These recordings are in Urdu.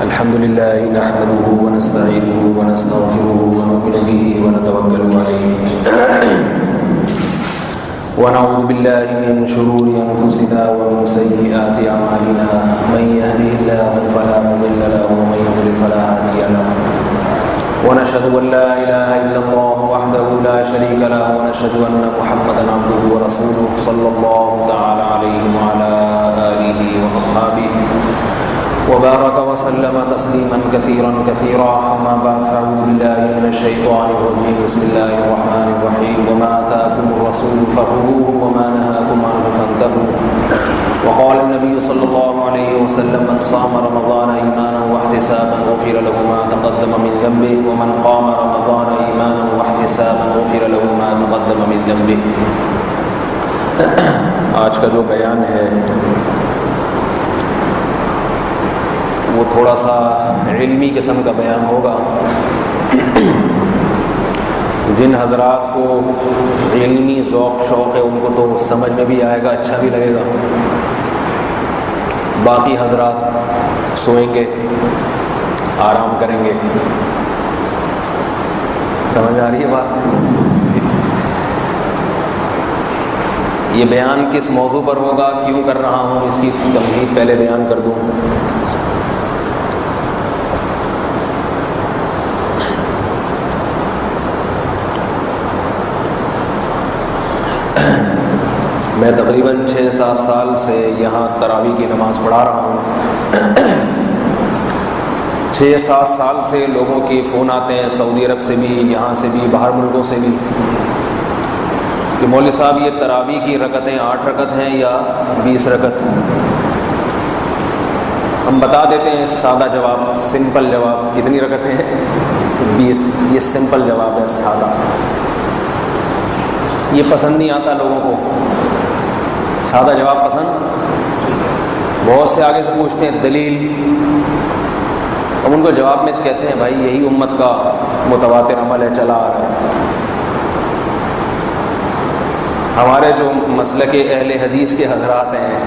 الحمد لله نحمده ونستعينه ونستغفره ونؤمن به ونتوكل عليه ونعوذ بالله من شرور أنفسنا ومن سيئات أعمالنا من يهده الله فلا مضل له ومن يضلل فلا هادي له ونشهد أن لا إله إلا الله وحده لا شريك له ونشهد أن محمدا عبده ورسوله صلى الله تعالى عليه وعلى آله وأصحابه وبارك وسلم تسليما كثيرا كثيرا. أما بعد فأعوذ بالله من الشيطان الرجيم. بسم الله الرحمن الرحيم. وما آتاكم الرسول فخذوه وما نهاكم عنه فانتهوا. وقال النبي صلى الله عليه وسلم من صام رمضان إيمانا واحتسابا غفر له ما تقدم من ذنبه ومن قام رمضان إيمانا واحتسابا غفر له ما تقدم من ذنبه. آج کا جو بیان ہے وہ تھوڑا سا علمی قسم کا بیان ہوگا. جن حضرات کو علمی ذوق شوق ہے ان کو تو سمجھ میں بھی آئے گا, اچھا بھی لگے گا. باقی حضرات سوئیں گے, آرام کریں گے. سمجھ آ رہی ہے بات؟ یہ بیان کس موضوع پر ہوگا, کیوں کر رہا ہوں, اس کی تمہید پہلے بیان کر دوں. میں تقریباً 6-7 سال سے یہاں تراویح کی نماز پڑھا رہا ہوں. 6-7 سال سے لوگوں کے فون آتے ہیں سعودی عرب سے بھی, یہاں سے بھی, باہر ملکوں سے بھی, کہ مولوی صاحب یہ تراویح کی رکعتیں 8 رکعت ہیں یا 20 رکعت. ہم بتا دیتے ہیں سادہ جواب, سمپل جواب, کتنی رکعتیں ہیں؟ 20. یہ سمپل جواب ہے, سادہ. یہ پسند نہیں آتا لوگوں کو, سادہ جواب پسند. بہت سے آگے سے پوچھتے ہیں دلیل. اب ان کو جواب میں کہتے ہیں بھائی یہی امت کا متواتر عمل ہے, چلا آ رہا ہے. ہمارے جو مسلک اہل حدیث کے حضرات ہیں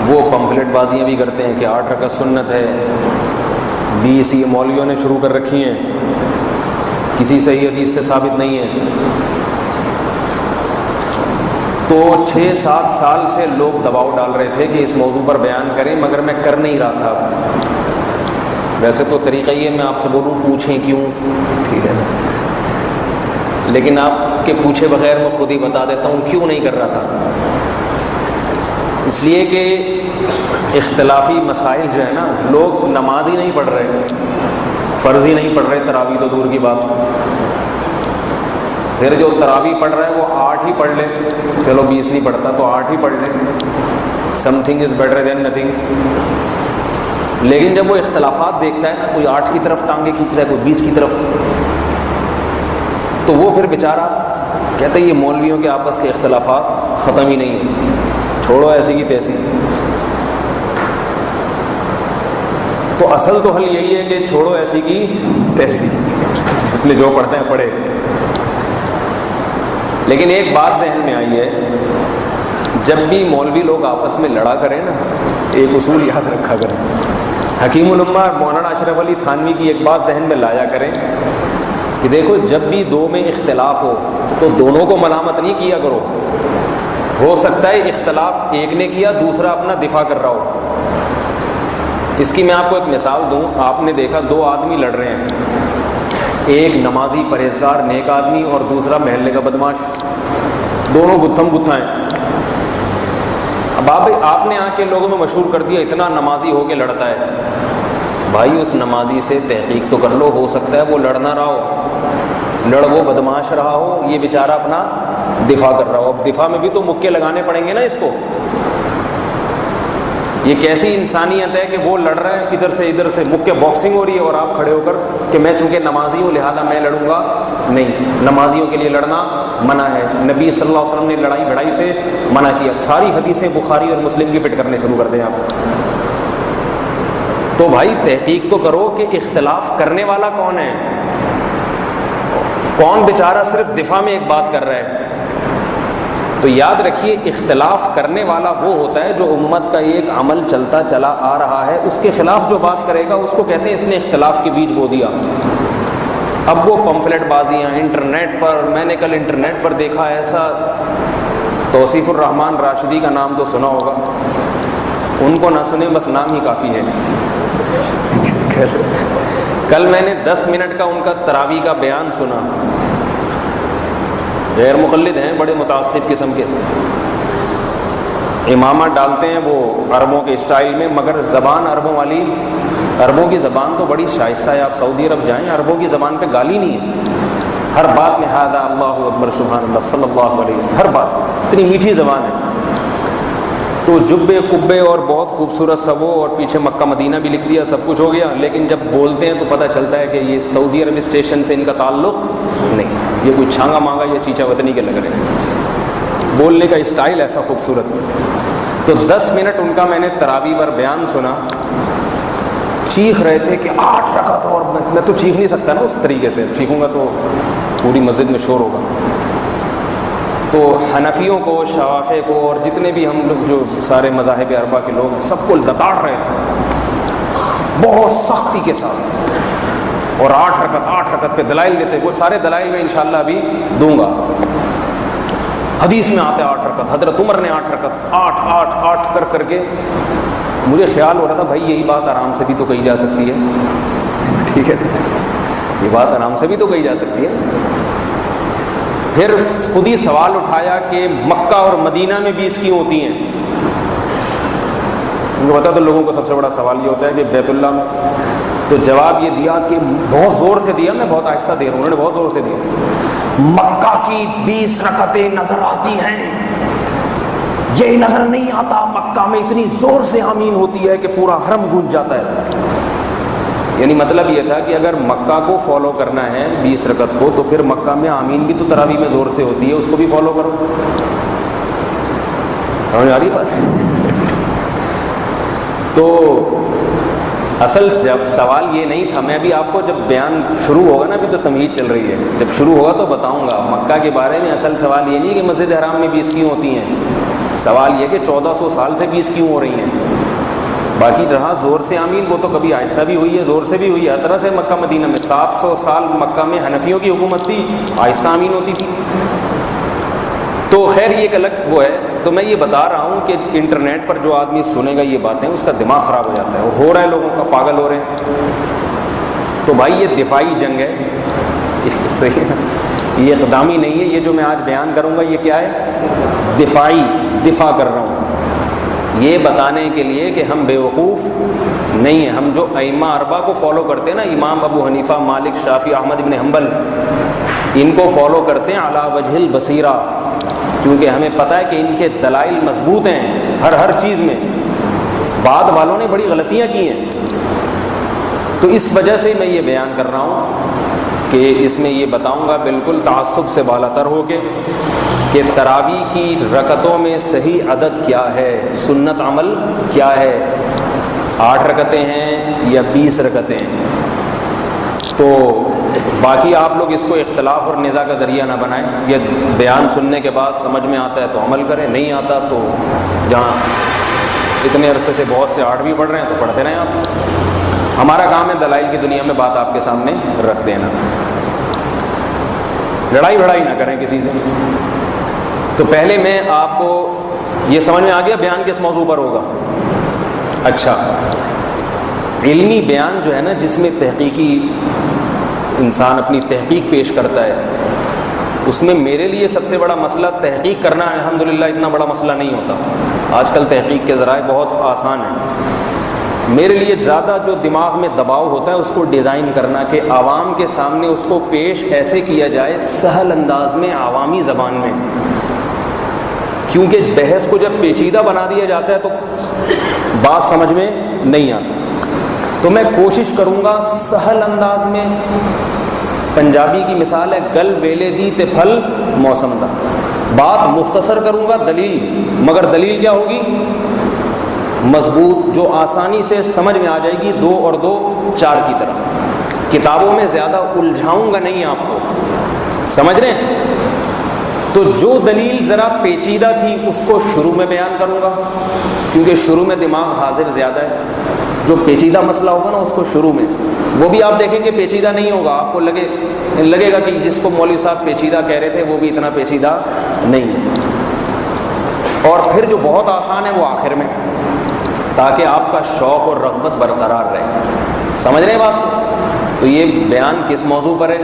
وہ پمفلٹ بازیاں بھی کرتے ہیں کہ 8 رکعت سنت ہے, 20 یہ مولویوں نے شروع کر رکھی ہیں, کسی صحیح حدیث سے ثابت نہیں ہے. تو 6-7 سال سے لوگ دباؤ ڈال رہے تھے کہ اس موضوع پر بیان کریں, مگر میں کر نہیں رہا تھا. ویسے تو طریقہ یہ میں آپ سے بولوں پوچھیں کیوں, ٹھیک ہے, لیکن آپ کے پوچھے بغیر میں خود ہی بتا دیتا ہوں کیوں نہیں کر رہا تھا. اس لیے کہ اختلافی مسائل جو ہے نا, لوگ نماز ہی نہیں پڑھ رہے, فرض ہی نہیں پڑھ رہے, تراویح تو دور کی بات. پھر جو تراویح پڑھ رہا ہے وہ 8 ہی پڑھ لے, چلو 20 نہیں پڑھتا تو 8 ہی پڑھ لے, some thing is better than nothing. لیکن جب وہ اختلافات دیکھتا ہے نا, کوئی 8 کی طرف ٹانگیں کھینچ رہا ہے, کوئی 20 کی طرف, تو وہ پھر بیچارہ کہتا ہے یہ مولویوں کے آپس کے اختلافات ختم ہی نہیں ہیں, چھوڑو ایسی کی تیسی. تو اصل تو حل یہی ہے کہ چھوڑو ایسی کی تیسی, اس لیے جو پڑھتے ہیں پڑھے. لیکن ایک بات ذہن میں آئی ہے, جب بھی مولوی لوگ آپس میں لڑا کریں نا, ایک اصول یاد رکھا کریں. حکیم الامہ مولانا اشرف علی تھانوی کی ایک بات ذہن میں لایا کریں کہ دیکھو جب بھی دو میں اختلاف ہو تو دونوں کو ملامت نہیں کیا کرو. ہو سکتا ہے اختلاف ایک نے کیا, دوسرا اپنا دفاع کر رہا ہو. اس کی میں آپ کو ایک مثال دوں. آپ نے دیکھا 2 آدمی لڑ رہے ہیں, ایک نمازی پرہیزگار نیک آدمی اور دوسرا محلے کا بدماش. دونوں گتھم گتھا ہیں. اب آپ نے آ کے لوگوں میں مشہور کر دیا اتنا نمازی ہو کے لڑتا ہے. بھائی اس نمازی سے تحقیق تو کر لو, ہو سکتا ہے وہ لڑ نہ رہا ہو, لڑ وہ بدماش رہا ہو, یہ بیچارہ اپنا دفاع کر رہا ہو. اب دفاع میں بھی تو مکے لگانے پڑیں گے نا اس کو. یہ کیسی انسانیت ہے کہ وہ لڑ رہے ہیں ادھر سے مکے, باکسنگ ہو رہی ہے, اور آپ کھڑے ہو کر کہ میں چونکہ نمازی ہوں لہذا میں لڑوں گا. نہیں, نمازیوں کے لیے لڑنا منع ہے. نبی صلی اللہ علیہ وسلم نے لڑائی بھڑائی سے منع کیا. ساری حدیثیں بخاری اور مسلم کی فٹ کرنے شروع کر دیں آپ. تو بھائی تحقیق تو کرو کہ اختلاف کرنے والا کون ہے, کون بیچارہ صرف دفاع میں ایک بات کر رہا ہے. تو یاد رکھیے اختلاف کرنے والا وہ ہوتا ہے جو امت کا ایک عمل چلتا چلا آ رہا ہے، اس کے خلاف جو بات کرے گا اس کو کہتے ہیں اس نے اختلاف کے بیج بو دیا۔ اب وہ پمفلٹ بازیاں انٹرنیٹ پر، میں نے کل انٹرنیٹ پر دیکھا ایسا، توصیف الرحمان راشدی کا نام تو سنا ہوگا، ان کو نہ سنیں بس نام ہی کافی ہے۔ کل میں نے 10 منٹ کا ان کا تراویح کا بیان سنا، غیر مقلد ہیں، بڑے متعصب قسم کے، امامہ ڈالتے ہیں وہ عربوں کے اسٹائل میں، مگر زبان عربوں والی، عربوں کی زبان تو بڑی شائستہ ہے، آپ سعودی عرب جائیں عربوں کی زبان پہ گالی نہیں ہے، ہر بات میں ہذا اللہ اکبر سبحان اللہ صلی اللہ علیہ وسلم، ہر بات اتنی میٹھی زبان ہے۔ تو جبے کبے اور بہت خوبصورت سبو اور پیچھے مکہ مدینہ بھی لکھ دیا، سب کچھ ہو گیا، لیکن جب بولتے ہیں تو پتہ چلتا ہے کہ یہ سعودی عرب اسٹیشن سے ان کا تعلق نہیں، یہ کوئی چھانگا مانگا یا چیچا وطنی کے لگ رہے ہیں، بولنے کا اسٹائل ایسا خوبصورت۔ تو 10 منٹ ان کا میں نے تراویح پر بیان سنا، چیخ رہے تھے کہ 8 رکعت، اور میں تو چیخ نہیں سکتا نا اس طریقے سے، چیخوں گا تو پوری مسجد میں شور ہوگا۔ تو حنفیوں کو، شوافع کو اور جتنے بھی ہم لوگ جو سارے مذاہب اربعہ کے لوگ ہیں سب کو لتاڑ رہے تھے بہت سختی کے ساتھ، اور 8 رکعت پہ دلائل دیتے، وہ سارے دلائل میں انشاءاللہ ابھی دوں گا۔ حدیث میں آتے 8 رکعت، حضرت عمر نے 8 رکعت، 8 کر کے مجھے خیال ہو رہا تھا بھائی یہی بات آرام سے بھی تو کہی جا سکتی ہے، ٹھیک ہے، یہ بات آرام سے بھی تو کہی جا سکتی ہے۔ پھر خود ہی سوال اٹھایا کہ مکہ اور مدینہ میں 20 کیوں ہوتی ہیں؟ ان کو پتا تو لوگوں کو سب سے بڑا سوال یہ ہوتا ہے کہ بیت اللہ میں، تو جواب یہ دیا کہ بہت زور سے دیا، میں بہت آہستہ دے رہا ہوں، انہوں نے بہت زور سے دیا، مکہ کی 20 رکعتیں نظر آتی ہیں، یہ نظر نہیں آتا مکہ میں اتنی زور سے آمین ہوتی ہے کہ پورا حرم گونج جاتا ہے۔ یعنی مطلب یہ تھا کہ اگر مکہ کو فالو کرنا ہے 20 رکعت کو، تو پھر مکہ میں آمین بھی تو تراویح میں زور سے ہوتی ہے، اس کو بھی فالو کرو۔ سمجھ آ رہی بات؟ تو اصل جب سوال یہ نہیں تھا، میں بھی آپ کو جب بیان شروع ہوگا نا، ابھی تو تمہید چل رہی ہے، جب شروع ہوگا تو بتاؤں گا مکہ کے بارے میں۔ اصل سوال یہ نہیں کہ مسجد حرام میں 20 کیوں ہوتی ہیں، سوال یہ کہ 1400 سال سے 20 کیوں ہو رہی ہیں۔ باقی رہا زور سے آمین، وہ تو کبھی آہستہ بھی ہوئی ہے، زور سے بھی ہوئی ہے، ہر طرح سے مکہ مدینہ میں 700 سال مکہ میں حنفیوں کی حکومت تھی، آہستہ آمین ہوتی تھی۔ تو خیر یہ ایک الگ وہ ہے۔ تو میں یہ بتا رہا ہوں کہ انٹرنیٹ پر جو آدمی سنے گا یہ باتیں، اس کا دماغ خراب ہو جاتا ہے، اور ہو رہا ہے لوگوں کا، پاگل ہو رہے ہیں۔ تو بھائی یہ دفاعی جنگ ہے، یہ اقدامی نہیں ہے۔ یہ جو میں آج بیان کروں گا یہ کیا ہے؟ دفاع کر رہا ہوں، یہ بتانے کے لیے کہ ہم بیوقوف نہیں ہیں۔ ہم جو ائمہ اربعہ کو فالو کرتے ہیں نا، امام ابو حنیفہ، مالک، شافعی، احمد بن حنبل، ان کو فالو کرتے ہیں علی وجہ البصیرہ، کیونکہ ہمیں پتہ ہے کہ ان کے دلائل مضبوط ہیں ہر چیز میں۔ بعد والوں نے بڑی غلطیاں کی ہیں، تو اس وجہ سے میں یہ بیان کر رہا ہوں کہ اس میں یہ بتاؤں گا بالکل تعصب سے بالا تر ہو کے کہ تراویح کی رکعتوں میں صحیح عدد کیا ہے، سنت عمل کیا ہے، 8 رکعتیں ہیں یا 20 رکعتیں ہیں۔ تو باقی آپ لوگ اس کو اختلاف اور نزاع کا ذریعہ نہ بنائیں، یہ بیان سننے کے بعد سمجھ میں آتا ہے تو عمل کریں، نہیں آتا تو جہاں اتنے عرصے سے بہت سے 8 بھی پڑھ رہے ہیں تو پڑھتے رہیں آپ۔ ہمارا کام ہے دلائل کی دنیا میں بات آپ کے سامنے رکھ دینا، لڑائی بھڑائی نہ کریں کسی سے۔ تو پہلے میں آپ کو یہ سمجھ میں آ گیا بیان کس موضوع پر ہوگا؟ اچھا، علمی بیان جو ہے نا، جس میں تحقیقی انسان اپنی تحقیق پیش کرتا ہے، اس میں میرے لیے سب سے بڑا مسئلہ تحقیق کرنا الحمدللہ اتنا بڑا مسئلہ نہیں ہوتا۔ آج کل تحقیق کے ذرائع بہت آسان ہیں۔ میرے لیے زیادہ جو دماغ میں دباؤ ہوتا ہے اس کو ڈیزائن کرنا، کہ عوام کے سامنے اس کو پیش ایسے کیا جائے سہل انداز میں، عوامی زبان میں، کیونکہ بحث کو جب پیچیدہ بنا دیا جاتا ہے تو بات سمجھ میں نہیں آتی۔ تو میں کوشش کروں گا سہل انداز میں، پنجابی کی مثال ہے گل ویلے دی تے پھل موسم دا، بات مختصر کروں گا، دلیل، مگر دلیل کیا ہوگی؟ مضبوط، جو آسانی سے سمجھ میں آ جائے گی، 2 اور 2 4 کی طرح۔ کتابوں میں زیادہ الجھاؤں گا نہیں آپ کو، سمجھ رہے ہیں؟ تو جو دلیل ذرا پیچیدہ تھی اس کو شروع میں بیان کروں گا، کیونکہ شروع میں دماغ حاضر زیادہ ہے. جو پیچیدہ مسئلہ ہوگا نا اس کو شروع میں، وہ بھی آپ دیکھیں گے پیچیدہ نہیں ہوگا، آپ کو لگے گا کہ جس کو مولوی صاحب پیچیدہ کہہ رہے تھے وہ بھی اتنا پیچیدہ نہیں ہے. اور پھر جو بہت آسان ہے وہ آخر میں، تاکہ آپ کا شوق اور رغبت برقرار رہے. سمجھ رہے ہیں بات؟ تو یہ بیان کس موضوع پر ہے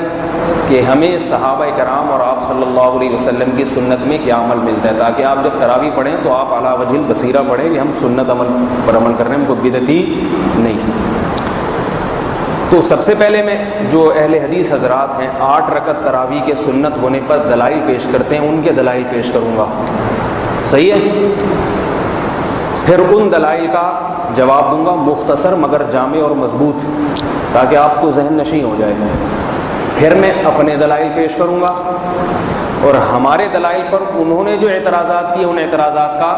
کہ ہمیں صحابہ کرام اور آپ صلی اللہ علیہ وسلم کی سنت میں کیا عمل ملتا ہے، تاکہ آپ جب تراویح پڑھیں تو آپ علی وجہ البصیرہ پڑھیں کہ ہم سنت عمل پر عمل کر رہے ہیں، ہم کو بدعتی نہیں. تو سب سے پہلے میں جو اہل حدیث حضرات ہیں 8 رکعت تراویح کے سنت ہونے پر دلائل پیش کرتے ہیں، ان کے دلائل پیش کروں گا. صحیح ہے؟ پھر ان دلائل کا جواب دوں گا مختصر مگر جامع اور مضبوط، تاکہ آپ کو ذہن نشیں ہو جائے. پھر میں اپنے دلائل پیش کروں گا، اور ہمارے دلائل پر انہوں نے جو اعتراضات کیے ان اعتراضات کا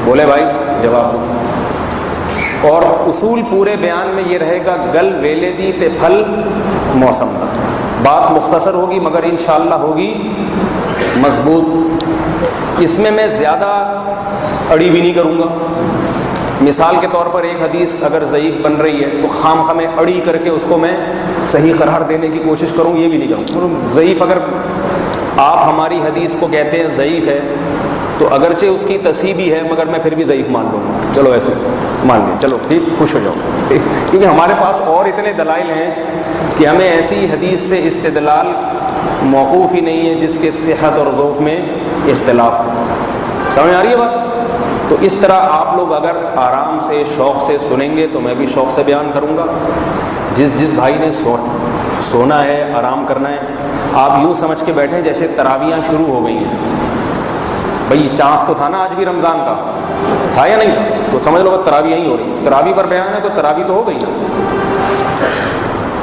بولے بھائی جواب دوں. اور اصول پورے بیان میں یہ رہے گا گل ویلے دی تے پھل موسم کا. بات مختصر ہوگی مگر انشاءاللہ ہوگی مضبوط. اس میں زیادہ اڑی بھی نہیں کروں گا. مثال کے طور پر ایک حدیث اگر ضعیف بن رہی ہے تو خام خواہ میں اڑی کر کے اس کو میں صحیح قرار دینے کی کوشش کروں، یہ بھی نہیں کروں. ضعیف اگر آپ ہماری حدیث کو کہتے ہیں ضعیف ہے تو اگرچہ اس کی تصحیح بھی ہے مگر میں پھر بھی ضعیف مان لوں گا. چلو ایسے مان لیں، چلو ٹھیک، خوش ہو جاؤ. کیونکہ ہمارے پاس اور اتنے دلائل ہیں کہ ہمیں ایسی حدیث سے استدلال موقوف ہی نہیں ہے جس کے صحت اور ضعف میں اختلاف ہے. سمجھ آ رہی ہے بات؟ تو اس طرح آپ لوگ اگر آرام سے شوق سے سنیں گے تو میں بھی شوق سے بیان کروں گا. جس بھائی نے سونا ہے، آرام کرنا ہے، آپ یوں سمجھ کے بیٹھیں جیسے تراویحاں شروع ہو گئی ہیں. بھئی چانس تو تھا نا آج بھی رمضان کا، تھا یا نہیں تھا؟ تو سمجھ لو تراویح ہی ہو رہی. تراویح پر بیان ہے تو تراویح تو ہو گئی نا.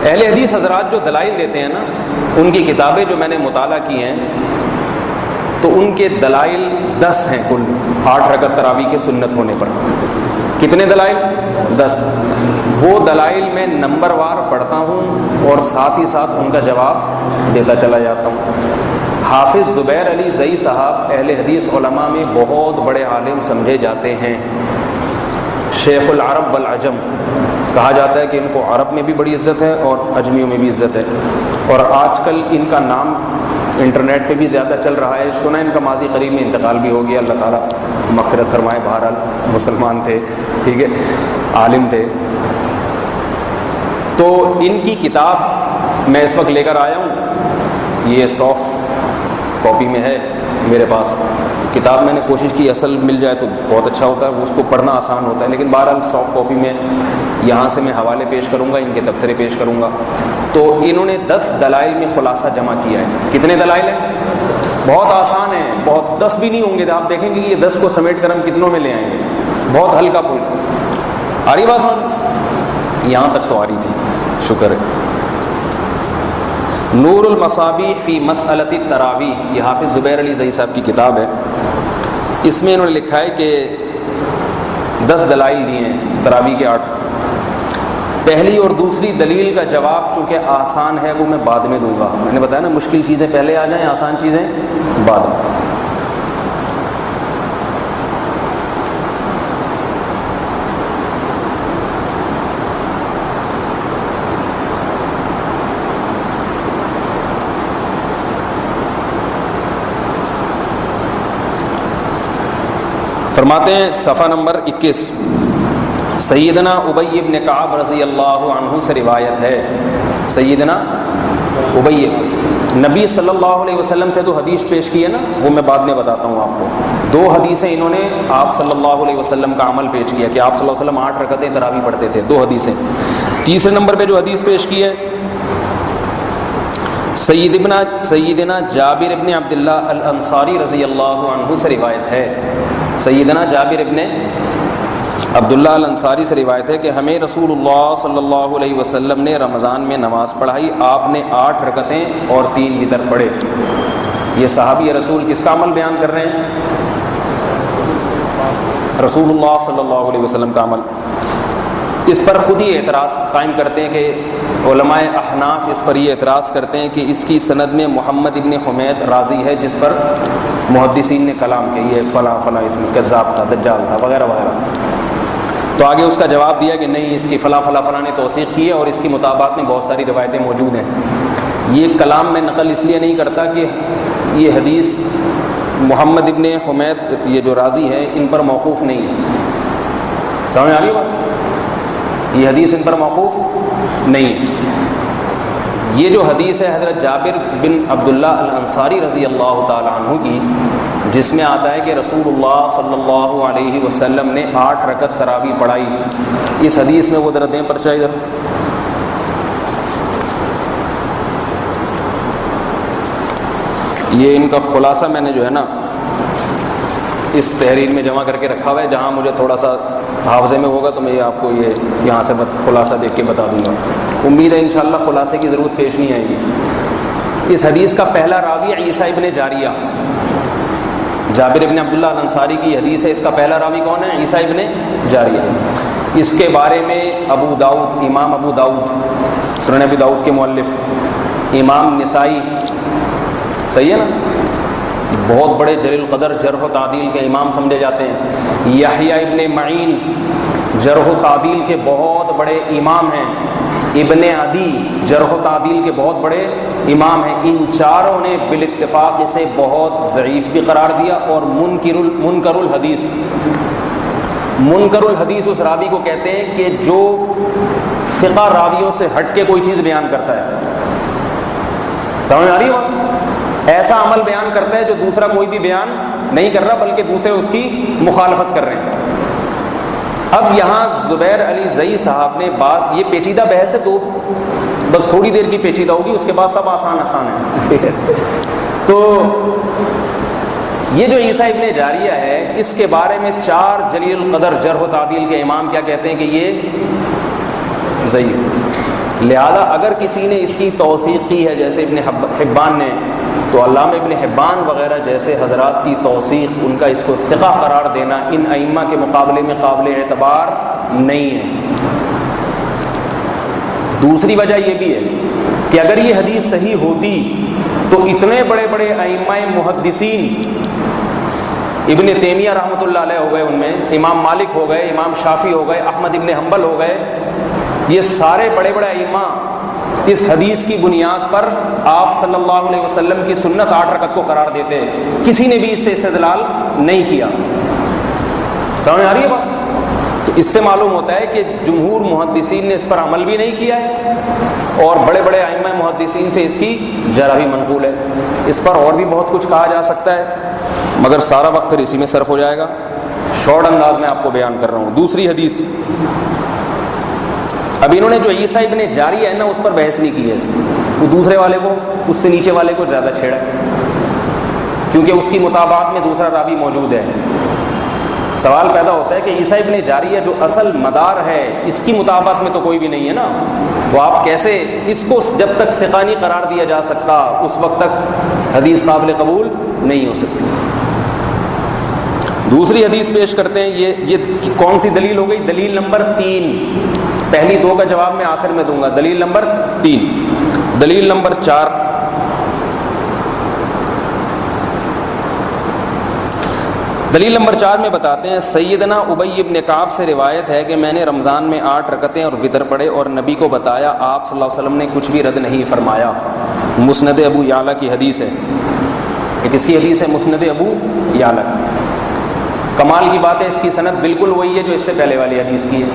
اہل حدیث حضرات جو دلائل دیتے ہیں نا، ان کی کتابیں جو میں نے مطالعہ کی ہیں تو ان کے دلائل 10 ہیں کل 8 رکعت تراویح کے سنت ہونے پر. کتنے دلائل؟ 10. وہ دلائل میں نمبر وار پڑھتا ہوں اور ساتھ ہی ساتھ ان کا جواب دیتا چلا جاتا ہوں. حافظ زبیر علی زئی صاحب اہل حدیث علماء میں بہت بڑے عالم سمجھے جاتے ہیں. شیخ العرب والعجم کہا جاتا ہے کہ ان کو عرب میں بھی بڑی عزت ہے اور عجمیوں میں بھی عزت ہے. اور آج کل ان کا نام انٹرنیٹ پہ بھی زیادہ چل رہا ہے. سنا ان کا ماضی قریب میں انتقال بھی ہو گیا، اللہ تعالیٰ مغفرت فرمائے. بہرحال مسلمان تھے، ٹھیک ہے، عالم تھے. تو ان کی کتاب میں اس وقت لے کر آیا ہوں، یہ سافٹ کاپی میں ہے میرے پاس. کتاب میں نے کوشش کی اصل مل جائے تو بہت اچھا ہوتا ہے، اس کو پڑھنا آسان ہوتا ہے، لیکن بہرحال سافٹ کاپی میں یہاں سے میں حوالے پیش کروں گا، ان کے تبصرے پیش کروں گا. تو انہوں نے 10 دلائل میں خلاصہ جمع کیا ہے. کتنے دلائل ہیں؟ بہت آسان ہے، بہت 10 بھی نہیں ہوں گے. آپ دیکھیں گے یہ 10 کو سمیٹ کر ہم کتنوں میں لے آئیں گے. بہت ہلکا پھول. آ رہی بات سمجھ؟ یہاں تک تو آ رہی تھی، شکر ہے. نور المصابیح فی مسئلۃ التراویح، یہ حافظ زبیر علی زئی صاحب کی کتاب ہے. اس میں انہوں نے لکھا ہے کہ 10 دلائل دیے ہیں تراویح کے 8. پہلی اور دوسری دلیل کا جواب چونکہ آسان ہے وہ میں بعد میں دوں گا. میں نے بتایا نا مشکل چیزیں پہلے آ جائیں، آسان چیزیں بعد میں. فرماتے ہیں صفحہ نمبر 21، سیدنا ابی بن کعب رضی اللہ عنہ سے روایت ہے. سیدنا ابی، نبی صلی اللہ علیہ وسلم سے 2 حدیث پیش کی ہے نا، وہ میں بعد میں بتاتا ہوں آپ کو. 2 حدیثیں انہوں نے آپ صلی اللہ علیہ وسلم کا عمل پیش کیا کہ آپ صلی اللہ علیہ وسلم 8 رکعتیں تراویح پڑھتے تھے. 2 حدیثیں. تیسرے نمبر پہ جو حدیث پیش کی ہے سیدنا جابر ابن عبداللہ الانصاری رضی اللہ عنہ سے روایت ہے. سیدنا جابر ابن عبداللہ الانصاری سے روایت ہے کہ ہمیں رسول اللہ صلی اللہ علیہ وسلم نے رمضان میں نماز پڑھائی. آپ نے 8 رکعتیں اور 3 وتر پڑھے. یہ صحابی رسول کس کا عمل بیان کر رہے ہیں؟ رسول اللہ صلی اللہ علیہ وسلم کا عمل. اس پر خود ہی اعتراض قائم کرتے ہیں کہ علماء احناف اس پر یہ اعتراض کرتے ہیں کہ اس کی سند میں محمد ابن حمید راضی ہے، جس پر محدثین نے کلام کیا، یہ فلاں فلاں اس میں کذاب تھا، دجال تھا، وغیرہ وغیرہ۔ تو آگے اس کا جواب دیا کہ نہیں، اس کی فلاں فلاں فلاں نے توثیق کی ہے اور اس کی مطابقت میں بہت ساری روایتیں موجود ہیں۔ یہ کلام میں نقل اس لیے نہیں کرتا کہ یہ حدیث محمد ابن حمید یہ جو راضی ہیں ان پر موقوف نہیں ہے، سمجھ آ رہی بات؟ یہ حدیث ان پر موقوف نہیں ہے۔ یہ جو حدیث ہے حضرت جابر بن عبداللہ الانصاری رضی اللہ تعالیٰ عنہ کی، جس میں آتا ہے کہ رسول اللہ صلی اللہ علیہ وسلم نے 8 رکعت تراویح پڑھائی، اس حدیث میں وہ ذرا دیں پرچہ ادھر، یہ ان کا خلاصہ میں نے جو ہے نا اس تحریر میں جمع کر کے رکھا ہوا ہے، جہاں مجھے تھوڑا سا حافظے میں ہوگا تو میں یہ آپ کو یہ یہاں سے خلاصہ دیکھ کے بتا دوں گا۔ امید ہے انشاءاللہ خلاصے کی ضرورت پیش نہیں آئے گی۔ اس حدیث کا پہلا راوی عیسیٰ ابن جاریہ، جابر ابن عبداللہ الانصاری کی حدیث ہے، اس کا پہلا راوی کون ہے؟ عیسیٰ ابن جاریہ۔ اس کے بارے میں ابو داؤد، امام ابو داؤد، سنن ابی داؤد کے مؤلف، امام نسائی، صحیح ہے نا، بہت بڑے جلیل القدر جرح و تعدیل کے امام سمجھے جاتے ہیں۔ یحییٰ ابن معین جرح و تعدیل کے بہت بڑے امام ہیں۔ ابن عدی جرح و تعدیل کے بہت بڑے امام ہیں۔ ان چاروں نے بالاتفاق اسے بہت ضعیف بھی قرار دیا، اور منکر الحدیث، منکر الحدیث اس راوی کو کہتے ہیں کہ جو ثقہ راویوں سے ہٹ کے کوئی چیز بیان کرتا ہے، سمجھ آ رہی ہے؟ ایسا عمل بیان کرتا ہے جو دوسرا کوئی بھی بیان نہیں کر رہا، بلکہ دوسرے اس کی مخالفت کر رہے ہیں۔ اب یہاں زبیر علی زئی صاحب نے یہ پیچیدہ بحث ہے، بس تھوڑی دیر کی پیچیدہ ہوگی، اس کے بعد سب آسان ہے۔ تو یہ جو عیسیٰ ابن جاریہ ہے، اس کے بارے میں 4 جلیل القدر جرح و تعدیل کے امام کیا کہتے ہیں کہ یہ ضعیف، لہذا اگر کسی نے اس کی توثیق کی ہے جیسے ابن حبان نے، تو علامہ ابن حبان وغیرہ جیسے حضرات کی توثیق، ان کا اس کو ثقہ قرار دینا ان ائمہ کے مقابلے میں قابل اعتبار نہیں ہے۔ دوسری وجہ یہ بھی ہے کہ اگر یہ حدیث صحیح ہوتی تو اتنے بڑے بڑے ائمہ محدثین، ابن تیمیہ رحمۃ اللہ علیہ ہو گئے، ان میں امام مالک ہو گئے، امام شافعی ہو گئے، احمد ابن حنبل ہو گئے، یہ سارے بڑے بڑے ائمہ اس حدیث کی بنیاد پر آپ صلی اللہ علیہ وسلم کی سنت 8 رکعت کو قرار دیتے ہیں، کسی نے بھی اس سے استدلال نہیں کیا۔ سمجھ آ رہی ہے بات؟ تو اس سے معلوم ہوتا ہے کہ جمہور محدثین نے اس پر عمل بھی نہیں کیا ہے، اور بڑے بڑے ائمہ محدثین سے اس کی جرح بھی منقول ہے۔ اس پر اور بھی بہت کچھ کہا جا سکتا ہے، مگر سارا وقت پھر اسی میں صرف ہو جائے گا، شارٹ انداز میں آپ کو بیان کر رہا ہوں۔ دوسری حدیث، اب انہوں نے جو عیسیٰ ابن جاریہ ہے نا، اس پر بحث نہیں کی ہے، وہ دوسرے والے کو، اس سے نیچے والے کو زیادہ چھیڑا ہے، کیونکہ اس کی مطابقت میں دوسرا راوی موجود ہے۔ سوال پیدا ہوتا ہے کہ عیسیٰ ابن جاریہ جو اصل مدار ہے، اس کی مطابقت میں تو کوئی بھی نہیں ہے نا، تو آپ کیسے اس کو، جب تک ثقہ نہیں قرار دیا جا سکتا اس وقت تک حدیث قابل قبول نہیں ہو سکتی۔ دوسری حدیث پیش کرتے ہیں، یہ کون سی دلیل ہو گئی؟ دلیل نمبر 3، پہلی 2 کا جواب میں آخر میں دوں گا۔ دلیل نمبر 3، دلیل نمبر 4، دلیل نمبر 4 میں بتاتے ہیں، سیدنا ابی ابن کعب سے روایت ہے کہ میں نے رمضان میں 8 رکعتیں اور وتر پڑھے اور نبی کو بتایا، آپ صلی اللہ علیہ وسلم نے کچھ بھی رد نہیں فرمایا۔ مسند ابو یعلا کی حدیث ہے، یہ کس کی حدیث ہے؟ مسند ابو یعلا۔ کمال کی بات ہے، اس کی سند بالکل وہی ہے جو اس سے پہلے والی حدیث کی ہے۔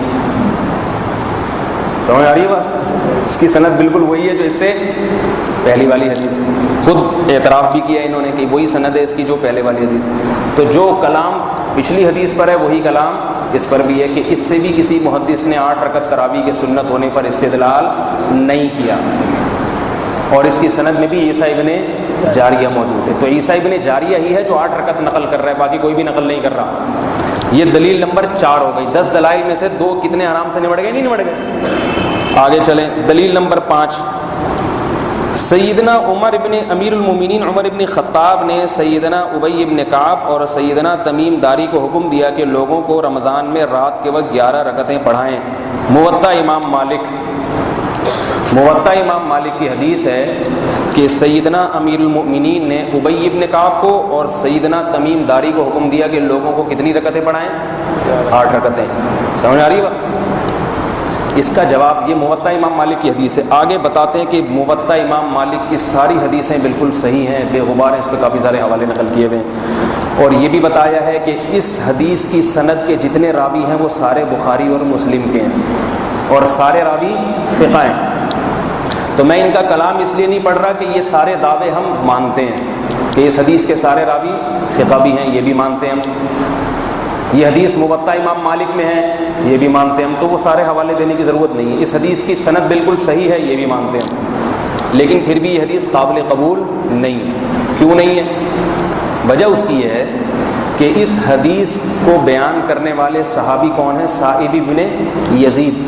سمجھ آ رہی ہے بات؟ اس کی سند بالکل وہی ہے جو اس سے پہلی والی حدیث، خود اعتراف بھی کیا انہوں نے کہ وہی سند ہے اس کی جو پہلے والی حدیث۔ تو جو کلام پچھلی حدیث پر ہے وہی کلام اس پر بھی ہے کہ اس سے بھی کسی محدث نے 8 رکعت تراویح کے سنت ہونے پر استدلال نہیں کیا، اور اس کی سند میں بھی عیسیٰ ابن جاریہ موجود ہے۔ تو عیسیٰ ابن جاریہ ہی ہے جو 8 رکعت نقل کر رہا ہے، باقی کوئی بھی نقل نہیں کر رہا۔ یہ دلیل نمبر 4 ہو گئی۔ 10 دلائل میں سے 2 کتنے آرام سے نمٹ گئے؟ نہیں نمٹ گئے؟ آگے چلیں، دلیل نمبر 5، سیدنا عمر ابن امیر المومنین عمر ابن خطاب نے سیدنا ابی ابن کعب اور سیدنا تمیم داری کو حکم دیا کہ لوگوں کو رمضان میں رات کے وقت 11 رکعتیں پڑھائیں۔ موطا امام مالک کی حدیث ہے کہ سیدنا امیر المؤمنین نے ابی ابن کعب کو اور سیدنا تمیم داری کو حکم دیا کہ لوگوں کو کتنی رکعتیں پڑھائیں؟ 8 رکعتیں۔ سمجھ آ رہی ہے بات؟ اس کا جواب یہ موطا امام مالک کی حدیث ہے۔ آگے بتاتے ہیں کہ موطا امام مالک کی ساری حدیثیں بالکل صحیح ہیں، بے غبار ہیں، اس پہ کافی سارے حوالے نقل کیے ہوئے ہیں، اور یہ بھی بتایا ہے کہ اس حدیث کی سند کے جتنے راوی ہیں وہ سارے بخاری اور مسلم کے ہیں اور سارے راوی ثقہ ہیں۔ تو میں ان کا کلام اس لیے نہیں پڑھ رہا کہ یہ سارے دعوے ہم مانتے ہیں کہ اس حدیث کے سارے راوی ثقہ بھی ہیں، یہ بھی مانتے ہیں ہم، یہ حدیث موطا امام مالک میں ہے، یہ بھی مانتے ہیں ہم، تو وہ سارے حوالے دینے کی ضرورت نہیں ہے۔ اس حدیث کی سند بالکل صحیح ہے، یہ بھی مانتے ہیں ہم، لیکن پھر بھی یہ حدیث قابل قبول نہیں ہے۔ کیوں نہیں ہے؟ وجہ اس کی یہ ہے کہ اس حدیث کو بیان کرنے والے صحابی کون ہیں؟ سائب ابن یزید،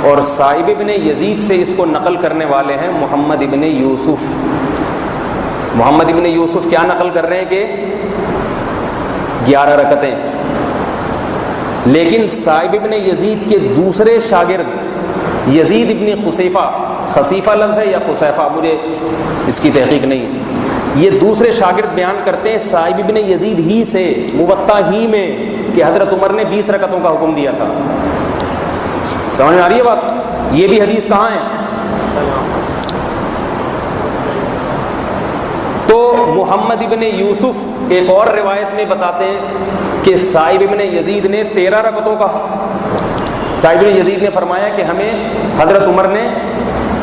اور سائب ابن یزید سے اس کو نقل کرنے والے ہیں محمد ابن یوسف۔ محمد ابن یوسف کیا نقل کر رہے ہیں کہ 11 رکعتیں، لیکن سائب ابن یزید کے دوسرے شاگرد یزید ابن خصیفہ لفظ ہے یا خصیفہ، مجھے اس کی تحقیق نہیں ہے، یہ دوسرے شاگرد بیان کرتے ہیں سائب ابن یزید ہی سے موطا ہی میں کہ حضرت عمر نے 20 رکعتوں کا حکم دیا تھا۔ سمجھ میں آ رہی ہے بات؟ یہ بھی حدیث کہاں ہے؟ تو محمد ابن یوسف ایک اور روایت میں بتاتے ہیں کہ سائب ابن یزید نے 13 رکعتوں کا، سائب ابن یزید نے فرمایا کہ ہمیں حضرت عمر نے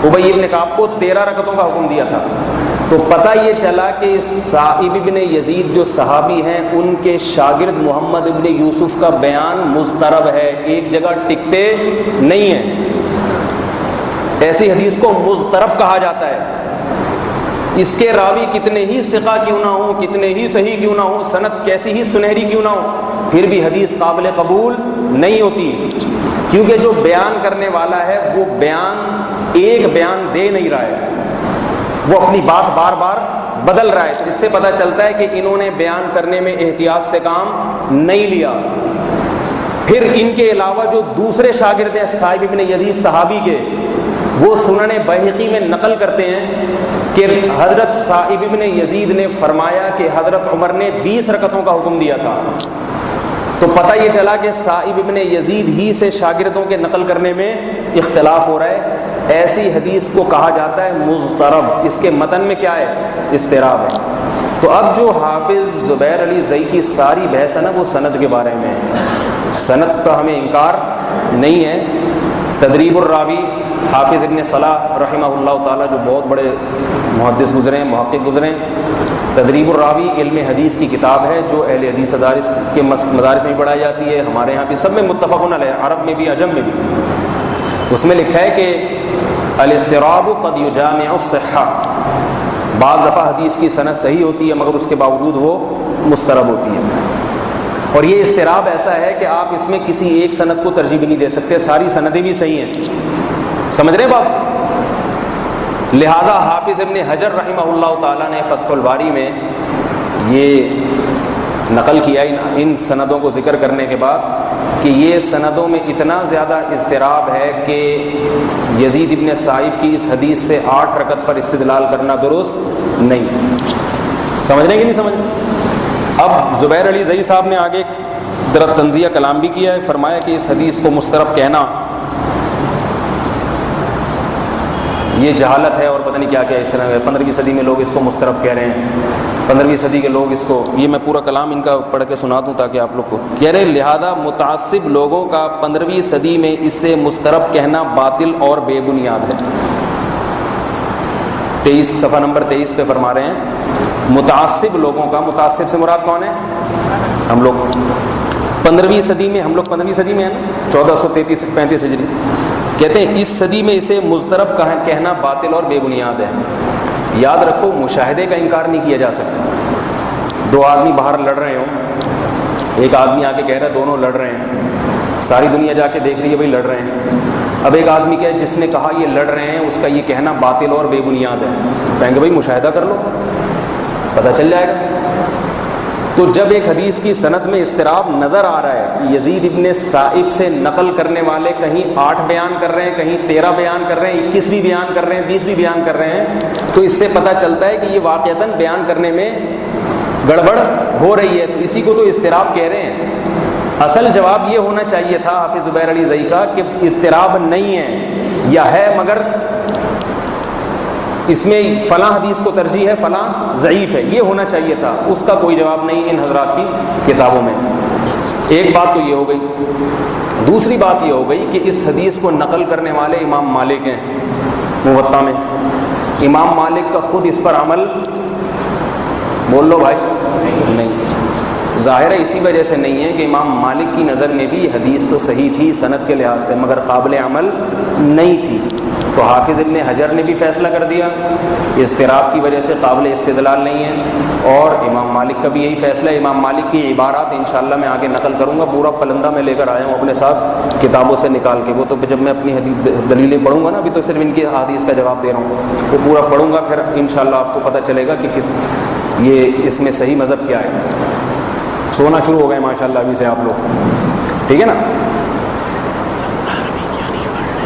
ابی ابن کعب کو 13 رکعتوں کا حکم دیا تھا۔ تو پتہ یہ چلا کہ سائب ابن یزید جو صحابی ہیں ان کے شاگرد محمد ابن یوسف کا بیان مضطرب ہے، ایک جگہ ٹکتے نہیں ہیں، ایسی حدیث کو مضطرب کہا جاتا ہے۔ اس کے راوی کتنے ہی ثقہ کیوں نہ ہوں، کتنے ہی صحیح کیوں نہ ہوں، سند کیسی ہی سنہری کیوں نہ ہو، پھر بھی حدیث قابل قبول نہیں ہوتی، کیونکہ جو بیان کرنے والا ہے وہ ایک بیان دے نہیں رہا ہے، وہ اپنی بات بار بار بدل رہا ہے۔ تو اس سے پتہ چلتا ہے کہ انہوں نے بیان کرنے میں احتیاط سے کام نہیں لیا۔ پھر ان کے علاوہ جو دوسرے شاگرد ہیں سائب ابن یزید صحابی کے، وہ سنن بہقی میں نقل کرتے ہیں کہ حضرت سائب ابن یزید نے فرمایا کہ حضرت عمر نے 20 رکعتوں کا حکم دیا تھا۔ تو پتہ یہ چلا کہ سائب ابن یزید ہی سے شاگردوں کے نقل کرنے میں اختلاف ہو رہا ہے۔ ایسی حدیث کو کہا جاتا ہے مضطرب، اس کے متن میں کیا ہے؟ اضطراب ہے۔ تو اب جو حافظ زبیر علی زئی کی ساری بحث ہے نا وہ سند کے بارے میں ہے، سند کا ہمیں انکار نہیں ہے۔ تدریب الراوی حافظ ابن صلاح رحمہ اللہ تعالیٰ جو بہت بڑے محدث گزرے ہیں، محقق گزرے ہیں، تدریب الراوی علم حدیث کی کتاب ہے جو اہل حدیث مدارس کے مدارس میں پڑھائی جاتی ہے، ہمارے یہاں بھی سب میں متفقون علیہ، عرب میں بھی عجم میں بھی۔ اس میں لکھا ہے کہ الاضطراب قد یجامع الصحہ، بعض دفعہ حدیث کی سند صحیح ہوتی ہے مگر اس کے باوجود وہ مضطرب ہوتی ہے، اور یہ اضطراب ایسا ہے کہ آپ اس میں کسی ایک سند کو ترجیح بھی نہیں دے سکتے، ساری سندیں بھی صحیح ہیں۔ سمجھ رہے بات؟ لہذا حافظ ابن حجر رحمہ اللہ تعالیٰ نے فتح الباری میں یہ نقل کیا ان سندوں کو ذکر کرنے کے بعد کہ یہ سندوں میں اتنا زیادہ اضطراب ہے کہ یزید ابن سائب کی اس حدیث سے 8 رکعت پر استدلال کرنا درست نہیں۔ سمجھ رہے کہ نہیں سمجھ رہے؟ اب زبیر علی زئی صاحب نے آگے طرف تنزیہ کلام بھی کیا ہے، فرمایا کہ اس حدیث کو مضطرب کہنا یہ جہالت ہے اور پتہ نہیں کیا کیا اس طرح ہے۔ 15ویں صدی میں لوگ اس کو مضطرب کہہ رہے ہیں، 15ویں صدی کے لوگ اس کو، یہ میں پورا کلام ان کا پڑھ کے سنا دوں تاکہ آپ لوگ کو کہہ رہے، لہذا متعصب لوگوں کا 15ویں صدی میں اس سے مضطرب کہنا باطل اور بے بنیاد ہے۔ 23 صفحہ نمبر 23 پہ فرما رہے ہیں متعصب لوگوں کا، متعصب سے مراد کون ہے؟ ہم لوگ 15ویں صدی میں، ہم لوگ 15ویں صدی میں ہیں نا، 1433-35 ہجری، کہتے ہیں اس صدی میں اسے مضطرب کہنا باطل اور بے بنیاد ہے۔ یاد رکھو مشاہدے کا انکار نہیں کیا جا سکتا۔ 2 آدمی باہر لڑ رہے ہوں، ایک آدمی آ کے کہہ رہا ہے دونوں لڑ رہے ہیں، ساری دنیا جا کے دیکھ رہی ہے بھائی لڑ رہے ہیں، اب ایک آدمی کہے جس نے کہا یہ لڑ رہے ہیں اس کا یہ کہنا باطل اور بے بنیاد ہے، کہیں گے بھائی مشاہدہ کر لو پتہ چل جائے گا۔ تو جب ایک حدیث کی سند میں اضطراب نظر آ رہا ہے کہ یزید ابن ثائب سے نقل کرنے والے کہیں 8 بیان کر رہے ہیں، کہیں 13 بیان کر رہے ہیں، 21 بھی بیان کر رہے ہیں، 20 بھی بیان کر رہے ہیں، تو اس سے پتہ چلتا ہے کہ یہ واقعتاً بیان کرنے میں گڑبڑ ہو رہی ہے، تو اسی کو تو اضطراب کہہ رہے ہیں۔ اصل جواب یہ ہونا چاہیے تھا حافظ زبیر علی زئی کا کہ اضطراب نہیں ہے، یا ہے مگر اس میں فلاں حدیث کو ترجیح ہے، فلاں ضعیف ہے، یہ ہونا چاہیے تھا۔ اس کا کوئی جواب نہیں ان حضرات کی کتابوں میں۔ ایک بات تو یہ ہو گئی۔ دوسری بات یہ ہو گئی کہ اس حدیث کو نقل کرنے والے امام مالک ہیں موطا میں۔ امام مالک کا خود اس پر عمل بول لو بھائی نہیں، ظاہر ہے اسی وجہ سے نہیں ہے کہ امام مالک کی نظر میں بھی یہ حدیث تو صحیح تھی سند کے لحاظ سے، مگر قابل عمل نہیں تھی۔ تو حافظ ابن حجر نے بھی فیصلہ کر دیا اضطراب کی وجہ سے قابل استدلال نہیں ہے، اور امام مالک کا بھی یہی فیصلہ ہے۔ امام مالک کی عبارات انشاءاللہ میں آگے نقل کروں گا، پورا پلندہ میں لے کر آیا ہوں اپنے ساتھ کتابوں سے نکال کے، وہ تو جب میں اپنی دلیلیں پڑھوں گا نا، ابھی تو صرف ان کی حدیث کا جواب دے رہا ہوں، وہ پورا پڑھوں گا، پھر انشاءاللہ آپ کو پتہ چلے گا کہ یہ اس میں صحیح مذہب کیا ہے۔ سونا شروع ہو گئے ماشاءاللہ ابھی سے آپ لوگ، ٹھیک ہے نا؟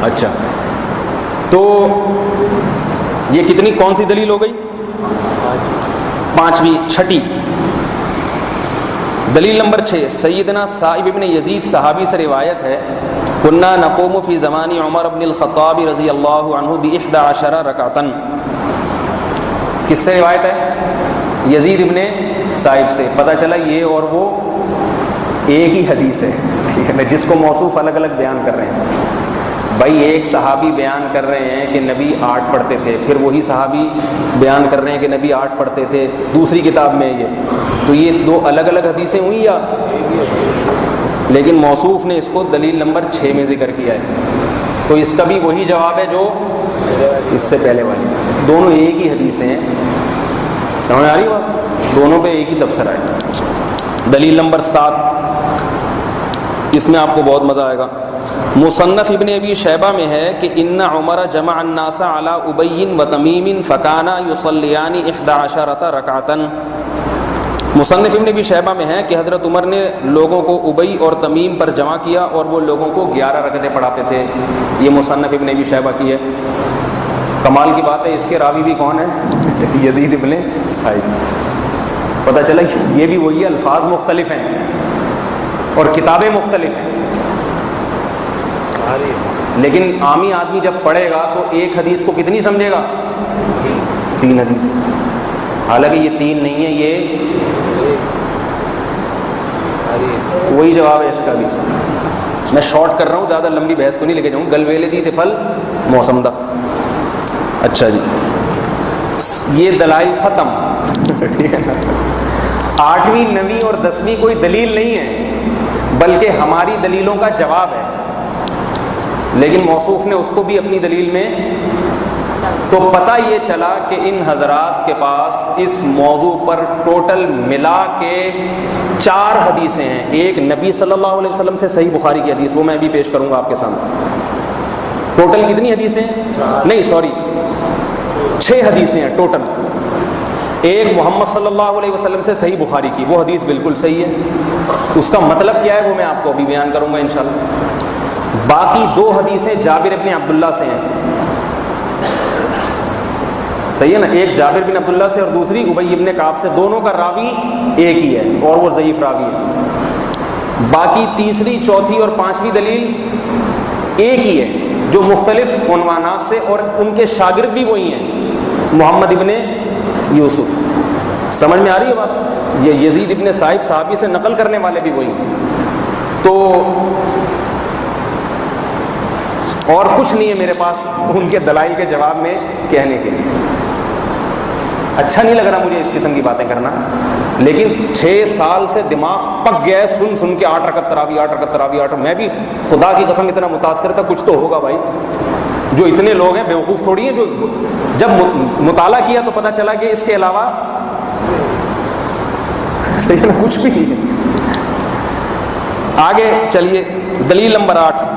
اچھا، تو یہ کتنی کون سی دلیل ہو گئی؟ 5ویں، چھٹی دلیل نمبر 6۔ سیدنا صائب ابن یزید صحابی سے روایت ہے، کنا نقوم فی زمان عمر بن الخطاب رضی اللہ عنہ ب11 رکعتن۔ کس سے روایت ہے؟ یزید ابن صائب سے۔ پتہ چلا یہ اور وہ ایک ہی حدیث ہے، جس کو موصوف الگ الگ بیان کر رہے ہیں۔ بھائی ایک صحابی بیان کر رہے ہیں کہ نبی 8 پڑھتے تھے، پھر وہی صحابی بیان کر رہے ہیں کہ نبی 8 پڑھتے تھے دوسری کتاب میں، تو یہ 2 الگ الگ حدیثیں ہوئیں یا؟ لیکن موصوف نے اس کو دلیل نمبر 6 میں ذکر کیا ہے، تو اس کا بھی وہی جواب ہے جو اس سے پہلے والی، دونوں ایک ہی حدیثیں ہیں۔ سمجھ آ رہی بات؟ دونوں پہ ایک ہی تبصرہ ہے۔ دلیل نمبر 7، اس میں آپ کو بہت مزہ آئے گا۔ مصنف ابن ابی شیبہ میں ہے کہ ان عمر جمع الناس علی ابی و تمیم فکانا یصلیان 11 رکعتا۔ مصنف ابن ابی شیبہ میں ہے کہ حضرت عمر نے لوگوں کو ابی اور تمیم پر جمع کیا اور وہ لوگوں کو 11 رکعتیں پڑھاتے تھے۔ یہ مصنف ابن ابی شیبہ کی ہے۔ کمال کی بات ہے اس کے راوی بھی کون ہے؟ یزید ابن صائب۔ پتہ چلا یہ بھی وہی، الفاظ مختلف ہیں اور کتابیں مختلف ہیں، لیکن عامی آدمی جب پڑھے گا تو ایک حدیث کو کتنی سمجھے گا؟ 3 حدیث، حالانکہ یہ 3 نہیں ہے، یہ وہی جواب ہے اس کا بھی۔ میں شارٹ کر رہا ہوں، زیادہ لمبی بحث کو نہیں لے کے جاؤں۔ گل ویلے دی تے پھل موسم دا۔ اچھا جی، یہ دلائل ختم، ٹھیک ہے نا؟ 8ویں 9ویں اور 10ویں کوئی دلیل نہیں ہے، بلکہ ہماری دلیلوں کا جواب ہے، لیکن موصوف نے اس کو بھی اپنی دلیل میں۔ تو پتہ یہ چلا کہ ان حضرات کے پاس اس موضوع پر ٹوٹل ملا کے 4 حدیثیں ہیں۔ ایک نبی صلی اللہ علیہ وسلم سے صحیح بخاری کی حدیث، وہ میں بھی پیش کروں گا آپ کے سامنے۔ ٹوٹل کتنی حدیثیں؟ نہیں سوری، 6 حدیثیں ہیں ٹوٹل۔ ایک محمد صلی اللہ علیہ وسلم سے صحیح بخاری کی، وہ حدیث بالکل صحیح ہے، اس کا مطلب کیا ہے وہ میں آپ کو ابھی بیان کروں گا انشاءاللہ۔ باقی 2 حدیثیں جابر بن عبداللہ سے ہیں، صحیح ہے نا؟ ایک جابر بن عبداللہ سے اور دوسری ابی بن کعب سے، دونوں کا راوی ایک ہی ہے اور وہ ضعیف راوی ہے۔ باقی تیسری، چوتھی اور 5ویں دلیل ایک ہی ہے، جو مختلف عنوانات سے، اور ان کے شاگرد بھی وہی ہیں، محمد ابن یوسف۔ سمجھ میں آ رہی ہے بات؟ یہ یزید ابن صائب صحابی سے نقل کرنے والے بھی وہی ہیں۔ تو اور کچھ نہیں ہے میرے پاس ان کے دلائل کے جواب میں کہنے کے لیے۔ اچھا نہیں لگ رہا مجھے اس قسم کی باتیں کرنا، لیکن 6 سال سے دماغ پک گیا ہے سن سن کے 8 رکعت تراویح 8 رکعت تراویح 8۔ میں بھی خدا کی قسم اتنا متاثر تھا، کچھ تو ہوگا بھائی، جو اتنے لوگ ہیں بیوقوف تھوڑی ہیں، جو جب مطالعہ کیا تو پتہ چلا کہ اس کے علاوہ صحیح نا کچھ بھی نہیں ہے۔ آگے چلیے، دلیل نمبر 8۔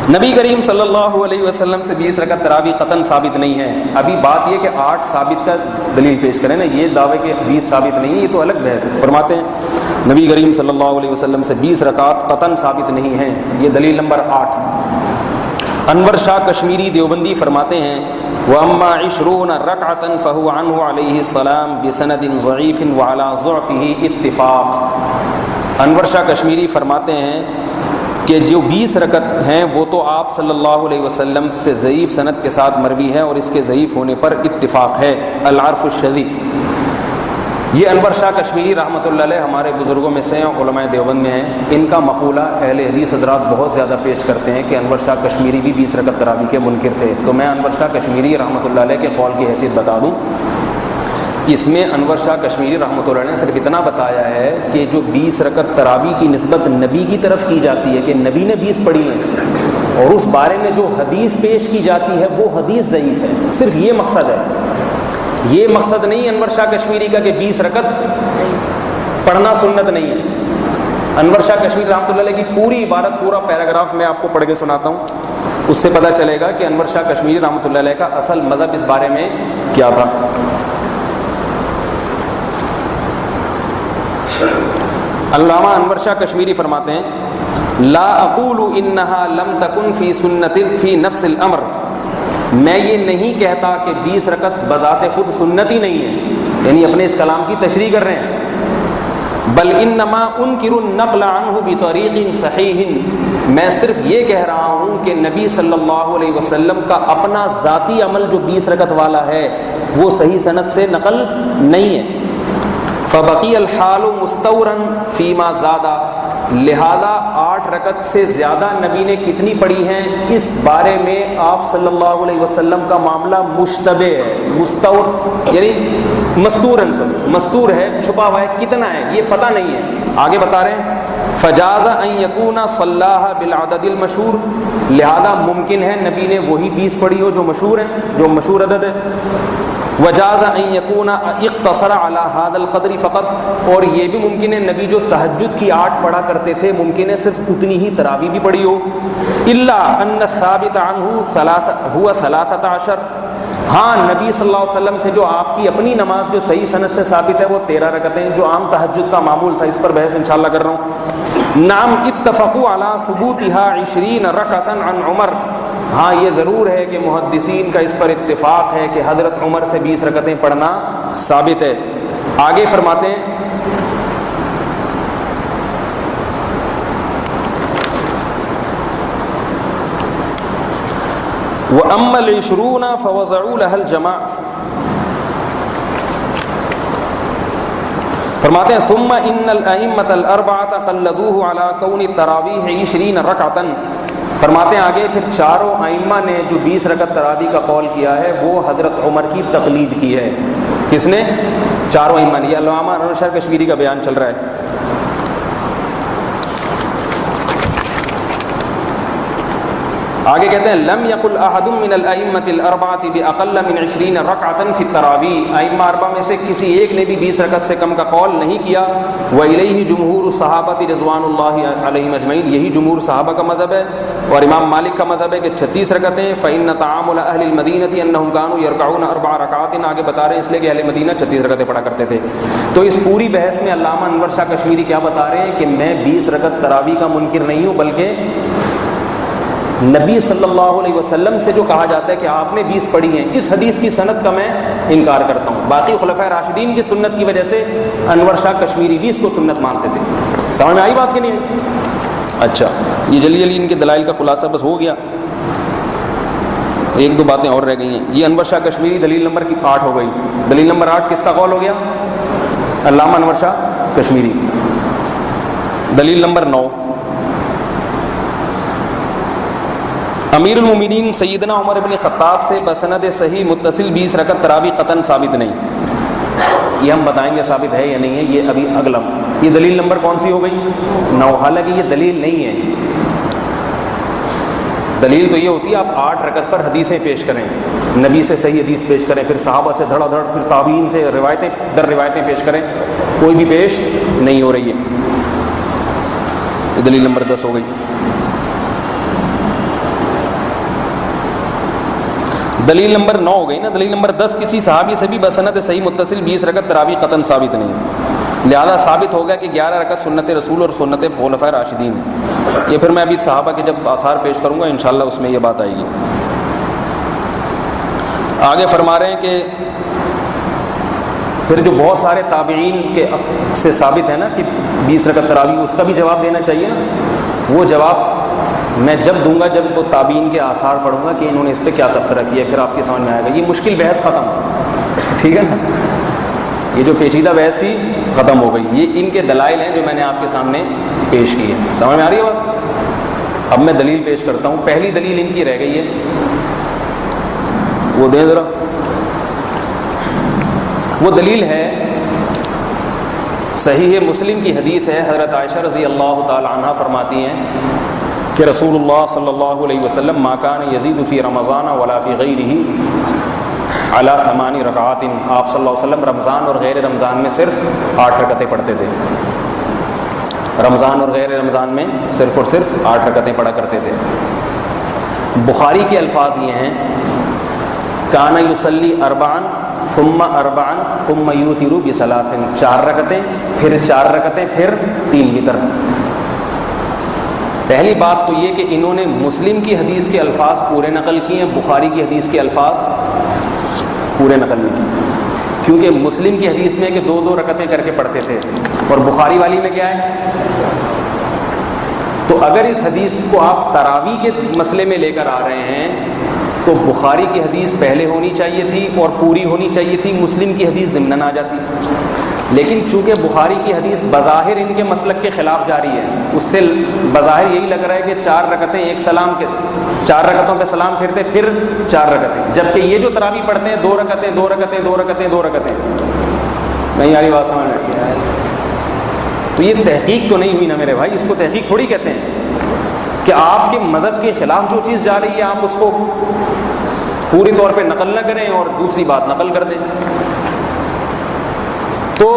نبی کریم صلی اللہ علیہ وسلم سے 20 رکعت تراویح قطعاً ثابت نہیں ہے. ابھی بات یہ کہ 8 ثابت کا دلیل پیش کریں نا, یہ دعوے کہ 20 ثابت نہیں ہے, یہ تو الگ بحث ہے. فرماتے ہیں نبی کریم صلی اللہ علیہ وسلم سے 20 رکعت قطعاً ثابت نہیں ہیں. یہ دلیل نمبر 8. انور شاہ کشمیری دیوبندی فرماتے ہیں وَأَمَّا 20 رَكْعَةً فَهُوَ عَنْهُ عَلَيْهِ السَّلَامُ بِسَنَدٍ ضَعِيفٍ وَعَلَى ضُعْفِهِ اتِّفَاق. انور شاہ کشمیری فرماتے ہیں کہ جو 20 رکعت ہیں وہ تو آپ صلی اللہ علیہ وسلم سے ضعیف سند کے ساتھ مروی ہے اور اس کے ضعیف ہونے پر اتفاق ہے. العرف الشذی. یہ انور شاہ کشمیری رحمۃ اللہ علیہ ہمارے بزرگوں میں سے ہیں, علماء دیوبند میں ہیں. ان کا مقولہ اہل حدیث حضرات بہت زیادہ پیش کرتے ہیں کہ انور شاہ کشمیری بھی 20 رکعت تراویح کے منکر تھے. تو میں انور شاہ کشمیری رحمۃ اللہ علیہ کے قول کی حیثیت بتا دوں. اس میں انور شاہ کشمیری رحمۃ اللہ علیہ نے صرف اتنا بتایا ہے کہ جو 20 رکعت تراویح کی نسبت نبی کی طرف کی جاتی ہے کہ نبی نے 20 پڑھی ہیں, اور اس بارے میں جو حدیث پیش کی جاتی ہے وہ حدیث ضعیف ہے. صرف یہ مقصد ہے. یہ مقصد نہیں انور شاہ کشمیری کا کہ 20 رکعت پڑھنا سنت نہیں ہے. انور شاہ کشمیری رحمۃ اللہ علیہ کی پوری عبارت, پورا پیراگراف میں آپ کو پڑھ کے سناتا ہوں, اس سے پتہ چلے گا کہ انور شاہ کشمیری رحمۃ اللہ علیہ کا اصل مذہب اس بارے میں کیا تھا. علامہ انور شاہ کشمیری فرماتے ہیں لا اقول انہا لم تکن فی سنت فی نفس الامر. میں یہ نہیں کہتا کہ 20 رکعت بذات خود سنت ہی نہیں ہے, یعنی اپنے اس کلام کی تشریح کر رہے ہیں. بل انما انکر النقل عنہ بطریق صحیح. میں صرف یہ کہہ رہا ہوں کہ نبی صلی اللہ علیہ وسلم کا اپنا ذاتی عمل جو 20 رکعت والا ہے وہ صحیح سند سے نقل نہیں ہے. فبقی الحال مستورا فیما زادہ. لہذا 8 رکعت سے زیادہ نبی نے کتنی پڑھی ہیں اس بارے میں آپ صلی اللہ علیہ وسلم کا معاملہ مشتبہ ہے. مستور یعنی مستور ہے, چھپا ہوا ہے, کتنا ہے یہ پتہ نہیں ہے. آگے بتا رہے ہیں فجاز ان یکون صلاح بالعدد المشہور. لہذا ممکن ہے نبی نے وہی 20 پڑھی ہو جو مشہور ہے, جو مشہور عدد ہے. وجاز ان یکون اقتصر علی هذا القدر فقط. اور یہ بھی ممکن ہے نبی جو تہجد کی 8 پڑھا کرتے تھے ممکن ہے صرف اتنی ہی تراویح بھی پڑھی ہو. الا ان الثابت عنہ هو 13. ہاں نبی صلی اللہ علیہ وسلم سے جو آپ کی اپنی نماز جو صحیح سند سے ثابت ہے وہ 13 رکعتیں جو عام تہجد کا معمول تھا. اس پر بحث انشاءاللہ کر رہا ہوں. نعم اتفقوا علی ثبوتها 20 رکعتا عن عمر. ہاں یہ ضرور ہے کہ محدثین کا اس پر اتفاق ہے کہ حضرت عمر سے 20 رکعتیں پڑھنا ثابت ہے. آگے فرماتے ہیں وَأَمَّا الْعِشْرُونَ فَوَضَعُوا لَهَا الْجَمَاعَةَ. فرماتے ہیں ثُمَّ إِنَّ الْأَئِمَّةَ الْأَرْبَعَةَ قَلَّدُوهُ عَلَى كَوْنِ التَّرَاوِيحِ 20 رَكْعَةً. فرماتے ہیں آگے پھر چاروں ائمہ نے جو 20 رکعت تراویح کا قول کیا ہے وہ حضرت عمر کی تقلید کی ہے. کس نے؟ چاروں ائمہ نے. یہ علامہ انور شاہ کشمیری کا بیان چل رہا ہے. آگے کہتے ہیں لم یقل احد من الائمۃ الاربعۃ باقل من 20 رکعۃ فی التراویح. ائمہ اربعہ میں سے کسی ایک نے بھی 20 رکعت سے کم کا قول نہیں کیا. والیہ جمہور الصحابہ رضوان اللہ علیہم اجمعین. یہی جمہور صحابہ کا مذہب ہے اور امام مالک کا مذہب ہے کہ 36 رکعتیں. فإن تعامل اہل المدینہ انہم کانوا یرکعون 4 رکعات. آگے بتا رہے ہیں اس لیے کہ اہل مدینہ 36 رکعتیں پڑھا کرتے تھے. تو اس پوری بحث میں علامہ انور شاہ کشمیری کیا بتا رہے ہیں کہ میں 20 رکعت تراویح کا منکر نہیں ہوں بلکہ نبی صلی اللہ علیہ وسلم سے جو کہا جاتا ہے کہ آپ نے 20 پڑھی ہیں اس حدیث کی سند کا میں انکار کرتا ہوں. باقی خلفائے راشدین کی سنت کی وجہ سے انور شاہ کشمیری بھی اس کو سنت مانتے تھے. سمجھ میں آئی بات کہ نہیں؟ اچھا یہ جلدی جلدی ان کے دلائل کا خلاصہ بس ہو گیا. 1-2 باتیں اور رہ گئی ہیں. یہ انور شاہ کشمیری دلیل نمبر 8 ہو گئی. دلیل نمبر 8 کس کا قول ہو گیا؟ علامہ انور شاہ کشمیری. دلیل نمبر 9 امیر المومنین سیدنا عمر بن خطاب سے بسند صحیح متصل 20 رکعت تراویح قطعاً ثابت نہیں. یہ ہم بتائیں گے ثابت ہے یا نہیں ہے, یہ ابھی اگلا. یہ دلیل نمبر کون سی ہو گئی؟ 9. حالانکہ یہ دلیل نہیں ہے. دلیل تو یہ ہوتی ہے آپ 8 رکعت پر حدیثیں پیش کریں, نبی سے صحیح حدیث پیش کریں, پھر صحابہ سے دھڑا دھڑ, پھر تابعین سے روایتیں در روایتیں پیش کریں. کوئی بھی پیش نہیں ہو رہی ہے. یہ دلیل نمبر 10 ہو گئی. دلیل نمبر 9 ہو گئی نا. دلیل نمبر 10 کسی صحابی سے بھی بسنت صحیح متصل 20 رکعت تراویح قطعاً ثابت نہیں. لہذا ثابت ہو گیا کہ 11 رکعت سنت رسول اور سنت خلفائے راشدین ہے. یہ پھر میں ابھی صحابہ کے جب آثار پیش کروں گا انشاءاللہ اس میں یہ بات آئے گی. آگے فرما رہے ہیں کہ پھر جو بہت سارے تابعین کے سے ثابت ہے نا کہ 20 رکعت تراویح، اس کا بھی جواب دینا چاہیے نا. وہ جواب میں جب دوں گا جب وہ تابعین کے آثار پڑھوں گا کہ انہوں نے اس پہ کیا تبصرہ کیا، پھر آپ کے سمجھ میں آئے گا. یہ مشکل بحث ختم، ٹھیک ہے نا. یہ جو پیچیدہ بحث تھی ختم ہو گئی. یہ ان کے دلائل ہیں جو میں نے آپ کے سامنے پیش کی ہے. سمجھ میں آ رہی ہے بات؟ اب میں دلیل پیش کرتا ہوں. پہلی دلیل ان کی رہ گئی ہے، وہ دیں ذرا. وہ دلیل ہے صحیح مسلم کی حدیث ہے. حضرت عائشہ رضی اللہ تعالی عنہ فرماتی ہیں کہ رسول اللہ صلی اللہ علیہ وسلم ما کان یزید فی رمضان ولا فی غیرہ علی 8 رکعات. آپ صلی اللہ علیہ وسلم رمضان اور غیر رمضان میں صرف 8 رکعتیں پڑھتے تھے. رمضان اور غیر رمضان میں صرف اور صرف 8 رکعتیں پڑھا کرتے تھے. بخاری کے الفاظ یہ ہیں کان یصلی 4 ثم 4 ثم یوتر ب3. 4 رکعتیں پھر 4 رکعتیں پھر 3 وتر. پہلی بات تو یہ کہ انہوں نے مسلم کی حدیث کے الفاظ پورے نقل کیے ہیں، بخاری کی حدیث کے الفاظ پورے نقل نہیں کیے، کیونکہ مسلم کی حدیث میں کہ 2 رکعتیں کر کے پڑھتے تھے اور بخاری والی میں کیا ہے. تو اگر اس حدیث کو آپ تراویح کے مسئلے میں لے کر آ رہے ہیں تو بخاری کی حدیث پہلے ہونی چاہیے تھی اور پوری ہونی چاہیے تھی، مسلم کی حدیث ضمناً آ جاتی. لیکن چونکہ بخاری کی حدیث بظاہر ان کے مسلک کے خلاف جاری ہے، اس سے بظاہر یہی لگ رہا ہے کہ 4 رکعتیں ایک سلام کے 4 رکعتوں پہ سلام پھرتے پھر 4 رکعتیں، جبکہ یہ جو تراویح پڑھتے ہیں 2 رکعتیں 2 رکعتیں 2 رکعتیں 2 رکعتیں. نہیں آ رہی بات سمجھ میں؟ تو یہ تحقیق تو نہیں ہوئی نا میرے بھائی. اس کو تحقیق تھوڑی کہتے ہیں کہ آپ کے مذہب کے خلاف جو چیز جا رہی ہے آپ اس کو پوری طور پہ نقل نہ کریں اور دوسری بات نقل کر دیں. تو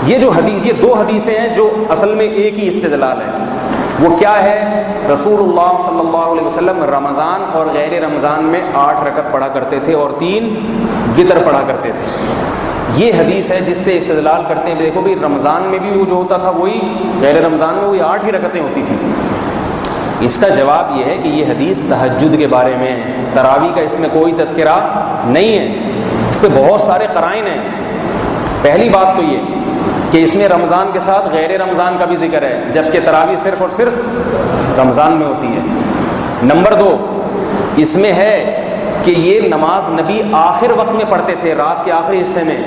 یہ جو حدیث، یہ 2 حدیثیں ہیں جو اصل میں ایک ہی استدلال ہے. وہ کیا ہے؟ رسول اللہ صلی اللہ علیہ وسلم رمضان اور غیر رمضان میں 8 رکعت پڑھا کرتے تھے اور 3 وتر پڑھا کرتے تھے. یہ حدیث ہے جس سے استدلال کرتے ہیں دیکھو بھی رمضان میں بھی وہ جو ہوتا تھا وہی، غیر رمضان میں وہی 8 ہی رکعتیں ہوتی تھیں. اس کا جواب یہ ہے کہ یہ حدیث تہجد کے بارے میں ہے، تراویح کا اس میں کوئی تذکرہ نہیں ہے. اس پہ بہت سارے قرائن ہیں. پہلی بات تو یہ کہ اس میں رمضان کے ساتھ غیر رمضان کا بھی ذکر ہے، جبکہ تراویح صرف اور صرف رمضان میں ہوتی ہے. نمبر 2 اس میں ہے کہ یہ نماز نبی آخر وقت میں پڑھتے تھے، رات کے آخری حصے میں.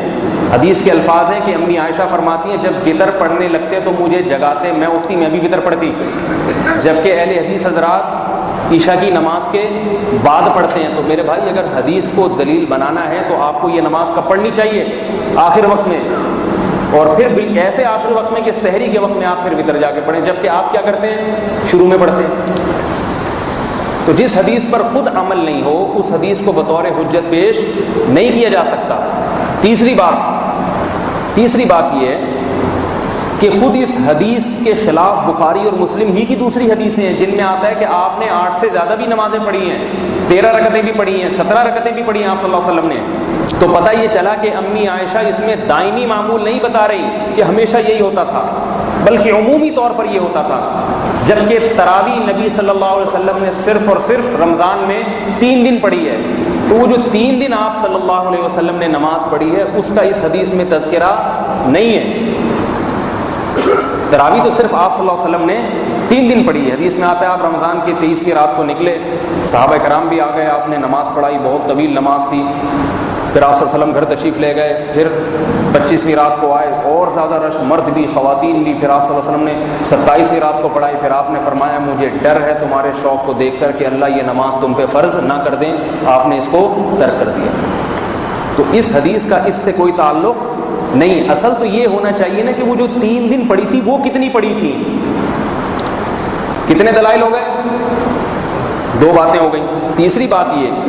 حدیث کے الفاظ ہیں کہ امی عائشہ فرماتی ہیں جب وتر پڑھنے لگتے تو مجھے جگاتے، میں اٹھتی میں بھی وتر پڑھتی. جبکہ اہل حدیث حضرات عشاء کی نماز کے بعد پڑھتے ہیں. تو میرے بھائی اگر حدیث کو دلیل بنانا ہے تو آپ کو یہ نماز کب پڑھنی چاہیے؟ آخر وقت میں. اور پھر ایسے آخر وقت میں کہ سحری کے وقت میں آپ پھر وتر جا کے پڑھیں، جبکہ آپ کیا کرتے ہیں؟ شروع میں پڑھتے ہیں. تو جس حدیث پر خود عمل نہیں ہو اس حدیث کو بطور حجت پیش نہیں کیا جا سکتا. تیسری بات یہ ہے کہ خود اس حدیث کے خلاف بخاری اور مسلم ہی کی دوسری حدیثیں ہیں جن میں آتا ہے کہ آپ نے 8 سے زیادہ بھی نمازیں پڑھی ہیں، 13 رکعتیں بھی پڑھی ہیں، 17 رکعتیں بھی پڑھی ہیں آپ صلی اللہ علیہ وسلم نے. تو پتہ یہ چلا کہ امی عائشہ اس میں دائمی معمول نہیں بتا رہی کہ ہمیشہ یہی ہوتا تھا، بلکہ عمومی طور پر یہ ہوتا تھا. جبکہ تراویح نبی صلی اللہ علیہ وسلم نے صرف اور صرف رمضان میں 3 دن پڑھی ہے. تو وہ جو 3 دن آپ صلی اللہ علیہ وسلم نے نماز پڑھی ہے اس کا اس حدیث میں تذکرہ نہیں ہے. تراویح تو صرف آپ صلی اللہ علیہ وسلم نے 3 دن پڑھی ہے. حدیث میں آتا ہے آپ رمضان کی 23ویں رات کو نکلے، صحابہ کرام بھی آ گئے، آپ نے نماز پڑھائی، بہت طویل نماز تھی. پھر آپ صلی اللہ علیہ وسلم گھر تشریف لے گئے، پھر 25ویں رات کو آئے، اور زیادہ رش، مرد بھی خواتین بھی. پھر آپ صلی اللہ علیہ وسلم نے 27ویں رات کو پڑھائی. پھر آپ نے فرمایا مجھے ڈر ہے تمہارے شوق کو دیکھ کر کہ اللہ یہ نماز تم پہ فرض نہ کر دیں. آپ نے اس کو ترک کر دیا. تو اس حدیث کا اس سے کوئی تعلق نہیں. اصل تو یہ ہونا چاہیے نا کہ وہ جو 3 دن پڑھی تھی وہ کتنی پڑھی تھی. کتنے دلائل ہو گئے؟ 2 باتیں ہو گئیں. تیسری بات یہ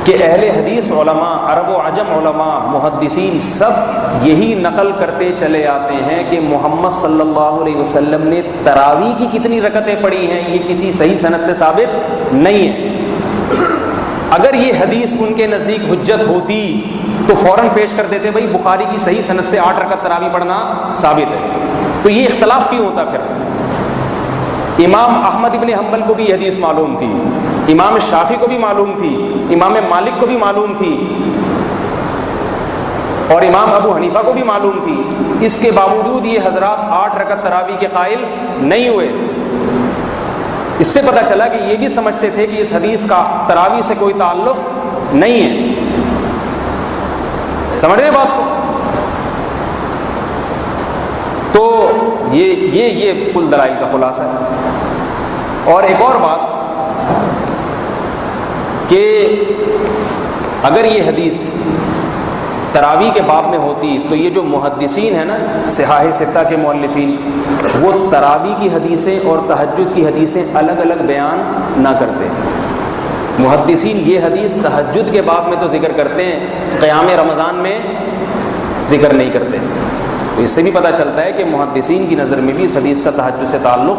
کہ اہل حدیث علماء، عرب و عجم علماء، محدثین سب یہی نقل کرتے چلے آتے ہیں کہ محمد صلی اللہ علیہ وسلم نے تراویح کی کتنی رکعتیں پڑھی ہیں یہ کسی صحیح سند سے ثابت نہیں ہے. اگر یہ حدیث ان کے نزدیک حجت ہوتی تو فوراً پیش کر دیتے بھائی بخاری کی صحیح سند سے 8 رکعت تراویح پڑھنا ثابت ہے. تو یہ اختلاف کیوں ہوتا پھر؟ امام احمد ابن حنبل کو بھی یہ حدیث معلوم تھی، امام شافعی کو بھی معلوم تھی، امام مالک کو بھی معلوم تھی، اور امام ابو حنیفہ کو بھی معلوم تھی. اس کے باوجود یہ حضرات 8 رکعت تراویح کے قائل نہیں ہوئے. اس سے پتہ چلا کہ یہ بھی سمجھتے تھے کہ اس حدیث کا تراویح سے کوئی تعلق نہیں ہے. سمجھ رہے بات کو؟ تو یہ کل دلائل کا خلاصہ ہے. اور ایک اور بات کہ اگر یہ حدیث تراویح کے باب میں ہوتی تو یہ جو محدثین ہیں نا صحاح ستہ کے مؤلفین، وہ تراویح کی حدیثیں اور تہجد کی حدیثیں الگ الگ بیان نہ کرتے. محدثین یہ حدیث تہجد کے باب میں تو ذکر کرتے ہیں، قیام رمضان میں ذکر نہیں کرتے. تو اس سے بھی پتہ چلتا ہے کہ محدثین کی نظر میں بھی اس حدیث کا تہجد سے تعلق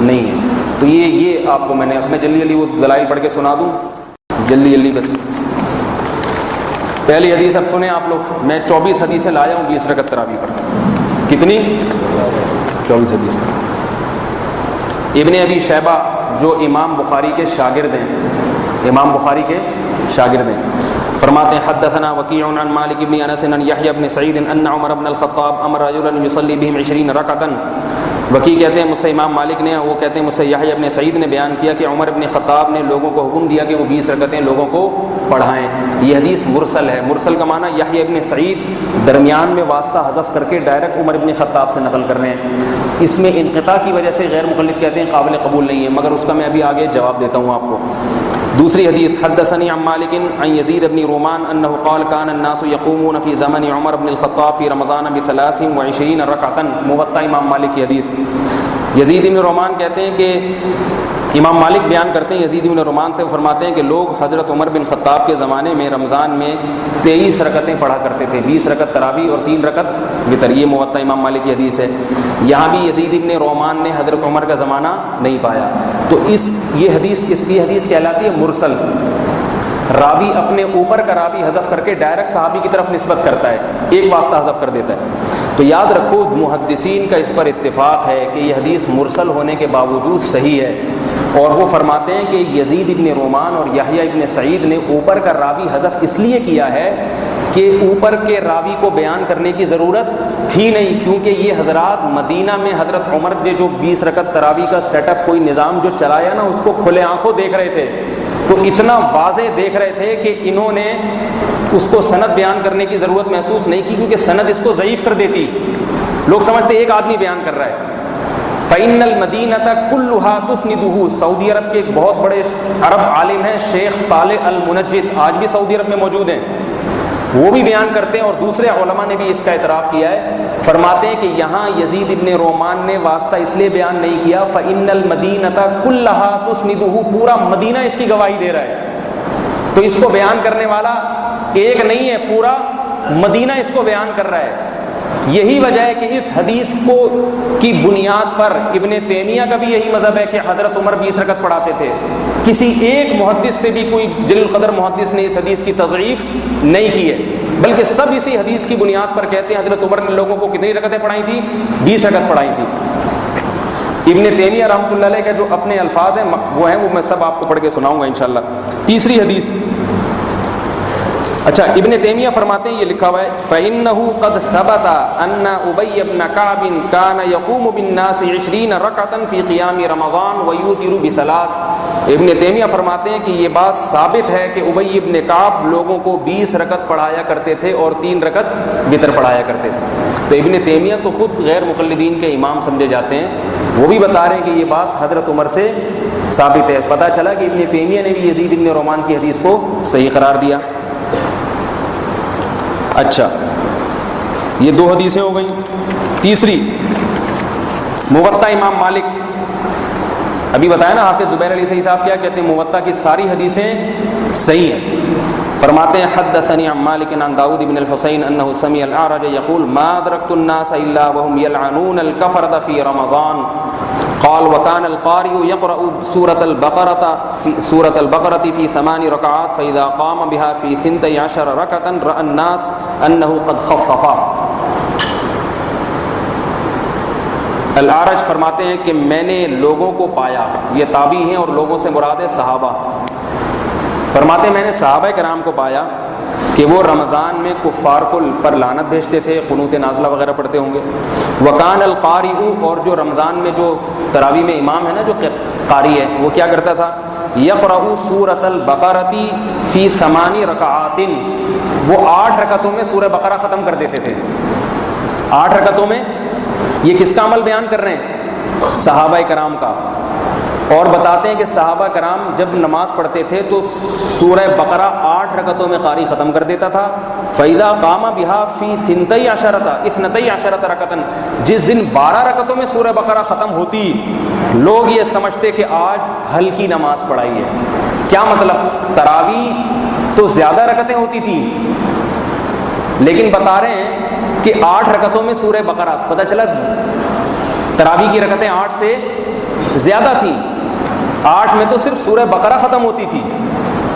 نہیں ہے. تو یہ آپ کو میں جلدی وہ دلائل پڑھ کے سنا دوں جلدی بس. پہلی حدیث اب سنیں آپ لوگ. میں 24 حدیثیں لایا ہوں 20 رکعت تراویح پر. کتنی؟ 24 حدیثیں. ابن ابی شیبہ جو امام بخاری کے شاگرد ہیں، امام بخاری کے شاگرد ہیں، فرماتے ہیں حدثنا وکیع عن مالک بن انس عن یحیی بن سعید ان عمر بن الخطاب امر رجلا یصلی بهم 20 رکعتا. وکیع کہتے ہیں مجھ سے امام مالک نے، وہ کہتے ہیں مجھ سے یحیی بن سعید نے بیان کیا کہ عمر بن خطاب نے لوگوں کو حکم دیا کہ وہ 20 رکعتیں لوگوں کو پڑھائیں. یہ حدیث مرسل ہے. مرسل کا معنی یحیی بن سعید درمیان میں واسطہ حذف کر کے ڈائریکٹ عمر بن خطاب سے نقل کر رہے ہیں. اس میں انقطاع کی وجہ سے غیر مقلد کہتے ہیں قابل قبول نہیں ہے، مگر اس کا میں ابھی آگے جواب دیتا ہوں آپ کو. دوسری حدیث حدثني عن مالك عن يزيد بن رومان انه قال كان الناس يقومون في زمن عمر بن الخطاب في رمضان ب23 ركعه. موطا امام مالک کی حدیث. یزید بن رومان کہتے ہیں کہ امام مالک بیان کرتے ہیں یزید بن رومان سے، وہ فرماتے ہیں کہ لوگ حضرت عمر بن خطاب کے زمانے میں رمضان میں 23 رکعتیں پڑھا کرتے تھے، 20 رکعت تراویح اور 3 رکعت وتر. یہ موطا امام مالک کی حدیث ہے. یہاں بھی یزید بن رومان نے حضرت عمر کا زمانہ نہیں پایا. تو یہ حدیث کس کی حدیث کہلاتی ہے؟ مرسل. راوی اپنے اوپر کا راوی حذف کر کے ڈائریکٹ صحابی کی طرف نسبت کرتا ہے، ایک واسطہ حذف کر دیتا ہے. تو یاد رکھو محدثین کا اس پر اتفاق ہے کہ یہ حدیث مرسل ہونے کے باوجود صحیح ہے. اور وہ فرماتے ہیں کہ یزید ابن رومان اور یحییٰ ابن سعید نے اوپر کا راوی حذف اس لیے کیا ہے کہ اوپر کے راوی کو بیان کرنے کی ضرورت تھی نہیں، کیونکہ یہ حضرات مدینہ میں حضرت عمر نے جو 20 رکعت تراویح کا سیٹ اپ کوئی نظام جو چلایا نا، اس کو کھلے آنکھوں دیکھ رہے تھے. تو اتنا واضح دیکھ رہے تھے کہ انہوں نے اس کو سند بیان کرنے کی ضرورت محسوس نہیں کی، کیونکہ سند اس کو ضعیف کر دیتی. لوگ سمجھتے ایک آدمی بیان کر رہا ہے. فَإِنَّ الْمَدِينَةَ كُلُّهَا تُسْنِدُهُ. سعودی عرب کے ایک بہت بڑے عرب عالم ہیں شیخ صالح المنجد، آج بھی سعودی عرب میں موجود ہیں، وہ بھی بیان کرتے ہیں اور دوسرے علماء نے بھی اس کا اعتراف کیا ہے. فرماتے ہیں کہ یہاں یزید ابن رومان نے واسطہ اس لیے بیان نہیں کیا فَإِنَّ الْمَدِينَةَ كُلَّهَا تُسْنِدُهُ. پورا مدینہ اس کی گواہی دے رہا ہے. تو اس کو بیان کرنے والا ایک نہیں ہے، پورا مدینہ اس کو بیان کر رہا ہے. یہی وجہ ہے کہ اس حدیث کو کی بنیاد پر ابن تیمیہ کا بھی یہی مذہب ہے کہ حضرت عمر 20 رکعت پڑھاتے تھے. کسی ایک محدث سے بھی کوئی جلیل القدر محدث نے اس حدیث کی تضعیف نہیں کی ہے، بلکہ سب اسی حدیث کی بنیاد پر کہتے ہیں حضرت عمر نے لوگوں کو کتنی رکعتیں پڑھائی تھیں؟ 20 رکعت پڑھائی تھی. ابن تیمیہ رحمۃ اللہ علیہ کے جو اپنے الفاظ ہیں وہ ہیں، وہ میں سب آپ کو پڑھ کے سناؤں گا انشاءاللہ. تیسری حدیث. اچھا، ابن تیمیہ فرماتے ہیں، یہ لکھا ہوا ہے فَإِنَّهُ قَدْ ثَبَتَ أَنَّ أُبَيَّ بْنَ كَعْبٍ كَانَ يَقُومُ بِالنَّاسِ 20 رَكْعَةً فِي قِيَامِ رَمَضَانَ وَيُوتِرُ بِثَلَاثٍ. ابن تیمیہ فرماتے ہیں کہ یہ بات ثابت ہے کہ ابی ابن کعب لوگوں کو 20 رکعت پڑھایا کرتے تھے اور 3 رکعت وتر پڑھایا کرتے تھے. تو ابن تیمیہ تو خود غیر مقلدین کے امام سمجھے جاتے ہیں، وہ بھی بتا رہے ہیں کہ یہ بات حضرت عمر سے ثابت ہے. پتہ چلا کہ ابن تیمیہ نے بھی یزید ابن رومان کی حدیث کو صحیح قرار دیا. اچھا، یہ 2 حدیثیں ہو گئیں. تیسری موطا امام مالک. ابھی بتایا نا حافظ زبیر علی صحیح صاحب کیا کہتے ہیں، موطا کی ساری حدیثیں صحیح ہیں. فرماتے ہیں حدثني عن مالك عن داود بن الحسين انه سمع الاعرج يقول ما ادركت الناس الا وهم يلعنون الكفرة في رمضان قال وكان القارئ يقرأ سورة البقرة في 8 ركعات فإذا قام بها في 12 ركعة رأى الناس أنه قد خففا۔ الاعرج فرماتے ہیں کہ میں نے لوگوں کو پایا، یہ تابعی ہیں اور لوگوں سے مراد ہے صحابہ، فرماتے ہیں میں نے صحابہ کرام کو پایا کہ وہ رمضان میں کفار کو پر لعنت بھیجتے تھے، قنوت نازلہ وغیرہ پڑھتے ہوں گے۔ وکان القاری، اور جو رمضان میں جو تراویح میں امام ہے نا جو قاری ہے، وہ کیا کرتا تھا؟ یقرأ سورۃ البقرۃ فی 8 رکعات، وہ 8 رکعتوں میں سورہ بقرہ ختم کر دیتے تھے، 8 رکعتوں میں۔ یہ کس کا عمل بیان کر رہے ہیں؟ صحابہ کرام کا۔ اور بتاتے ہیں کہ صحابہ کرام جب نماز پڑھتے تھے تو سورہ بقرہ 8 رکعتوں میں قاری ختم کر دیتا تھا۔ فَإِذَا قَامَ بِهَا فِي 12 رکعۃ، جس دن 12 رکعتوں میں سورہ بقرہ ختم ہوتی، لوگ یہ سمجھتے کہ آج ہلکی نماز پڑھائی ہے۔ کیا مطلب؟ تراویح تو زیادہ رکعتیں ہوتی تھیں، لیکن بتا رہے ہیں کہ 8 رکعتوں میں سورہ بقرہ، پتہ چلا تراویح کی رکعتیں 8 سے زیادہ تھیں، 8 میں تو صرف سورہ بقرہ ختم ہوتی تھی،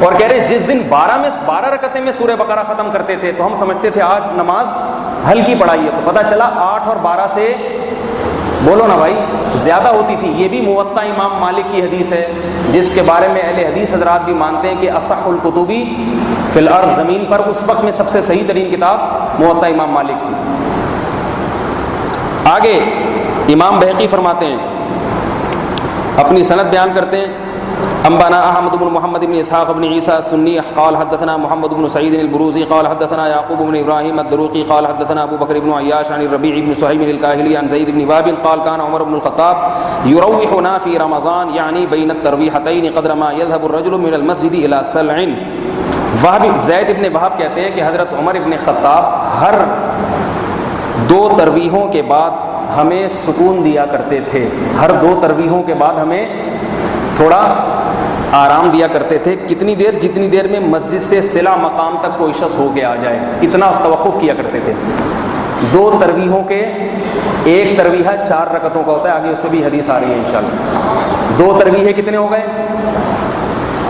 اور کہہ رہے جس دن 12 رکعتیں میں سورہ بقرہ ختم کرتے تھے تو ہم سمجھتے تھے آج نماز ہلکی پڑھائی ہے، تو پتہ چلا 8 اور 12 سے بولو نا بھائی زیادہ ہوتی تھی۔ یہ بھی موطا امام مالک کی حدیث ہے، جس کے بارے میں اہل حدیث حضرات بھی مانتے ہیں کہ اصح الکتب فی الارض، زمین پر اس وقت میں سب سے صحیح ترین کتاب موطا امام مالک تھی۔ آگے امام بہقی فرماتے ہیں، اپنی سند بیان کرتے ہیں، انبانا احمد بن محمد بن اسحاق بن عیسیٰ السنی قال حدثنا محمد بن سعید البروزی قال حدثنا یعقوب بن ابراہیم الدروقی قال حدثنا ابو بکر بن عیاش عن الربیع بن صہیب الکاہلی عن زید بن وهب قال كان عمر بن الخطاب يروحنا في رمضان يعني بين الترویحتین قدر ما يذهب الرجل من المسجد الى سلع۔ زید بن وهب کہتے ہیں کہ حضرت عمر بن خطاب ہر 2 تراویحوں کے بعد ہمیں سکون دیا کرتے تھے، ہر 2 تراویحوں کے بعد ہمیں تھوڑا آرام دیا کرتے تھے۔ کتنی دیر؟ جتنی دیر میں مسجد سے صلہ مقام تک کوئی شخص ہو کے آ جائے، اتنا توقف کیا کرتے تھے۔ 2 تراویحوں کے، ایک تراویح 4 رکعتوں کا ہوتا ہے، آگے اس پہ بھی حدیث آ رہی ہے انشاءاللہ۔ 2 تراویح کتنے ہو گئے؟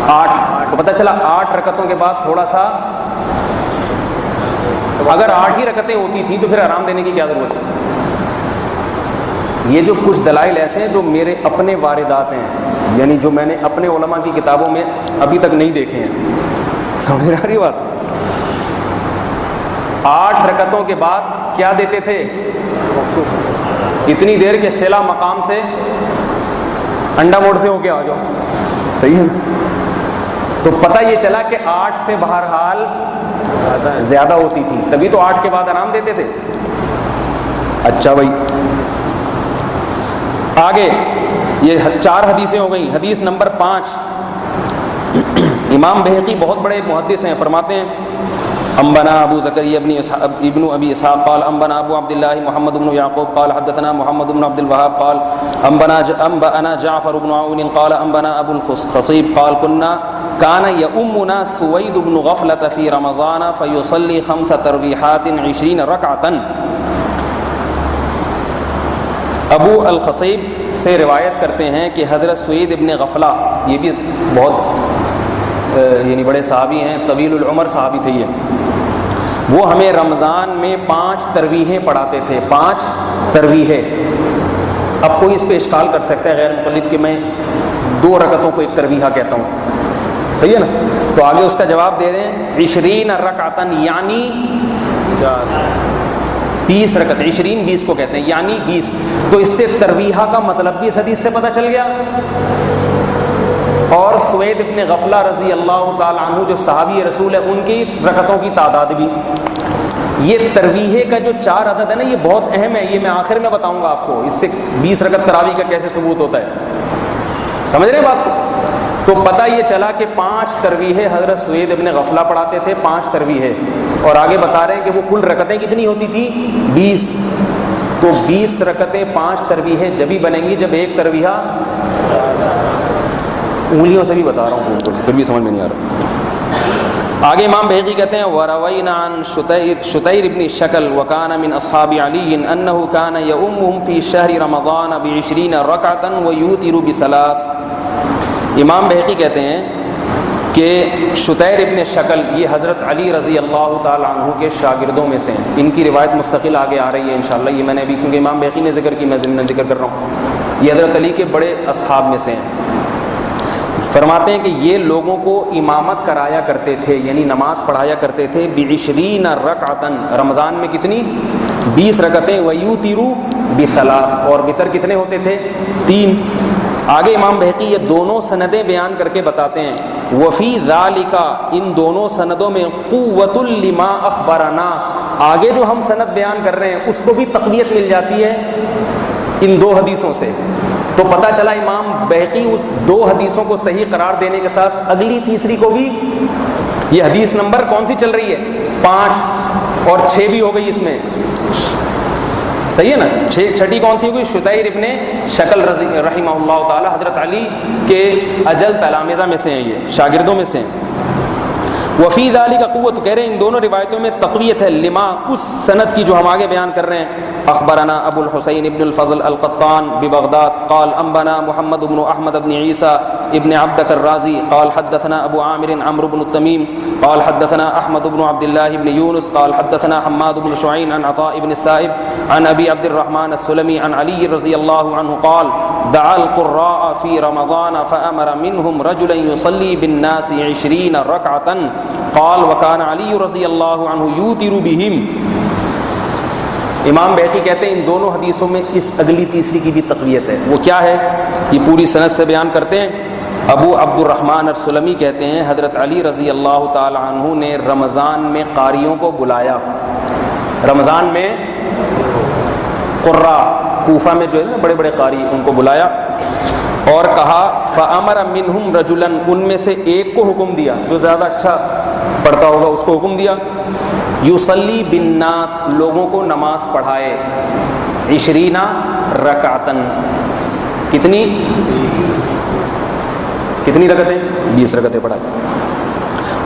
8۔ تو پتہ چلا 8 رکعتوں کے بعد تھوڑا سا، اگر 8 ہی رکعتیں ہوتی تھیں تو پھر آرام دینے کی کیا ضرورت ہے؟ یہ جو کچھ دلائل ایسے ہیں جو میرے اپنے واردات ہیں، یعنی جو میں نے اپنے علماء کی کتابوں میں ابھی تک نہیں دیکھے ہیں، سمجھ آ رہی بات؟ 8 رکعتوں کے بعد کیا دیتے تھے؟ اتنی دیر کے صلہ مقام سے انڈا موڑ سے ہو کے آ جاؤ، صحیح ہے نا؟ تو پتہ یہ چلا کہ 8 سے بہرحال زیادہ ہوتی تھی، تبھی تو 8 کے بعد آرام دیتے تھے۔ اچھا بھائی آگے یہ 4 حدیثیں ہو گئیں۔ حدیث نمبر 5، امام بہقی بہت بڑے محدث ہیں، فرماتے ہیں انبنا ابو زکریا ابن ابی اسحاق قال انبنا ابو عبد الله محمد بن يعقوب قال حدثنا محمد بن عبد الوهاب قال انبنا جعفر بن عون قال انبنا ابو الخصيب قال كان يؤمنا سويد بن غفلة في رمضان فيصلي 5 تراويحات 20 ركعة۔ ابو الخصیب سے روایت کرتے ہیں کہ حضرت سوید ابن غفلہ، یہ بھی بہت یعنی بڑے صحابی ہیں، طویل العمر صحابی تھے یہ، وہ ہمیں رمضان میں 5 تراویحیں پڑھاتے تھے، 5 تراویحیں۔ اب کوئی اس پہ اشکال کر سکتا ہے غیر مقلد کہ میں 2 رکعتوں کو ایک تراویحہ کہتا ہوں، صحیح ہے نا؟ تو آگے اس کا جواب دے رہے ہیں 20 رکعتاً، یعنی 20 رکعت، 20 کو کہتے ہیں یعنی 20۔ تو اس سے ترویحہ کا مطلب بھی اس حدیث سے پتہ چل گیا، اور سوید ابن غفلہ رضی اللہ تعالی عنہ جو صحابی رسول ہے ان کی رکعتوں کی تعداد بھی۔ یہ ترویحے کا جو 4 عدد ہے نا یہ بہت اہم ہے، یہ میں آخر میں بتاؤں گا آپ کو، اس سے 20 رکعت تراویح کا کیسے ثبوت ہوتا ہے، سمجھ رہے ہیں بات کو؟ تو پتہ یہ چلا کہ 5 تراویحیں حضرت سوید ابن غفلہ پڑھاتے تھے، 5 تراویحیں، اور آگے بتا رہے ہیں کہ وہ کل رکعتیں کتنی ہوتی تھی؟ 20۔ تو 20 رکعتیں 5 تراویحیں جبھی بنیں گی جب ایک تراویحہ، انگلیوں سے بھی بتا رہا ہوں پھر بھی سمجھ میں نہیں آ رہا، آگے امام بہقی کہتے ہیں وروینا عن شتیر ابن شکل وکان من اصحاب علی انہ کان یؤمهم فی شہر رمضان ب20 رکعتا ویوتر بثلاث. امام بہقی کہتے ہیں کہ شتیر ابن شکل یہ حضرت علی رضی اللہ تعالی عنہ کے شاگردوں میں سے ہیں. ان کی روایت مستقل آگے آ رہی ہے انشاءاللہ. یہ میں نے ابھی کیونکہ امام بہقی نے ذکر کی میں ضمن ذکر کر رہا ہوں. یہ حضرت علی کے بڑے اصحاب میں سے ہیں. فرماتے ہیں کہ یہ لوگوں کو امامت کرایا کرتے تھے یعنی نماز پڑھایا کرتے تھے ب20 رکعتا رمضان میں کتنی 20 رکعتیں ویوتروا بثلاث اور وتر کتنے ہوتے تھے 3. آگے امام بہقی یہ دونوں سندیں بیان کر کے بتاتے ہیں وفی ذالک ان دونوں سندوں میں قوت لما اخبرنا آگے جو ہم سند بیان کر رہے ہیں اس کو بھی تقویت مل جاتی ہے ان 2 حدیثوں سے. تو پتہ چلا امام بہقی اس 2 حدیثوں کو صحیح قرار دینے کے ساتھ اگلی تیسری کو بھی یہ حدیث نمبر کون سی چل رہی ہے 5 اور 6 بھی ہو گئی اس میں صحیح ہے نا. چھٹی کون سی ہوگی شتیر ابن شکل رحمہ اللہ تعالی حضرت علی کے اجل تلامذہ میں سے ہیں یہ شاگردوں میں سے ہیں. وفی ذالک قوت کہہ رہے ہیں ان دونوں روایتوں میں تقویت ہے لما اس سند کی جو ہم آگے بیان کر رہے ہیں. اخبرنا ابو الحسین ابن الفضل القطان ببغداد قال انبنا محمد بن احمد بن عیسیٰ ابن عبدک الرازی قال حدثنا ابو عامر عمرو بن التمیم قال حدثنا احمد بن عبد الله بن يونس قال حدثنا حماد بن شعين عن عطاء بن السائب عن ابي عبد الرحمن السلمي عن علي رضي الله عنه قال دعا القراء في رمضان فامر منهم رجلا يصلي بالناس 20 ركعه قال وكان علي رضي الله عنه يوتر بهم. امام بہقی کہتے ہیں ان دونوں حدیثوں میں اس اگلی تیسری کی بھی تقویت ہے. وہ کیا ہے یہ پوری سند سے بیان کرتے ہیں. ابو عبد الرحمن السلمی کہتے ہیں حضرت علی رضی اللہ تعالی عنہ نے رمضان میں قاریوں کو بلایا. رمضان میں قراء کوفہ میں جو ہے نا بڑے بڑے قاری ان کو بلایا اور کہا فامر منہم رجلا ان میں سے ایک کو حکم دیا جو زیادہ اچھا پڑھتا ہوگا اس کو حکم دیا یصلی بالناس لوگوں کو نماز پڑھائے 20 رکعتن کتنی رکعتیں 20 رکعتیں پڑھائے.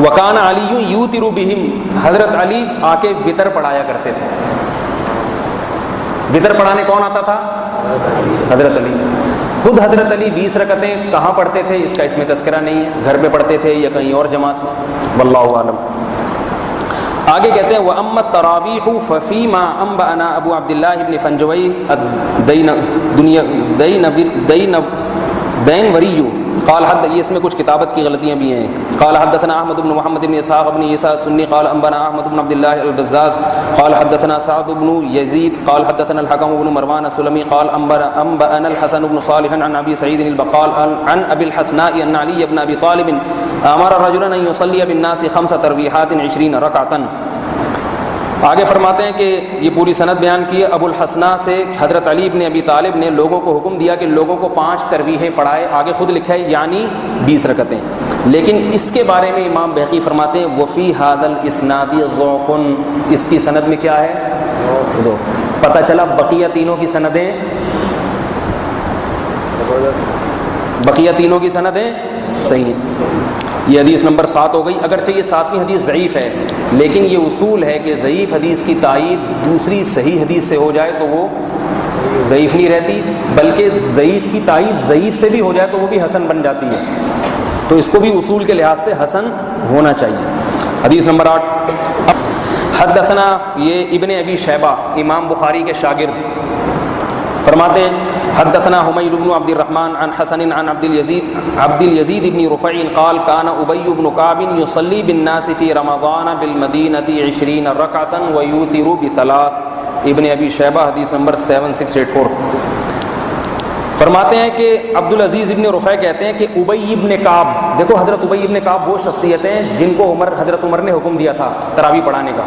وکان علی یوتر بہم حضرت علی آ کے وتر پڑھایا کرتے تھے. وتر پڑھانے کون آتا تھا حضرت علی. خود حضرت علی 20 رکعتیں کہاں پڑھتے تھے اس کا اس میں تذکرہ نہیں ہے. گھر پہ پڑھتے تھے یا کہیں اور جماعت میں واللہ اعلم. آگے کہتے ہیں وَأَمَّا التَّرَابِيحُ فَفِيمَا أَنبَأَنَا أَبُو عَبْدِ اللَّهِ بْنِ فَنْجَوَيْهِ الدَّيْنَوَرِيُّ قال حد یہ اس میں کچھ کتابت کی غلطیاں بھی ہیں. قال حدثنا احمد بن محمد بن اسحاق بن عیسیٰ السنی قال انبانا احمد بن عبد الله البزاز قال حدثنا سعد بن يزيد قال حدثنا الحكم بن مروان السلمي قال انبانا الحسن بن صالح عن ابي سعيد البقال عن ابي الحسناء ان علي بن ابي طالب امر رجلا ان يصلي بالناس 5 تراويحات 20 ركعه. آگے فرماتے ہیں کہ یہ پوری سند بیان کی ابو الحسناء سے حضرت علی بن ابی طالب نے لوگوں کو حکم دیا کہ لوگوں کو 5 تراویحیں پڑھائے. آگے خود لکھا ہے یعنی 20 رکعتیں. لیکن اس کے بارے میں امام بہقی فرماتے ہیں وفی ھذا الاسناد ضعف اس کی سند میں کیا ہے ضعف. پتہ چلا بقیہ تینوں کی سندیں صحیح ہیں. یہ حدیث نمبر 7 ہو گئی. اگرچہ یہ 7ویں حدیث ضعیف ہے لیکن یہ اصول ہے کہ ضعیف حدیث کی تائید دوسری صحیح حدیث سے ہو جائے تو وہ ضعیف نہیں رہتی بلکہ ضعیف کی تائید ضعیف سے بھی ہو جائے تو وہ بھی حسن بن جاتی ہے. تو اس کو بھی اصول کے لحاظ سے حسن ہونا چاہیے. حدیث نمبر 8 حدثنا یہ ابن ابی شیبہ امام بخاری کے شاگرد فرماتے ہیں حدثنا حمید بن عبد الرحمن عن حسن عن عبد اليزيد بن رفع قال كان ابي بن كعب يصلي بالناس في رمضان بالمدينه 20 ركعه ويوتر بثلاث. ابن ابی شیبہ حدیث نمبر 7684 فرماتے ہیں کہ عبد العزیز ابن رفع کہتے ہیں کہ ابی ابن کعب دیکھو حضرت ابی ابن کعب وہ شخصیتیں جن کو حضرت عمر نے حکم دیا تھا تراویح پڑھانے کا.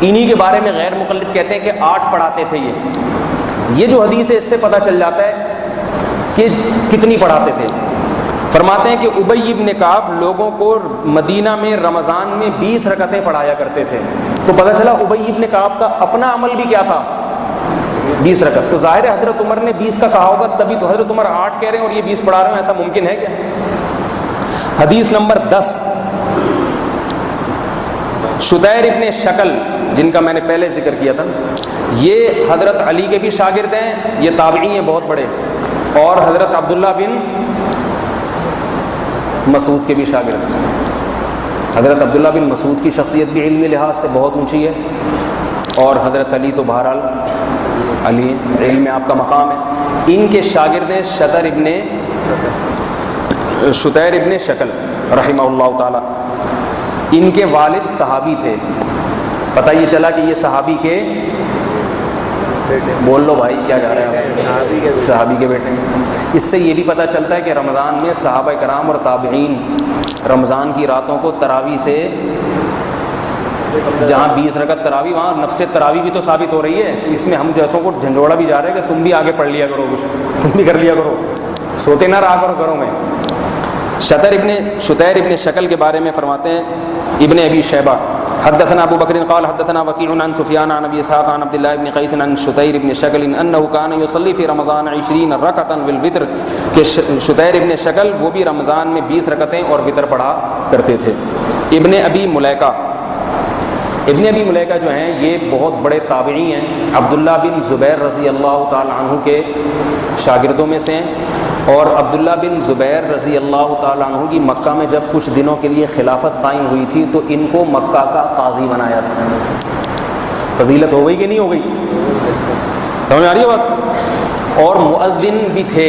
انہی کے بارے میں غیر مقلد کہتے ہیں کہ 8 پڑھاتے تھے. یہ جو حدیث ہے اس سے پتہ چل جاتا ہے کہ کتنی پڑھاتے تھے. فرماتے ہیں کہ ابی ابن کعب لوگوں کو مدینہ میں رمضان میں 20 رکعتیں پڑھایا کرتے تھے. تو پتہ چلا ابی ابن کعب کا اپنا عمل بھی کیا تھا 20 رکعت. تو ظاہر ہے حضرت عمر نے 20 کا کہا ہوگا تبھی تو حضرت عمر 8 کہہ رہے ہیں اور یہ 20 پڑھا رہے ہیں. ایسا ممکن ہے کیا؟ حدیث نمبر 10 شتیر ابن شکل جن کا میں نے پہلے ذکر کیا تھا، یہ حضرت علی کے بھی شاگرد ہیں، یہ تابعی ہیں بہت بڑے، اور حضرت عبداللہ بن مسعود کے بھی شاگرد ہیں۔ حضرت عبداللہ بن مسعود کی شخصیت بھی علمی لحاظ سے بہت اونچی ہے، اور حضرت علی تو بہرحال علی علم میں آپ کا مقام ہے۔ ان کے شاگرد ہیں شتیر ابن شکل رحمہ اللہ تعالی۔ ان کے والد صحابی تھے، پتہ یہ چلا کہ یہ صحابی کے بول لو بھائی کیا جا رہے ہیں، صحابی کے بیٹے۔ اس سے یہ بھی پتہ چلتا ہے کہ رمضان میں صحابہ کرام اور تابعین رمضان کی راتوں کو تراویح سے، جہاں 20 رکعت تراویح وہاں نفس تراویح بھی تو ثابت ہو رہی ہے۔ اس میں ہم جیسوں کو جھنجھوڑا بھی جا رہا ہے کہ تم بھی آگے پڑھ لیا کرو، کچھ تم بھی کر لیا کرو، سوتے نہ رہا کرو گھروں میں۔ شتیر ابن شکل کے بارے میں فرماتے ہیں ابن ابی شیبہ حدثنا ابو بکر قال حدثنا وکیع عن سفیان عن ابی اسحاق عن عبد الله بن قیس عن شتیر ابن شکل انه كان يصلي في رمضان 20 ركعه بالوتر، کہ شتیر ابن شکل وہ بھی رمضان میں 20 رکعتیں اور وتر پڑھا کرتے تھے۔ ابن ابی ملیکہ جو ہیں یہ بہت بڑے تابعی ہیں، عبداللہ بن زبیر رضی اللہ تعالی عنہ کے شاگردوں میں سے ہیں، اور عبداللہ بن زبیر رضی اللہ تعالیٰ عنہ کی مکہ میں جب کچھ دنوں کے لیے خلافت قائم ہوئی تھی تو ان کو مکہ کا قاضی بنایا تھا۔ فضیلت ہو گئی کہ نہیں ہو گئی؟ سمجھ آ رہی ہے بات؟ اور مؤذن بھی تھے،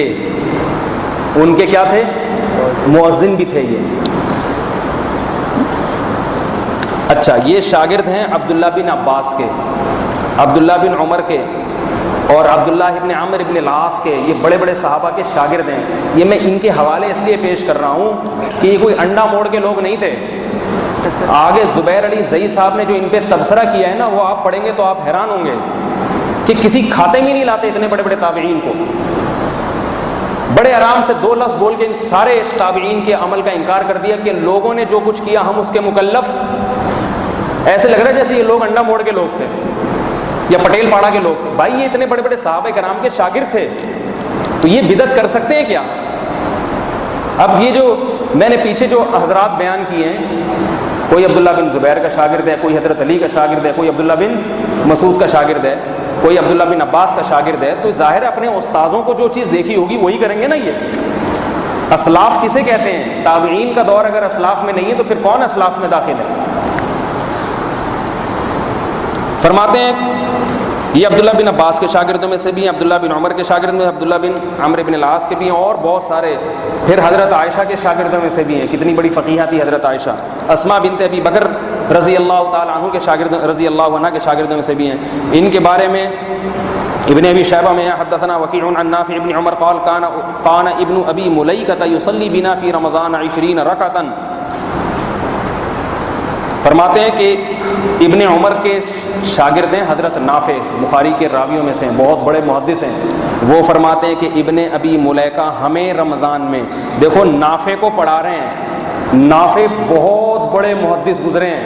ان کے کیا تھے؟ مؤذن بھی تھے یہ۔ اچھا، یہ شاگرد ہیں عبداللہ بن عباس کے، عبداللہ بن عمر کے، اور عبداللہ ابن عمر ابن العاص کے، یہ بڑے بڑے صحابہ کے شاگرد ہیں۔ یہ میں ان کے حوالے اس لیے پیش کر رہا ہوں کہ یہ کوئی انڈا موڑ کے لوگ نہیں تھے۔ آگے زبیر علی زئی صاحب نے جو ان پہ تبصرہ کیا ہے نا، وہ آپ پڑھیں گے تو آپ حیران ہوں گے کہ کسی کھاتے میں نہیں لاتے اتنے بڑے بڑے تابعین کو۔ بڑے آرام سے 2 لفظ بول کے ان سارے تابعین کے عمل کا انکار کر دیا کہ لوگوں نے جو کچھ کیا ہم اس کے مکلف۔ ایسے لگ رہا ہے جیسے یہ لوگ انڈا موڑ کے لوگ تھے یا پٹیل پاڑا کے لوگ تھے۔ بھائی یہ اتنے بڑے بڑے صحابہ کرام کے شاگرد تھے، تو یہ بدعت کر سکتے ہیں کیا؟ اب یہ جو میں نے پیچھے جو حضرات بیان کیے ہیں، کوئی عبداللہ بن زبیر کا شاگرد ہے، کوئی حضرت علی کا شاگرد ہے، کوئی عبداللہ بن مسعود کا شاگرد ہے، کوئی عبداللہ بن عباس کا شاگرد ہے، تو ظاہر ہے اپنے استاذوں کو جو چیز دیکھی ہوگی وہی کریں گے نا۔ یہ اسلاف کسے کہتے ہیں؟ تابعین کا دور اگر اسلاف میں نہیں ہے تو پھر کون اسلاف میں داخل ہے؟ فرماتے ہیں یہ عبداللہ بن عباس کے شاگردوں میں سے بھی ہیں، عبداللہ بن عمر کے شاگرد میں عبداللہ بن عمرو بن العاص کے بھی ہیں، اور بہت سارے پھر حضرت عائشہ کے شاگردوں میں سے بھی ہیں۔ کتنی بڑی فقیہہ تھی حضرت عائشہ۔ اسماء بنت ابی بکر رضی اللہ تعالی عنہ کے شاگرد، رضی اللہ عنہ کے شاگردوں میں سے بھی ہیں۔ ان کے بارے میں ابن ابی شیبہ میں حدثنا وکیع عن نافع ابن عمر قال كان ابن ابی ملیکہ یصلی بنا فی رمضان 20 رکعۃ۔ فرماتے ہیں کہ ابن عمر کے شاگرد ہیں حضرت نافع، بخاری کے راویوں میں سے بہت بڑے محدث ہیں۔ وہ فرماتے ہیں کہ ابن ابی ملیکہ ہمیں رمضان میں، دیکھو نافع کو پڑھا رہے ہیں، نافع بہت بڑے محدث گزرے ہیں،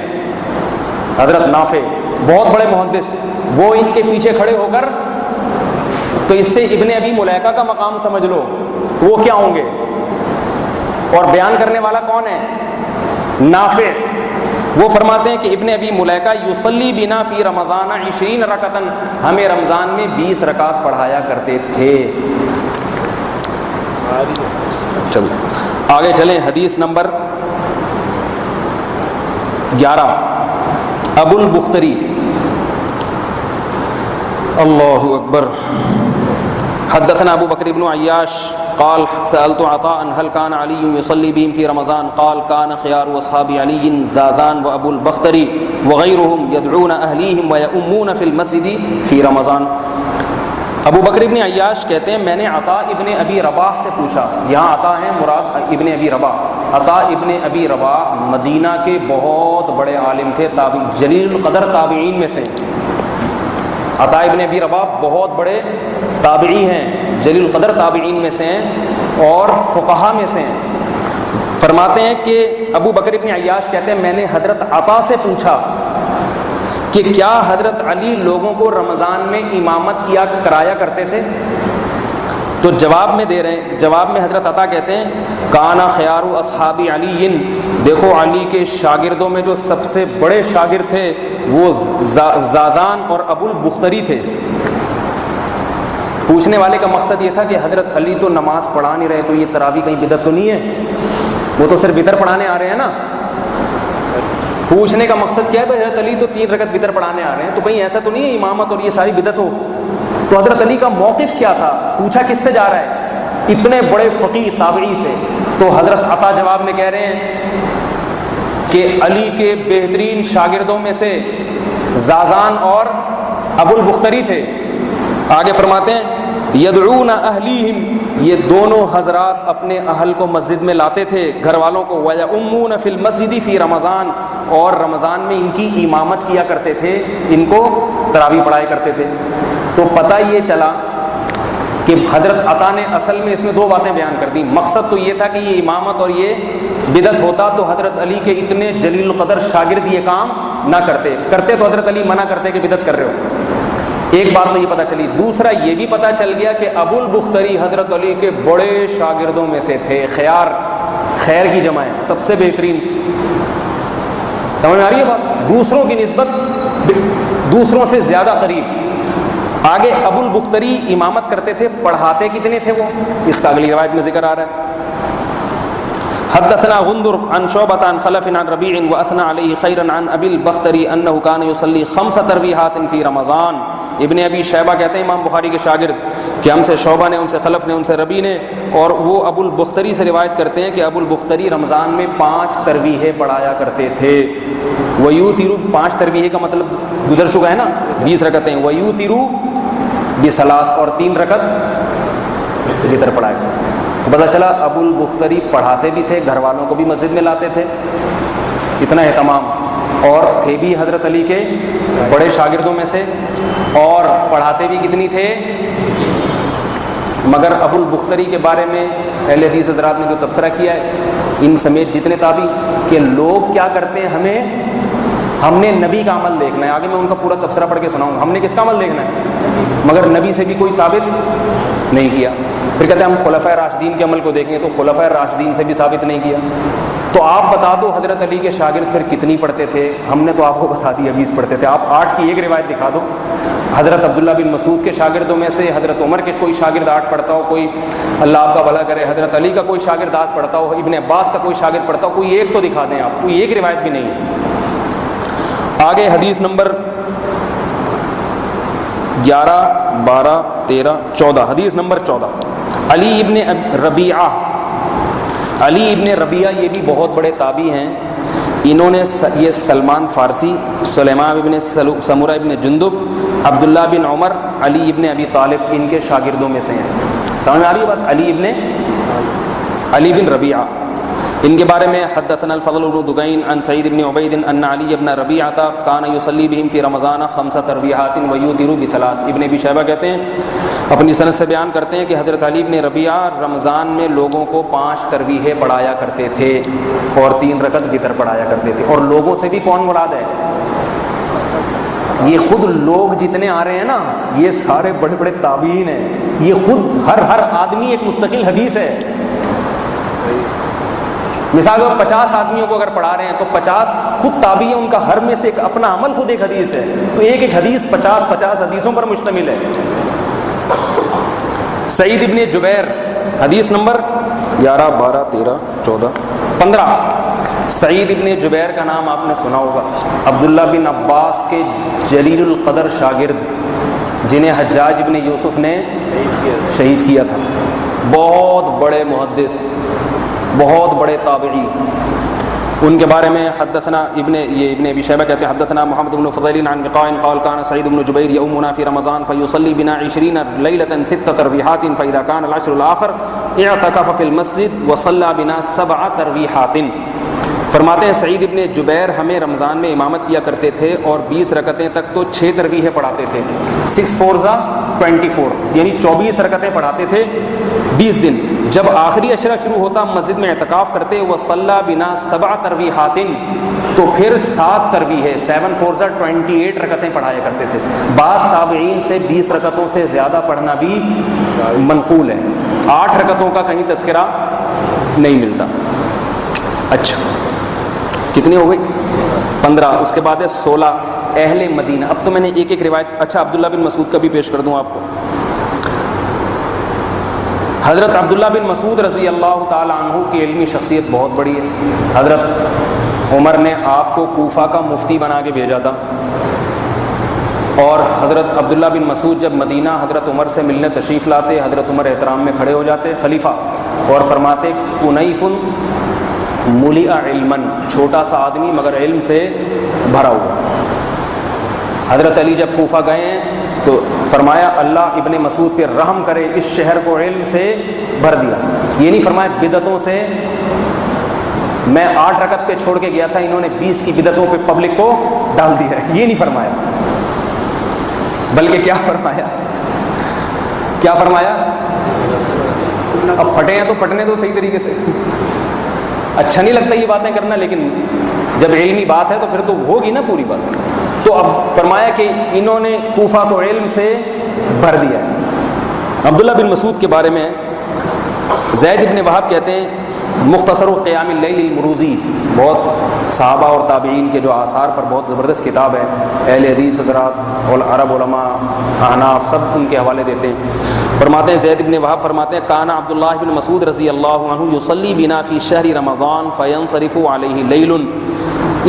حضرت نافع بہت بڑے محدث، وہ ان کے پیچھے کھڑے ہو کر، تو اس سے ابن ابی ملیکہ کا مقام سمجھ لو وہ کیا ہوں گے۔ اور بیان کرنے والا کون ہے؟ نافع۔ وہ فرماتے ہیں کہ ابن ابی ملیکہ یصلی بنا فی رمضان 20 رکعۃ، ہمیں رمضان میں 20 رکعت پڑھایا کرتے تھے۔ چلو آگے چلیں، حدیث نمبر 11۔ ابو البختری، اللہ اکبر، حدثنا ابو بکر بن عیاش قال سألت عطاء هل كان علي يصلي بهم في رمضان قال كان خيار اصحاب علي زازان وابو البختري وغيرهم يدعون اهليهم ويؤمون في المسجد في رمضان۔ ابو بکر ابن عیاش کہتے ہیں میں نے عطاء ابن ابی رباح سے پوچھا، یہاں عطاء ہیں مراد ابن ابی رباح۔ عطاء ابن ابی رباح مدینہ کے بہت بڑے عالم تھے، تابعی جلیل القدر تابعین میں سے۔ عطاء ابن ابی رباح بہت بڑے تابعی ہیں، جلیل القدر تابعین میں سے ہیں اور فقہا میں سے ہیں۔ فرماتے ہیں کہ ابو بکر ابن عیاش کہتے ہیں میں نے حضرت عطا سے پوچھا کہ کیا حضرت علی لوگوں کو رمضان میں امامت کرایا کرتے تھے؟ تو جواب میں دے رہے ہیں، جواب میں حضرت عطا کہتے ہیں کانا خیار اصحاب علی، دیکھو علی کے شاگردوں میں جو سب سے بڑے شاگرد تھے وہ زادان اور ابو البختری تھے۔ پوچھنے والے کا مقصد یہ تھا کہ حضرت علی تو نماز پڑھا نہیں رہے، تو یہ تراویح کہیں بدعت تو نہیں ہے؟ وہ تو صرف وتر پڑھانے آ رہے ہیں نا۔ پوچھنے کا مقصد کیا ہے؟ بھائی حضرت علی تو 3 رکعت وتر پڑھانے آ رہے ہیں، تو کہیں ایسا تو نہیں ہے امامت اور یہ ساری بدعت ہو؟ تو حضرت علی کا موقف کیا تھا؟ پوچھا کس سے جا رہا ہے؟ اتنے بڑے فقیہ تابعی سے۔ تو حضرت عطا جواب میں کہہ رہے ہیں کہ علی کے بہترین شاگردوں میں سے زازان اور ابو البختری تھے۔ آگے فرماتے ہیں یدعون اہلیہم، یہ دونوں حضرات اپنے اہل کو مسجد میں لاتے تھے، گھر والوں کو، وَيَؤُمُّونَ فِي الْمَسْجِدِ فِي رمضان، اور رمضان میں ان کی امامت کیا کرتے تھے، ان کو تراویح پڑھایا کرتے تھے۔ تو پتہ یہ چلا کہ حضرت عطا نے اصل میں اس میں 2 باتیں بیان کر دی۔ مقصد تو یہ تھا کہ یہ امامت اور یہ بدعت ہوتا تو حضرت علی کے اتنے جلیل القدر شاگرد یہ کام نہ کرتے تو حضرت علی منع کرتے کہ بدعت کر رہے ہو۔ ایک بات تو یہ پتہ چلی۔ دوسرا یہ بھی پتہ چل گیا کہ ابو البختری حضرت علی کے بڑے شاگردوں میں سے تھے۔ خیر کی جمع ہے، سب سے بہترین۔ سمجھ میں آ رہی ہے بات؟ دوسروں کی نسبت دوسروں سے زیادہ قریب۔ آگے ابو البختری امامت کرتے تھے، پڑھاتے کتنے تھے وہ؟ اس کا اگلی روایت میں ذکر آ رہا ہے۔ حدثنا غندر عن شعبة عن خلف عن ربيع واثنى عليه خيرا عن ابي البختري انه كان يصلي 5 تراويحات في رمضان۔ ابن ابی شیبہ کہتے ہیں امام بخاری کے شاگرد کہ ہم سے شعبہ نے، ان سے خلف نے، ان سے ربیع نے، اور وہ ابو البختری سے روایت کرتے ہیں کہ ابو البختری رمضان میں 5 تراویحیں پڑھایا کرتے تھے۔ ویوتر، 5 تراویح کا مطلب گزر چکا ہے نا، 20 رکعتیں۔ ویوتر بثلاث، اور 3 رکعت وتر پڑھایا۔ تو پتہ چلا ابو البختری پڑھاتے بھی تھے، گھر والوں کو بھی مسجد میں لاتے تھے، اتنا اہتمام، اور تھے بھی حضرت علی کے بڑے شاگردوں میں سے، اور پڑھاتے بھی کتنی تھے؟ مگر ابو البختری کے بارے میں اہل حدیث حضرات نے جو تبصرہ کیا ہے، ان سمیت جتنے تابعی، کہ لوگ کیا کرتے ہیں، ہم نے نبی کا عمل دیکھنا ہے۔ آگے میں ان کا پورا تبصرہ پڑھ کے سناؤں گا، ہم نے کس کا عمل دیکھنا ہے؟ مگر نبی سے بھی کوئی ثابت نہیں کیا۔ پھر کہتے ہیں ہم خلفائے راشدین کے عمل کو دیکھیں، تو خلفائے راشدین سے بھی ثابت نہیں کیا۔ تو آپ بتا دو حضرت علی کے شاگرد پھر کتنی پڑھتے تھے؟ ہم نے تو آپ کو بتا دیا 20 پڑھتے تھے۔ آپ 8 کی ایک روایت دکھا دو۔ حضرت عبداللہ بن مسعود کے شاگردوں میں سے حضرت عمر کے کوئی شاگرد 8 پڑھتا ہو، کوئی اللہ آپ کا بھلا کرے حضرت علی کا کوئی شاگرد 8 پڑھتا ہو، ابن عباس کا کوئی شاگرد پڑھتا ہو، کوئی ایک تو دکھا دیں آپ، کوئی ایک روایت بھی نہیں ہے۔ آگے حدیث نمبر 11، 12، 13، 14، حدیث نمبر 14۔ علی ابن ربیعہ، علی ابن ربیعہ یہ بھی بہت بڑے تابعی ہیں۔ انہوں نے یہ سلمان فارسی، سلیمان ابن سمرہ ابن جندب، عبداللہ بن عمر، علی ابن ابی طالب ان کے شاگردوں میں سے ہیں۔ سمجھ میں آ رہی ہے بات؟ علی بن ربیعہ، ان کے بارے میں حدثنا الفضل بن دکین عن سعید بن عبید ان علی ابن ربیعہ کان یصلی بہم فی رمضان 5 تراویحات ویوتر بثلاث۔ ابن ابی شیبہ کہتے ہیں، اپنی سند سے بیان کرتے ہیں کہ حضرت علی ابن ربیعہ رمضان میں لوگوں کو 5 تراویحیں پڑھایا کرتے تھے اور 3 رکعت وتر پڑھایا کرتے تھے۔ اور لوگوں سے بھی کون مراد ہے؟ یہ خود لوگ جتنے آ رہے ہیں نا، یہ سارے بڑے بڑے تابعین ہیں۔ یہ خود ہر آدمی ایک مستقل حدیث ہے۔ مثال 50 آدمیوں کو اگر پڑھا رہے ہیں تو 50 خود تابعی ہیں، ان کا ہر میں سے ایک اپنا عمل خود ایک حدیث ہے، تو ایک ایک حدیث 50 حدیثوں پر مشتمل ہے۔ سعید ابن جبیر، حدیث نمبر 11، 12، 13، 14، 15۔ سعید ابن جبیر کا نام آپ نے سنا ہوگا، عبداللہ بن عباس کے جلیل القدر شاگرد، جنہیں حجاج ابن یوسف نے شہید کیا تھا۔ بہت بڑے محدث، بہت بڑے تابعی۔ ان کے بارے میں حدثنا ابن ابی شیبہ کہتے ہیں حدثنا محمد بن فضیل عن وقاع قال كان سعید بن جبیر یؤمنا فی رمضان فیصلی بنا 20 لیلة 6 تراویحات فاذا كان العشر الاخر اعتکف فی المسجد وصلى بنا 7 تراویحات۔ فرماتے ہیں سعید ابن جبیر ہمیں رمضان میں امامت کیا کرتے تھے اور 20 رکعتیں تک تو 6 تراویح پڑھاتے تھے، 6 4 24 یعنی 24 رکعتیں پڑھاتے تھے 20 دن۔ جب آخری عشرہ شروع ہوتا مسجد میں اعتکاف کرتے، وصلی بنا 7 تراویحات، تو پھر 7 تراویح 7 4 28 رکعتیں پڑھایا کرتے تھے۔ بعض تابعین سے 20 رکعتوں سے زیادہ پڑھنا بھی منقول ہے، 8 رکعتوں کا کہیں تذکرہ نہیں ملتا۔ اچھا کتنی ہو گئی؟ 15۔ اس کے بعد ہے 16 اہل مدینہ۔ اب تو میں نے ایک ایک روایت، اچھا عبداللہ بن مسعود کا بھی پیش کر دوں آپ کو۔ حضرت عبداللہ بن مسعود رضی اللہ تعالی عنہ کی علمی شخصیت بہت بڑی ہے۔ حضرت عمر نے آپ کو کوفہ کا مفتی بنا کے بھیجا تھا، اور حضرت عبداللہ بن مسعود جب مدینہ حضرت عمر سے ملنے تشریف لاتے، حضرت عمر احترام میں کھڑے ہو جاتے خلیفہ، اور فرماتے کنیف ملئ علما، چھوٹا سا آدمی مگر علم سے بھرا ہوا۔ حضرت علی جب کوفہ گئے ہیں تو فرمایا اللہ ابن مسعود پہ رحم کرے، اس شہر کو علم سے بھر دیا۔ یہ نہیں فرمایا بدعتوں سے، میں 8 رکعت پہ چھوڑ کے گیا تھا، انہوں نے 20 کی بدعتوں پہ پبلک کو ڈال دیا ہے، یہ نہیں فرمایا، بلکہ کیا فرمایا؟ کیا فرمایا؟ اب پھٹے ہیں تو پھٹنے دو صحیح طریقے سے۔ اچھا نہیں لگتا یہ باتیں کرنا، لیکن جب علمی بات ہے تو پھر تو ہوگی نا پوری بات۔ تو اب فرمایا کہ انہوں نے کوفہ کو علم سے بھر دیا۔ عبداللہ بن مسعود کے بارے میں زید بن وہب کہتے ہیں مختصر قیام اللیل المروزی، بہت صحابہ اور تابعین کے جو آثار پر بہت زبردست کتاب ہے، اہل حدیث حضرات اور عرب علماء احناف سب ان کے حوالے دیتے ہیں۔ فرماتے ہیں زید بن وہب فرماتے ہیں کانا عبداللہ بن مسعود رضی اللہ عنہ یصلی بنا فی شہر رمضان فینصرف علیہ لیل۔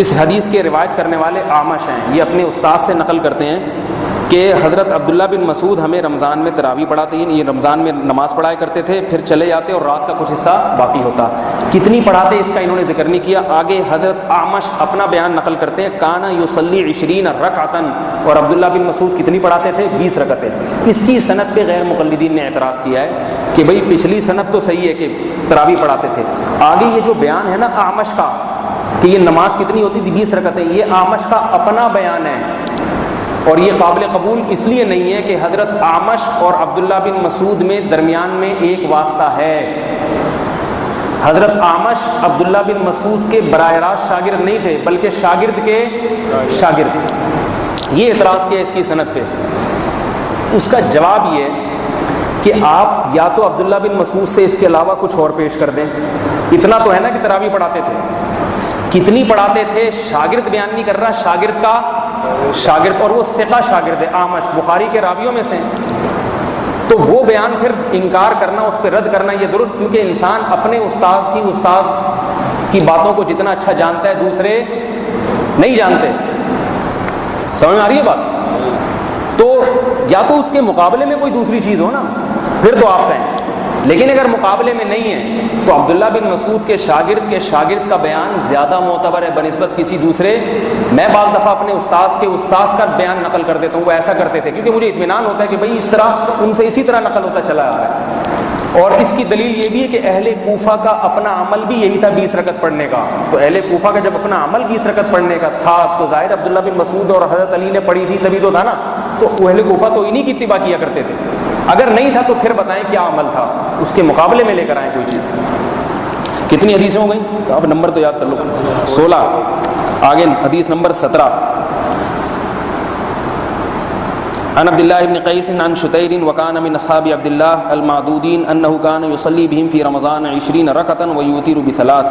اس حدیث کے روایت کرنے والے اعمش ہیں، یہ اپنے استاد سے نقل کرتے ہیں کہ حضرت عبداللہ بن مسعود ہمیں رمضان میں تراویح پڑھاتے ہیں، یہ رمضان میں نماز پڑھایا کرتے تھے، پھر چلے جاتے اور رات کا کچھ حصہ باقی ہوتا۔ کتنی پڑھاتے اس کا انہوں نے ذکر نہیں کیا۔ آگے حضرت اعمش اپنا بیان نقل کرتے ہیں کانا یصلی 20 رکعتا، اور عبداللہ بن مسعود کتنی پڑھاتے تھے؟ 20 رکعتیں۔ اس کی سند پہ غیر مقلدین نے اعتراض کیا ہے کہ بھئی پچھلی سند تو صحیح ہے کہ تراویح پڑھاتے تھے، آگے یہ جو بیان ہے نا اعمش کا کہ یہ نماز کتنی ہوتی تھی 20 رکعتیں، یہ اعمش کا اپنا بیان ہے، اور یہ قابل قبول اس لیے نہیں ہے کہ حضرت اعمش اور عبداللہ بن مسعود میں درمیان میں ایک واسطہ ہے۔ حضرت اعمش عبداللہ بن مسعود کے براہ راست شاگرد نہیں تھے، بلکہ شاگرد کے شاگرد۔ یہ اعتراض کیا اس کی سند پہ، اس کا جواب یہ کہ آپ یا تو عبداللہ بن مسعود سے اس کے علاوہ کچھ اور پیش کر دیں۔ اتنا تو ہے نا کہ تراویح پڑھاتے تھے، کتنی پڑھاتے تھے شاگرد بیان نہیں کر رہا، شاگرد کا شاگرد، اور وہ ثقہ شاگرد ہے، اعمش بخاری کے راویوں میں سے ہیں، تو وہ بیان پھر انکار کرنا، اس پہ رد کرنا یہ درست، کیونکہ انسان اپنے استاذ کی باتوں کو جتنا اچھا جانتا ہے دوسرے نہیں جانتے۔ سمجھ میں آ رہی ہے بات؟ تو یا تو اس کے مقابلے میں کوئی دوسری چیز ہو نا، پھر تو آپ کہیں، لیکن اگر مقابلے میں نہیں ہے تو عبداللہ بن مسعود کے شاگرد کا بیان زیادہ معتبر ہے بنسبت کسی دوسرے۔ میں بعض دفعہ اپنے استاذ کا بیان نقل کر دیتا ہوں، وہ ایسا کرتے تھے کیونکہ مجھے اطمینان ہوتا ہے کہ بھئی اس طرح ان سے اسی طرح نقل ہوتا چلا آ رہا ہے۔ اور اس کی دلیل یہ بھی ہے کہ اہل کوفہ کا اپنا عمل بھی یہی تھا 20 رکعت پڑھنے کا، تو اہل کوفہ کا جب اپنا عمل 20 رکعت پڑھنے کا تھا تو ظاہر عبداللہ بن مسعود اور حضرت علی نے پڑھی تھی تبھی تو تھا نا، تو اہل کوفہ تو انہی کی اتباع کیا کرتے تھے۔ اگر نہیں تھا تو پھر بتائیں کیا عمل تھا، اس کے مقابلے میں لے کر آئیں کوئی چیز۔ کتنی حدیثیں ہو گئیں؟ اب نمبر تو یاد کر لو، 16۔ آگے حدیث نمبر 17۔ عن عبد الله بن قيس عن شتير وكان من اصحاب عبد الله المعدودين انه كان يصلي بهم في رمضان 20 ركعه ويوتر بثلاث۔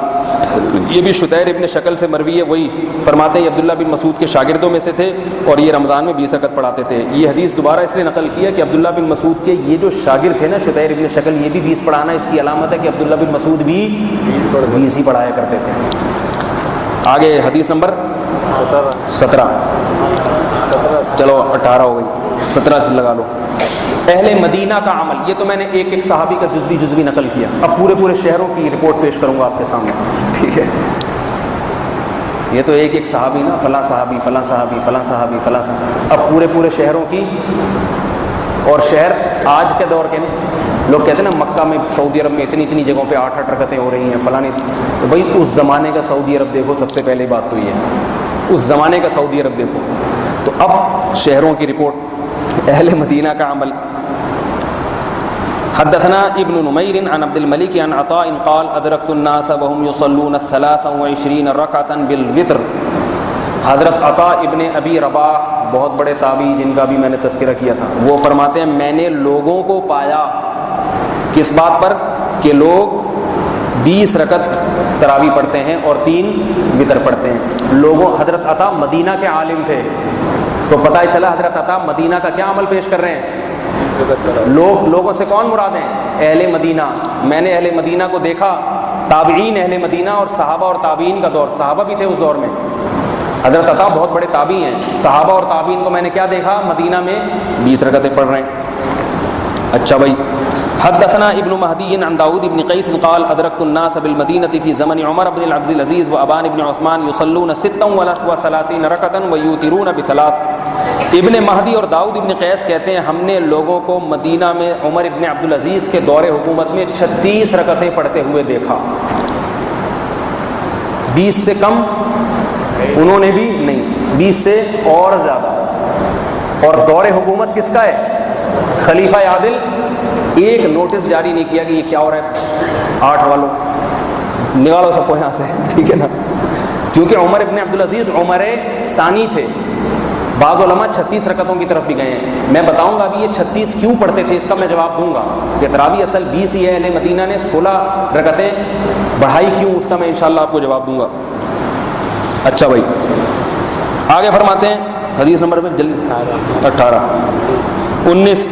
یہ بھی شتیر ابن شکل سے مروی ہے، وہی فرماتے ہیں عبداللہ بن مسعود کے شاگردوں میں سے تھے اور یہ رمضان میں 20 رکعت پڑھاتے تھے۔ یہ حدیث دوبارہ اس لیے نقل کیا کہ عبداللہ بن مسعود کے یہ جو شاگرد تھے نا شتیر ابن شکل، یہ بھی 20 پڑھانا اس کی علامت ہے کہ عبداللہ بن مسعود بھی 20 ہی پڑھایا کرتے تھے۔ آگے حدیث نمبر 17، چلو 18 ہو گئی، 17 سے لگا لو۔ اہل مدینہ کا عمل، یہ تو میں نے ایک ایک صحابی کا جزوی نقل کیا، اب پورے شہروں کی رپورٹ پیش کروں گا آپ کے سامنے، ٹھیک ہے؟ یہ تو ایک صحابی نا، فلاں صحابی فلاں صحابی فلاں صحابی فلاں صحابی، اب پورے شہروں کی، اور شہر آج کے دور کے نہیں، لوگ کہتے ہیں نا مکہ میں سعودی عرب میں اتنی جگہوں پہ 8 رکعتیں ہو رہی ہیں فلاں، تو بھائی اس زمانے کا سعودی عرب دیکھو، سب سے پہلے بات تو یہ ہے اس زمانے کا سعودی عرب دیکھو۔ تو اب شہروں کی رپورٹ، اہل مدینہ کا عمل۔ حدثنا ابن نمیر عن عبد الملک عن عطاء قال ادرکت الناس وهم يصلون 23 رکعۃ بالوتر۔ حضرت عطاء ابن ابی رباح بہت بڑے تابعی جن کا بھی میں نے تذکرہ کیا تھا، وہ فرماتے ہیں میں نے لوگوں کو پایا کس بات پر کہ لوگ 20 رکعت تراویح پڑھتے ہیں اور 3 وتر پڑھتے ہیں۔ لوگوں، حضرت عطا مدینہ کے عالم تھے، تو پتہ ہی چلا حضرت عطا مدینہ کا کیا عمل پیش کر رہے ہیں۔ لوگوں سے کون مراد ہیں؟ اہل مدینہ۔ میں نے اہل مدینہ کو دیکھا، تابعین اہل مدینہ اور صحابہ اور تابعین کا دور، صحابہ بھی تھے اس دور میں، حضرت عطا بہت بڑے تابعی ہیں، صحابہ اور تابعین کو میں نے کیا دیکھا؟ مدینہ میں 20 رکعتیں پڑھ رہے ہیں۔ اچھا بھائی، حدثنا ابن مہدی عن داود بن قیس قال ادرکت الناس بالمدینة في زمن عمر بن عبد العزیز وابان بن عثمان يصلون 36 رکعۃ ويوترون ب3۔ ابن مہدی اور داؤد ابن قیس کہتے ہیں ہم نے لوگوں کو مدینہ میں عمر ابن عبد العزیز کے دور حکومت میں 36 رکعتیں پڑھتے ہوئے دیکھا۔ 20 سے کم انہوں نے بھی نہیں، 20 سے اور زیادہ۔ اور دور حکومت کس کا ہے؟ خلیفہ عادل۔ ایک نوٹس جاری نہیں کیا کہ یہ کیا ہو رہا ہے، 8 والوں نکالو سب کو یہاں سے، ٹھیک ہے نا، کیونکہ عمر ابن عبد العزیز عمر ثانی تھے۔ بعض علماء 36 رکعتوں کی طرف بھی گئے ہیں، میں بتاؤں گا ابھی یہ 36 کیوں پڑھتے تھے، اس کا میں جواب دوں گا کہ تراویح اصل 20 ہی ہے، اہل مدینہ نے 16 رکعتیں بڑھائی کیوں، اس کا میں انشاءاللہ آپ کو جواب دوں گا۔ اچھا بھائی آگے فرماتے ہیں حدیث نمبر میں 18 19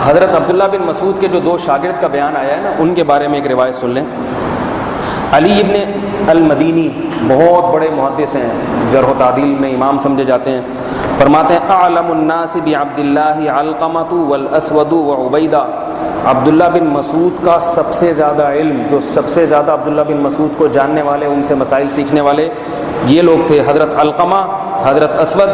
حضرت عبداللہ بن مسعود کے جو 2 شاگرد کا بیان آیا ہے نا، ان کے بارے میں ایک روایت سن لیں۔ علی ابن المدینی بہت بڑے محدث ہیں، جرح و تعدیل میں امام سمجھے جاتے ہیں، فرماتے ہیں اعلم الناس بعبد اللہ علقمۃ والاسود وعبیدہ۔ عبداللہ بن مسعود کا سب سے زیادہ علم، جو سب سے زیادہ عبداللہ بن مسعود کو جاننے والے، ان سے مسائل سیکھنے والے یہ لوگ تھے، حضرت علقمہ، حضرت اسود،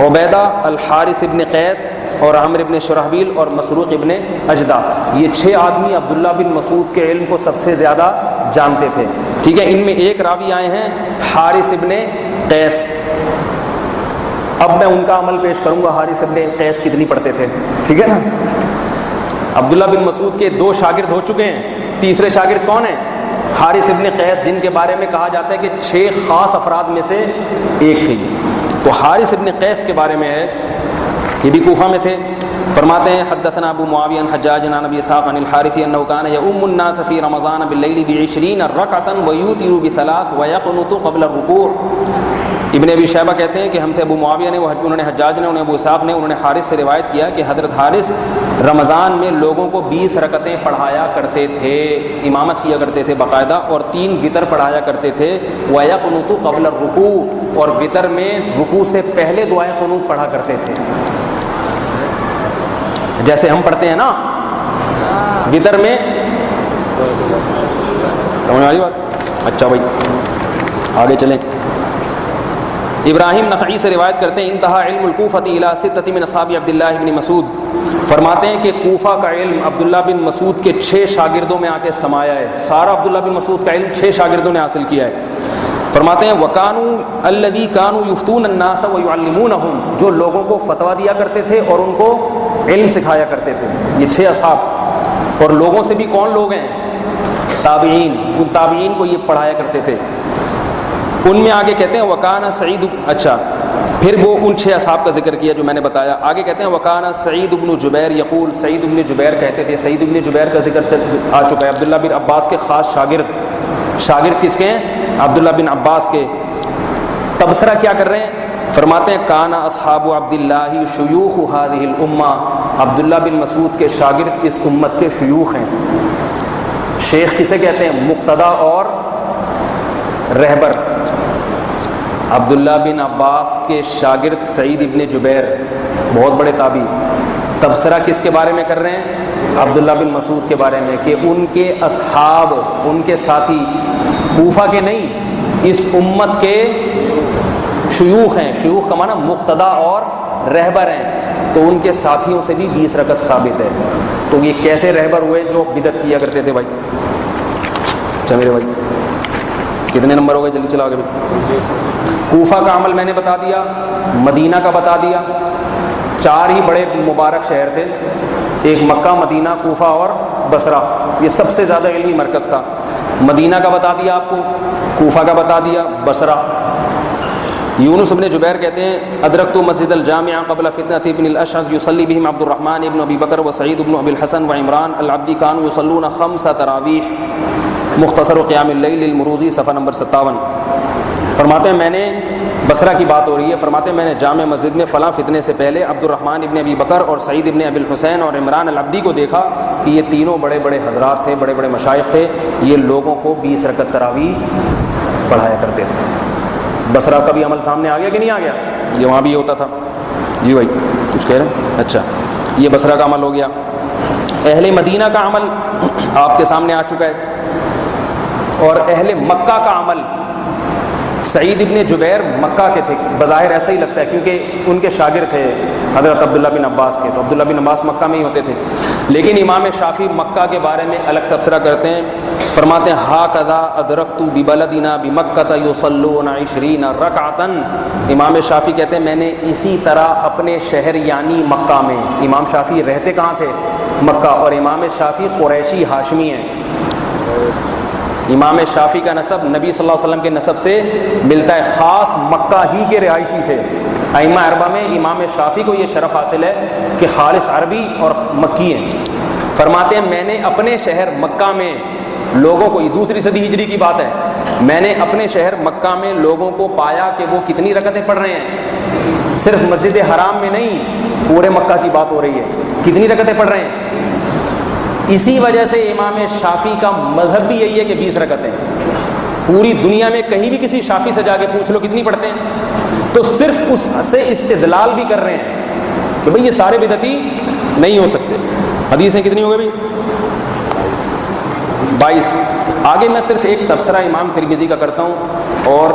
عبیدہ، الحارث ابن قیس اور عمرو ابن شرحبیل اور مسروق ابن اجدع۔ یہ 6 آدمی عبداللہ بن مسعود کے علم کو سب سے زیادہ جانتے تھے، ٹھیک ہے۔ ان میں ایک راوی آئے ہیں حارث ابن قیس۔ اب میں ان کا عمل پیش کروں گا، حارث ابن قیس کتنی پڑھتے تھے، ٹھیک ہے نا۔ عبداللہ بن مسعود کے 2 شاگرد ہو چکے ہیں، تیسرے شاگرد کون ہیں؟ حارث ابن قیس، جن کے بارے میں کہا جاتا ہے کہ 6 خاص افراد میں سے ایک تھے۔ تو حارث ابن قیس کے بارے میں ہے، یہ بھی کوفہ میں تھے۔ فرماتے ہیں حدثنا ابو معاویہ عن حجاج عن ابی اسحاق عن الحارث انه كان يؤم الناس في رمضان بالليل ب20 ركعه ويوتر ب3 ويقنط قبل الركوع۔ ابن ابی شیبہ کہتے ہیں کہ ہم سے ابو معاویہ نے، انہوں نے حجاج نے، انہیں ابو اسحاق نے، انہوں نے حارث سے روایت کیا کہ حضرت حارث رمضان میں لوگوں کو 20 رکعتیں پڑھایا کرتے تھے، امامت کیا کرتے تھے باقاعدہ، اور 3 وتر پڑھایا کرتے تھے، ويقنط قبل الركوع، اور وتر میں رکوع سے پہلے دعائے قنوت پڑھا کرتے تھے، جیسے ہم پڑھتے ہیں نا وتر میں، سمجھ آئی بات؟ اچھا بھائی آگے چلیں۔ ابراہیم نخعی سے روایت کرتے ہیں انتہا علم الکوفۃ الی 6 من اصحاب عبداللہ بن مسعود، فرماتے ہیں کہ کوفہ کا علم عبداللہ بن مسعود کے 6 شاگردوں میں آ کے سمایا ہے، سارا عبداللہ بن مسعود کا علم 6 شاگردوں نے حاصل کیا ہے۔ فرماتے ہیں وَكَانُوا الَّذِي كَانُوا يُفْتُونَ النَّاسَ وَيُعَلِّمُونَهُم، جو لوگوں کو فتویٰ دیا کرتے تھے اور ان کو علم سکھایا کرتے تھے، یہ 6 اصحاب۔ اور لوگوں سے بھی کون لوگ ہیں؟ تابعین، ان تابعین کو یہ پڑھایا کرتے تھے۔ ان میں آگے کہتے ہیں وَكَانَ سعید، اچھا پھر وہ ان 6 اصحاب کا ذکر کیا جو میں نے بتایا۔ آگے کہتے ہیں وَكَانَ سعید بن جبیر یقول، سعید بن جبیر کہتے تھے، سعید بن جبیر کا ذکر آ چکا ہے، عبداللہ بن عباس کے خاص شاگرد۔ شاگرد کس کے ہیں؟ عبداللہ بن عباس کے۔ تبصرہ کیا کر رہے ہیں؟ فرماتے ہیں کانا اصحاب عبداللہ شیوخ هذه الامہ، عبداللہ بن مسعود کے شاگرد اس امت کے شیوخ ہیں۔ شیخ کسے کہتے ہیں؟ مقتدا اور رہبر۔ عبداللہ بن عباس کے شاگرد سعید ابن جبیر، بہت بڑے تابعی۔ تبصرہ کس کے بارے میں کر رہے ہیں؟ عبداللہ بن مسعود کے بارے میں، کہ ان کے اصحاب، ان کے ساتھی کوفہ کے نہیں، اس امت کے شیوخ ہیں، شیوخ کا معنی مقتدا اور رہبر ہیں، تو ان کے ساتھیوں سے بھی 20 رکعت ثابت ہے۔ تو یہ کیسے رہبر ہوئے جو بدعت کیا کرتے تھے بھائی؟ اچھا میرے بھائی کتنے نمبر ہو گئے؟ جلدی چلا کے۔ کوفہ کا عمل میں نے بتا دیا، مدینہ کا بتا دیا، 4 ہی بڑے مبارک شہر تھے، ایک مکہ، مدینہ، کوفہ اور بصرہ، یہ سب سے زیادہ علمی مرکز تھا۔ مدینہ کا بتا دیا آپ کو، کوفہ کا بتا دیا، بصرہ۔ یونس بن جبیر کہتے ہیں ادرکت مسجد الجامعہ قبل فتنة ابن الاشعث يصلي بهم عبد الرحمن ابن ابی بکر وسعید ابن ابی الحسن وعمران العبدی كانوا يصلون 5 تراویح مختصر قیام اللیل المروزی صفحہ نمبر 57۔ فرماتے ہیں میں نے، بصرہ کی بات ہو رہی ہے، فرماتے ہیں میں نے جامع مسجد میں فلاں فتنے سے پہلے عبد الرحمن ابن ابی بکر اور سعید ابن ابی الحسین اور عمران العبدی کو دیکھا کہ یہ تینوں بڑے بڑے حضرات تھے، بڑے بڑے مشائخ تھے، یہ لوگوں کو 20 رکعت تراویح پڑھایا کرتے تھے۔ بصرہ کا بھی عمل سامنے آ گیا کہ نہیں آ گیا؟ یہ وہاں بھی یہ ہوتا تھا۔ جی بھائی کچھ کہہ رہے ہیں؟ اچھا یہ بصرہ کا عمل ہو گیا۔ اہل مدینہ کا عمل آپ کے سامنے آ چکا ہے، اور اہل مکہ کا عمل، سعید ابن جبیر مکہ کے تھے، بظاہر ایسا ہی لگتا ہے کیونکہ ان کے شاگرد تھے حضرت عبداللہ بن عباس کے، تو عبداللہ بن عباس مکہ میں ہی ہوتے تھے، لیکن امام شافعی مکہ کے بارے میں الگ تبصرہ کرتے ہیں، فرماتے ہیں ہاکذا ادرکت ببلدنا بمکہ یصلون 20 رکعتا۔ امام شافعی کہتے ہیں میں نے اسی طرح اپنے شہر یعنی مکہ میں، امام شافعی رہتے کہاں تھے؟ مکہ، اور امام شافعی قریشی ہاشمی ہیں، امام شافعی کا نسب نبی صلی اللہ علیہ وسلم کے نسب سے ملتا ہے، خاص مکہ ہی کے رہائشی تھے۔ ائمہ اربعہ میں امام شافعی کو یہ شرف حاصل ہے کہ خالص عربی اور مکی ہیں۔ فرماتے ہیں میں نے اپنے شہر مکہ میں لوگوں کو، یہ 2 صدی ہجری کی بات ہے، میں نے اپنے شہر مکہ میں لوگوں کو پایا کہ وہ کتنی رکعتیں پڑھ رہے ہیں، صرف مسجد حرام میں نہیں، پورے مکہ کی بات ہو رہی ہے، کتنی رکعتیں پڑھ رہے ہیں۔ اسی وجہ سے امام شافعی کا مذہب بھی یہی ہے کہ 20 رکعتیں، پوری دنیا میں کہیں بھی کسی شافعی سے جا کے پوچھ لو کتنی پڑھتے ہیں، تو صرف اس سے استدلال بھی کر رہے ہیں کہ بھئی یہ سارے بدعتی نہیں ہو سکتے۔ حدیثیں کتنی ہو گئی بھائی؟ 22۔ آگے میں صرف ایک تبصرہ امام ترمذی کا کرتا ہوں اور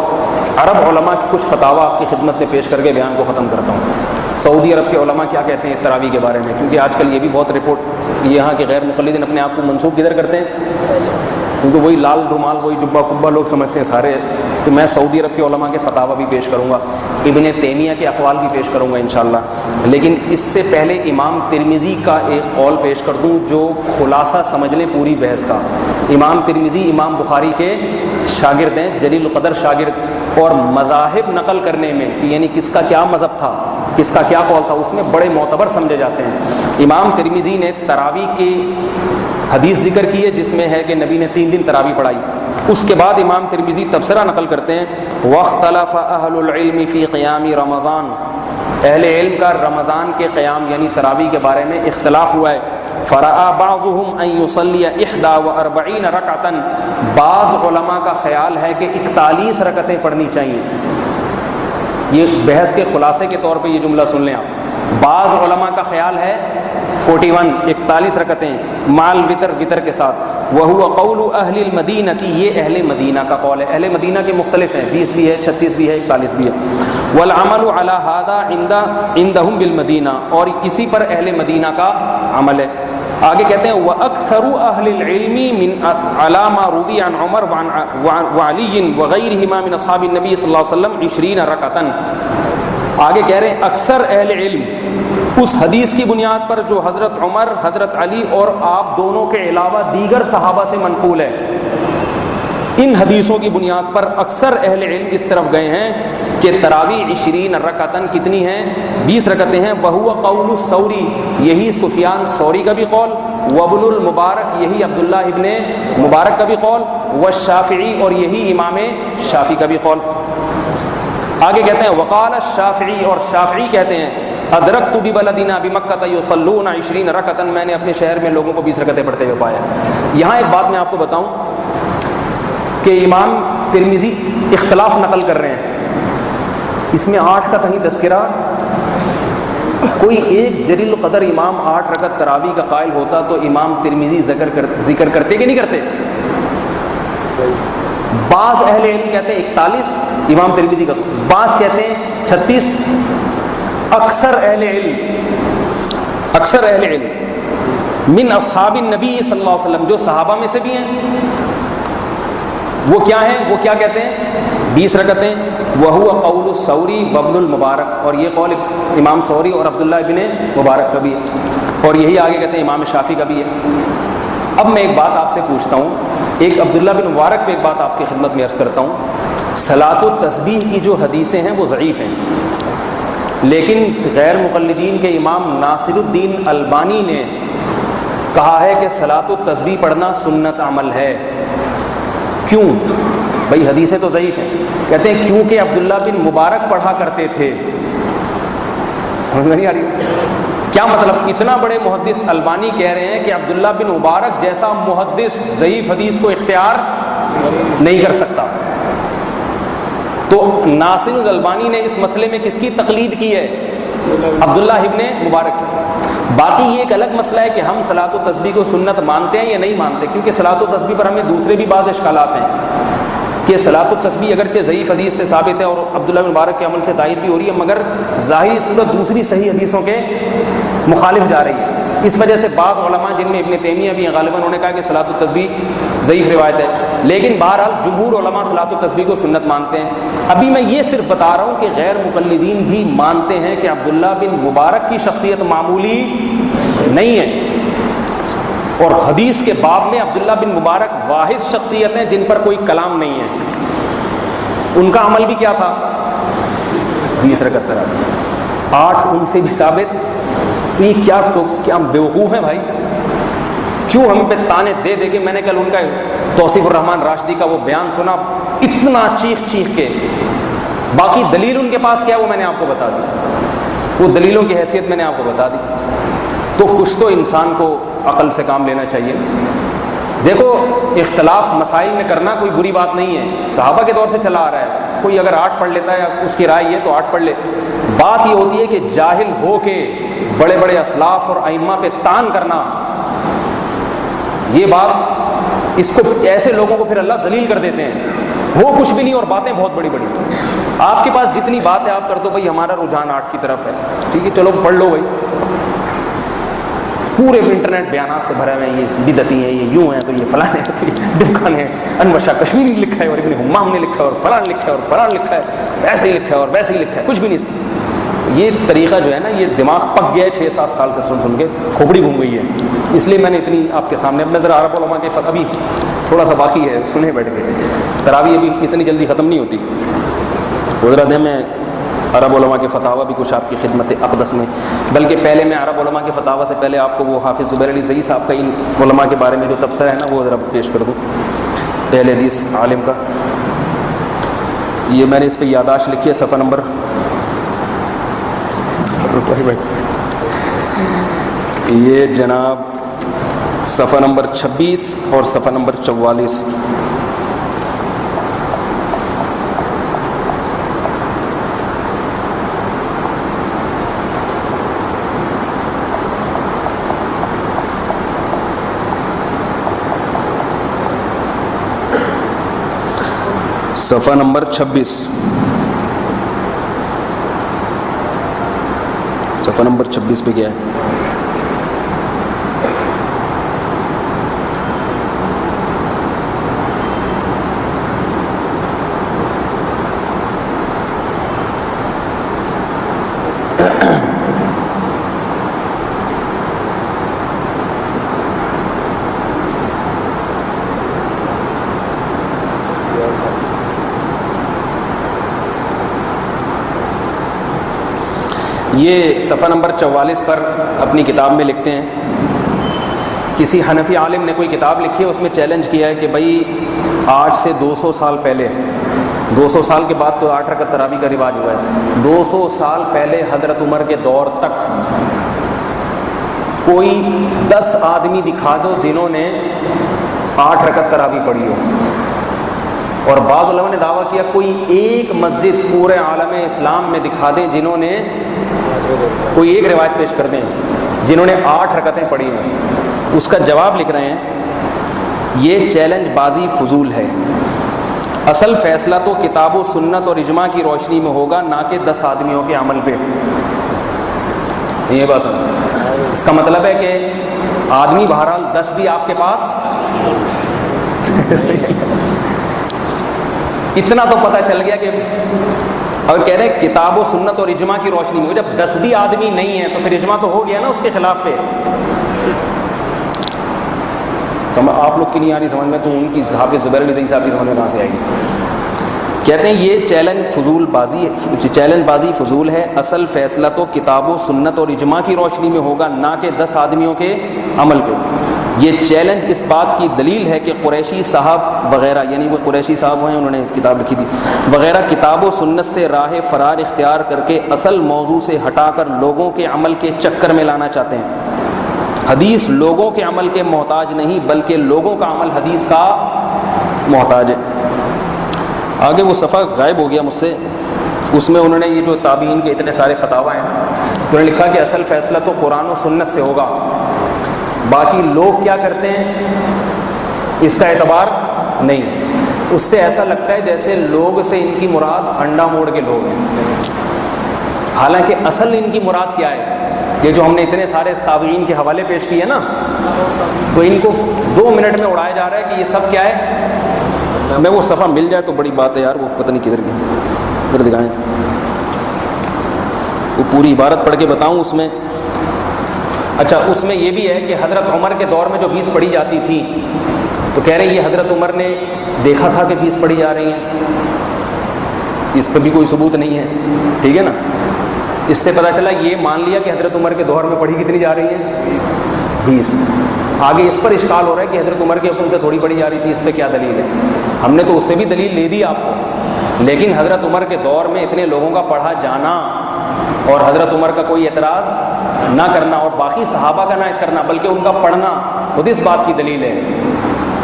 عرب علماء کی کچھ فتاویٰ آپ کی خدمت میں پیش کر کے بیان کو ختم کرتا ہوں۔ سعودی عرب کے علماء کیا کہتے ہیں تراویح کے بارے میں، کیونکہ آج کل یہ بھی بہت رپورٹ، یہاں کے غیر مقلدین اپنے آپ کو منسوب کدھر کرتے ہیں، کیونکہ وہی لال رومال، وہی جبہ کبہ لوگ سمجھتے ہیں سارے، تو میں سعودی عرب کے علماء کے فتاویٰ بھی پیش کروں گا، ابن تیمیہ کے اقوال بھی پیش کروں گا انشاءاللہ، لیکن اس سے پہلے امام ترمذی کا ایک قول پیش کر دوں جو خلاصہ سمجھ لیں پوری بحث کا۔ امام ترمذی امام بخاری کے شاگرد ہیں، جلیل القدر شاگرد، اور مذاہب نقل کرنے میں یعنی کس کا کیا مذہب تھا، کس کا کیا قول تھا، اس میں بڑے معتبر سمجھے جاتے ہیں۔ امام ترمذی نے تراویح کی حدیث ذکر کی ہے جس میں ہے کہ نبی نے 3 دن تراویح پڑھائی، اس کے بعد امام ترمذی تبصرہ نقل کرتے ہیں واختلف اہل العلم فی قیام رمضان، اہل علم کا رمضان کے قیام یعنی تراویح کے بارے میں اختلاف ہوا ہے۔ فرآ بعضهم ان يصلي 41 رکعتا، بعض علماء کا خیال ہے کہ 41 رکعتیں پڑھنی چاہیے۔ یہ بحث کے خلاصے کے طور پہ یہ جملہ سن لیں آپ، بعض علماء کا خیال ہے 41 رکعتیں مال وطر، وطر کے ساتھ، وہو قول اہل المدینہ، یہ اہل مدینہ کا قول ہے۔ اہل مدینہ کے مختلف ہیں، 20 بھی ہے، 36 بھی ہے، 41 بھی ہے۔ والعمل علی ھذا عندهم بالمدینہ، اور اسی پر اہل مدینہ کا عمل ہے۔ آگے کہتے ہیں وَأَكْثَرُ أَهْلِ الْعِلْمِ مِنْ عَلَى مَا رُوِيَ عَنْ عُمَرَ وَعَلِيٍّ وَغَيْرِهِمَا مِنْ أَصْحَابِ النَّبِيِّ صلی اللہ علیہ وسلم 20 رکعتاً۔ آگے کہہ رہے ہیں اکثر اہل علم اس حدیث کی بنیاد پر جو حضرت عمر، حضرت علی اور آپ دونوں کے علاوہ دیگر صحابہ سے منقول ہے، ان حدیثوں کی بنیاد پر اکثر اہل علم اس طرف گئے ہیں کہ تراویح 20 رکعتاً کتنی ہیں؟ 20 رکعتیں ہیں۔ وہو قول الثوری، یہی سفیان ثوری کا بھی قول، وابن المبارک، یہی عبداللہ ابن مبارک کا بھی قول، والشافعی، اور یہی امام شافعی کا بھی قول۔ آگے کہتے ہیں وقال الشافعی، اور شافعی کہتے ہیں ادرکت ببلدنا بمکہ یصلون 20 رکعتاً، میں نے اپنے شہر میں لوگوں کو 20 رکعتیں پڑھتے ہوئے پایا۔ یہاں ایک بات میں آپ کو بتاؤں کہ امام ترمذی اختلاف نقل کر رہے ہیں، اس میں 8 کا کہیں تذکرہ، کوئی ایک جلیل القدر امام 8 رکعت تراویح کا قائل ہوتا تو امام ترمذی ذکر کرتے کہ نہیں کرتے؟ بعض اہل علم کہتے ہیں 41، امام ترمذی کا، بعض کہتے ہیں 36۔ اکثر اہل علم من اصحاب النبی صلی اللہ علیہ وسلم، جو صحابہ میں سے بھی ہیں، وہ کیا ہیں، وہ کیا کہتے ہیں 20 رکعتیں۔ وہو قول الثوری وابن المبارک، اور یہ قول امام ثوری اور عبداللہ ابن مبارک کا بھی ہے، اور یہی آگے کہتے ہیں امام شافعی کا بھی ہے۔ اب میں ایک بات آپ سے پوچھتا ہوں، ایک عبداللہ بن مبارک پہ ایک بات آپ کی خدمت میں عرض کرتا ہوں، صلاۃ التسبیح کی جو حدیثیں ہیں وہ ضعیف ہیں، لیکن غیر مقلدین کے امام ناصر الدین البانی نے کہا ہے کہ صلاۃ التسبیح پڑھنا سنت عمل ہے۔ کیوں؟ بھائی حدیثیں تو ضعیف ہیں، کہتے ہیں کیونکہ عبداللہ بن مبارک پڑھا کرتے تھے۔ سمجھ میں نہیں آ رہی؟ کیا مطلب؟ اتنا بڑے محدث البانی کہہ رہے ہیں کہ عبداللہ بن مبارک جیسا محدث ضعیف حدیث کو اختیار نہیں کر سکتا۔ تو ناصر الالبانی نے اس مسئلے میں کس کی تقلید کی ہے؟ عبداللہ ابن مبارک کی۔ باقی یہ ایک الگ مسئلہ ہے کہ ہم صلاۃ التسبیح کو سنت مانتے ہیں یا نہیں مانتے، کیونکہ صلاۃ التسبیح پر ہمیں دوسرے بھی بعض اشکالات ہیں کہ صلاۃ التسبیح اگرچہ ضعیف حدیث سے ثابت ہے اور عبداللہ بن مبارک کے عمل سے تائید بھی ہو رہی ہے، مگر ظاہری صورت دوسری صحیح حدیثوں کے مخالف جا رہی ہے۔ اس وجہ سے بعض علماء جن میں ابن تیمیہ بھی ہیں غالباً انہوں نے کہا کہ صلاۃ التسبیح ضعیف روایت ہے، لیکن بہرحال جمہور علماء صلاۃ التسبیح کو سنت مانتے ہیں۔ ابھی میں یہ صرف بتا رہا ہوں کہ غیر مقلدین بھی مانتے ہیں کہ عبداللہ بن مبارک کی شخصیت معمولی نہیں ہے، اور حدیث کے باب میں عبداللہ بن مبارک واحد شخصیت ہیں جن پر کوئی کلام نہیں ہے۔ ان کا عمل بھی کیا تھا؟ 20 رکعت تراویح، 8 ان سے بھی ثابت۔ یہ کیا بیوقوف ہیں بھائی، کیوں ہم پہ تانے دے دے کے؟ میں نے کل ان کا توصیف الرحمن راشدی کا وہ بیان سنا، اتنا چیخ چیخ کے، باقی دلیل ان کے پاس کیا ہے وہ میں نے آپ کو بتا دی، وہ دلیلوں کی حیثیت میں نے آپ کو بتا دی۔ تو کچھ تو انسان کو عقل سے کام لینا چاہیے۔ دیکھو اختلاف مسائل میں کرنا کوئی بری بات نہیں ہے، صحابہ کے دور سے چلا آ رہا ہے، کوئی اگر 8 پڑھ لیتا ہے یا اس کی رائے یہ تو 8 پڑھ لے۔ بات یہ ہوتی ہے کہ جاہل ہو کے بڑے بڑے اسلاف اور ائمہ پہ تان کرنا، یہ بات، اس کو ایسے لوگوں کو پھر اللہ ذلیل کر دیتے ہیں، ہو کچھ بھی نہیں اور باتیں بہت بڑی بڑی۔ آپ کے پاس جتنی بات ہے آپ کر دو، بھائی ہمارا رجحان 8 کی طرف ہے، ٹھیک ہے چلو پڑھ لو بھائی، پورے انٹرنیٹ بیانات سے بھرے ہوئے ہیں، یہ بدعتی ہیں، یہ یوں ہیں، تو یہ فلاں ہیں، تو یہ ڈمکان ہے، انور شاہ کشمیری نے لکھا ہے اور ابن حمام نے لکھا ہے اور فلاں لکھا ہے اور فلاں لکھا ہے، ایسے ہی لکھا ہے اور ویسے ہی لکھا ہے، کچھ بھی نہیں۔ یہ طریقہ جو ہے نا، یہ دماغ پک گیا ہے 6-7 سال سے سن کے، کھوپڑی گھوم گئی ہے، اس لیے میں نے اتنی آپ کے سامنے اب نظر عرب علماء کے ابھی تھوڑا سا باقی ہے، سنے بیٹھ کے، تراویح ابھی اتنی جلدی ختم نہیں ہوتی۔ حضرت میں عرب علماء کے فتاویٰ بھی کچھ آپ کی خدمت اقدس میں، بلکہ پہلے میں عرب علماء کے فتاویٰ سے پہلے آپ کو وہ حافظ زبیر علی زئی صاحب کا ان علماء کے بارے میں جو تبصرہ ہے نا وہ ذرا پیش کر دوں، اہل حدیث عالم کا۔ یہ میں نے اس پہ یادداشت لکھی ہے، صفحہ نمبر، یہ جناب صفحہ نمبر 26 اور صفحہ نمبر 44۔ صفحہ نمبر 26، صفحہ نمبر 26 پہ گیا ہے۔ یہ صفحہ نمبر 44 پر اپنی کتاب میں لکھتے ہیں، کسی حنفی عالم نے کوئی کتاب لکھی ہے، اس میں چیلنج کیا ہے کہ بھائی آج سے 200 سال پہلے، 200 سال کے بعد تو 8 رکعت تراویح کا رواج ہوا ہے، 200 سال پہلے حضرت عمر کے دور تک کوئی 10 آدمی دکھا دو جنہوں نے 8 رکعت تراویح پڑھی ہو، اور بعض علماء نے دعویٰ کیا کوئی ایک مسجد پورے عالم اسلام میں دکھا دیں جنہوں نے، کوئی ایک روایت پیش کر دیں جنہوں نے 8 رکعتیں پڑھی ہیں۔ اس کا جواب لکھ رہے ہیں، یہ چیلنج بازی فضول ہے، اصل فیصلہ تو کتاب و سنت اور اجماع کی روشنی میں ہوگا، نہ کہ 10 آدمیوں کے عمل پہ. یہ بات اس کا مطلب ہے کہ آدمی بہرحال 10 بھی آپ کے پاس اتنا تو پتہ چل گیا کہ، اور کہہ رہے ہیں کتاب و سنت اور اجماع کی روشنی میں. جب 10 بھی آدمی نہیں ہے تو پھر اجماع تو ہو گیا نا اس کے خلاف پہ. آپ لوگ کی نہیں آ رہی سمجھ میں تو ان کی حافظ زبیر علی صاحب کی سمجھ میں کہاں سے آئے گی. کہتے ہیں یہ چیلنج بازی فضول ہے. اصل فیصلہ تو کتاب و سنت اور اجماع کی روشنی میں ہوگا، نہ کہ 10 آدمیوں کے عمل پہ. یہ چیلنج اس بات کی دلیل ہے کہ قریشی صاحب وغیرہ، یعنی وہ قریشی صاحب ہیں، انہوں نے کتاب لکھی تھی وغیرہ، کتاب و سنت سے راہ فرار اختیار کر کے اصل موضوع سے ہٹا کر لوگوں کے عمل کے چکر میں لانا چاہتے ہیں. حدیث لوگوں کے عمل کے محتاج نہیں، بلکہ لوگوں کا عمل حدیث کا محتاج ہے. آگے وہ صفحہ غائب ہو گیا مجھ سے، اس میں انہوں نے یہ جو تابعین کے اتنے سارے فتاوی ہیں تو انہوں نے لکھا کہ اصل فیصلہ تو قرآن و سنت سے ہوگا، باقی لوگ کیا کرتے ہیں اس کا اعتبار نہیں. اس سے ایسا لگتا ہے جیسے لوگ سے ان کی مراد انڈا موڑ کے لوگ ہیں، حالانکہ اصل ان کی مراد کیا ہے. یہ جو ہم نے اتنے سارے تابعین کے حوالے پیش کیے نا، تو ان کو 2 منٹ میں اڑایا جا رہا ہے کہ یہ سب کیا ہے. میں وہ صفحہ مل جائے تو بڑی بات ہے یار، وہ پتہ نہیں کدھر گئی، ادھر دکھائیں، وہ پوری عبارت پڑھ کے بتاؤں اس میں. اچھا، اس میں یہ بھی ہے کہ حضرت عمر کے دور میں جو 20 پڑھی جاتی تھی تو کہہ رہے ہیں یہ حضرت عمر نے دیکھا تھا کہ 20 پڑھی جا رہی ہیں. اس پہ بھی کوئی ثبوت نہیں ہے، ٹھیک ہے نا. اس سے پتہ چلا یہ مان لیا کہ حضرت عمر کے دور میں پڑھی کتنی جا رہی ہیں 20. آگے اس پر اشکال ہو رہا ہے کہ حضرت عمر کے حکم سے تھوڑی پڑھی جا رہی تھی، اس پہ کیا دلیل ہے. ہم نے تو اس پہ بھی دلیل دے دی آپ کو، لیکن حضرت عمر کے دور میں اتنے لوگوں کا پڑھا جانا اور حضرت عمر کا کوئی اعتراض نہ کرنا اور باقی صحابہ کا نہ کرنا بلکہ ان کا پڑھنا خود اس بات کی دلیل ہے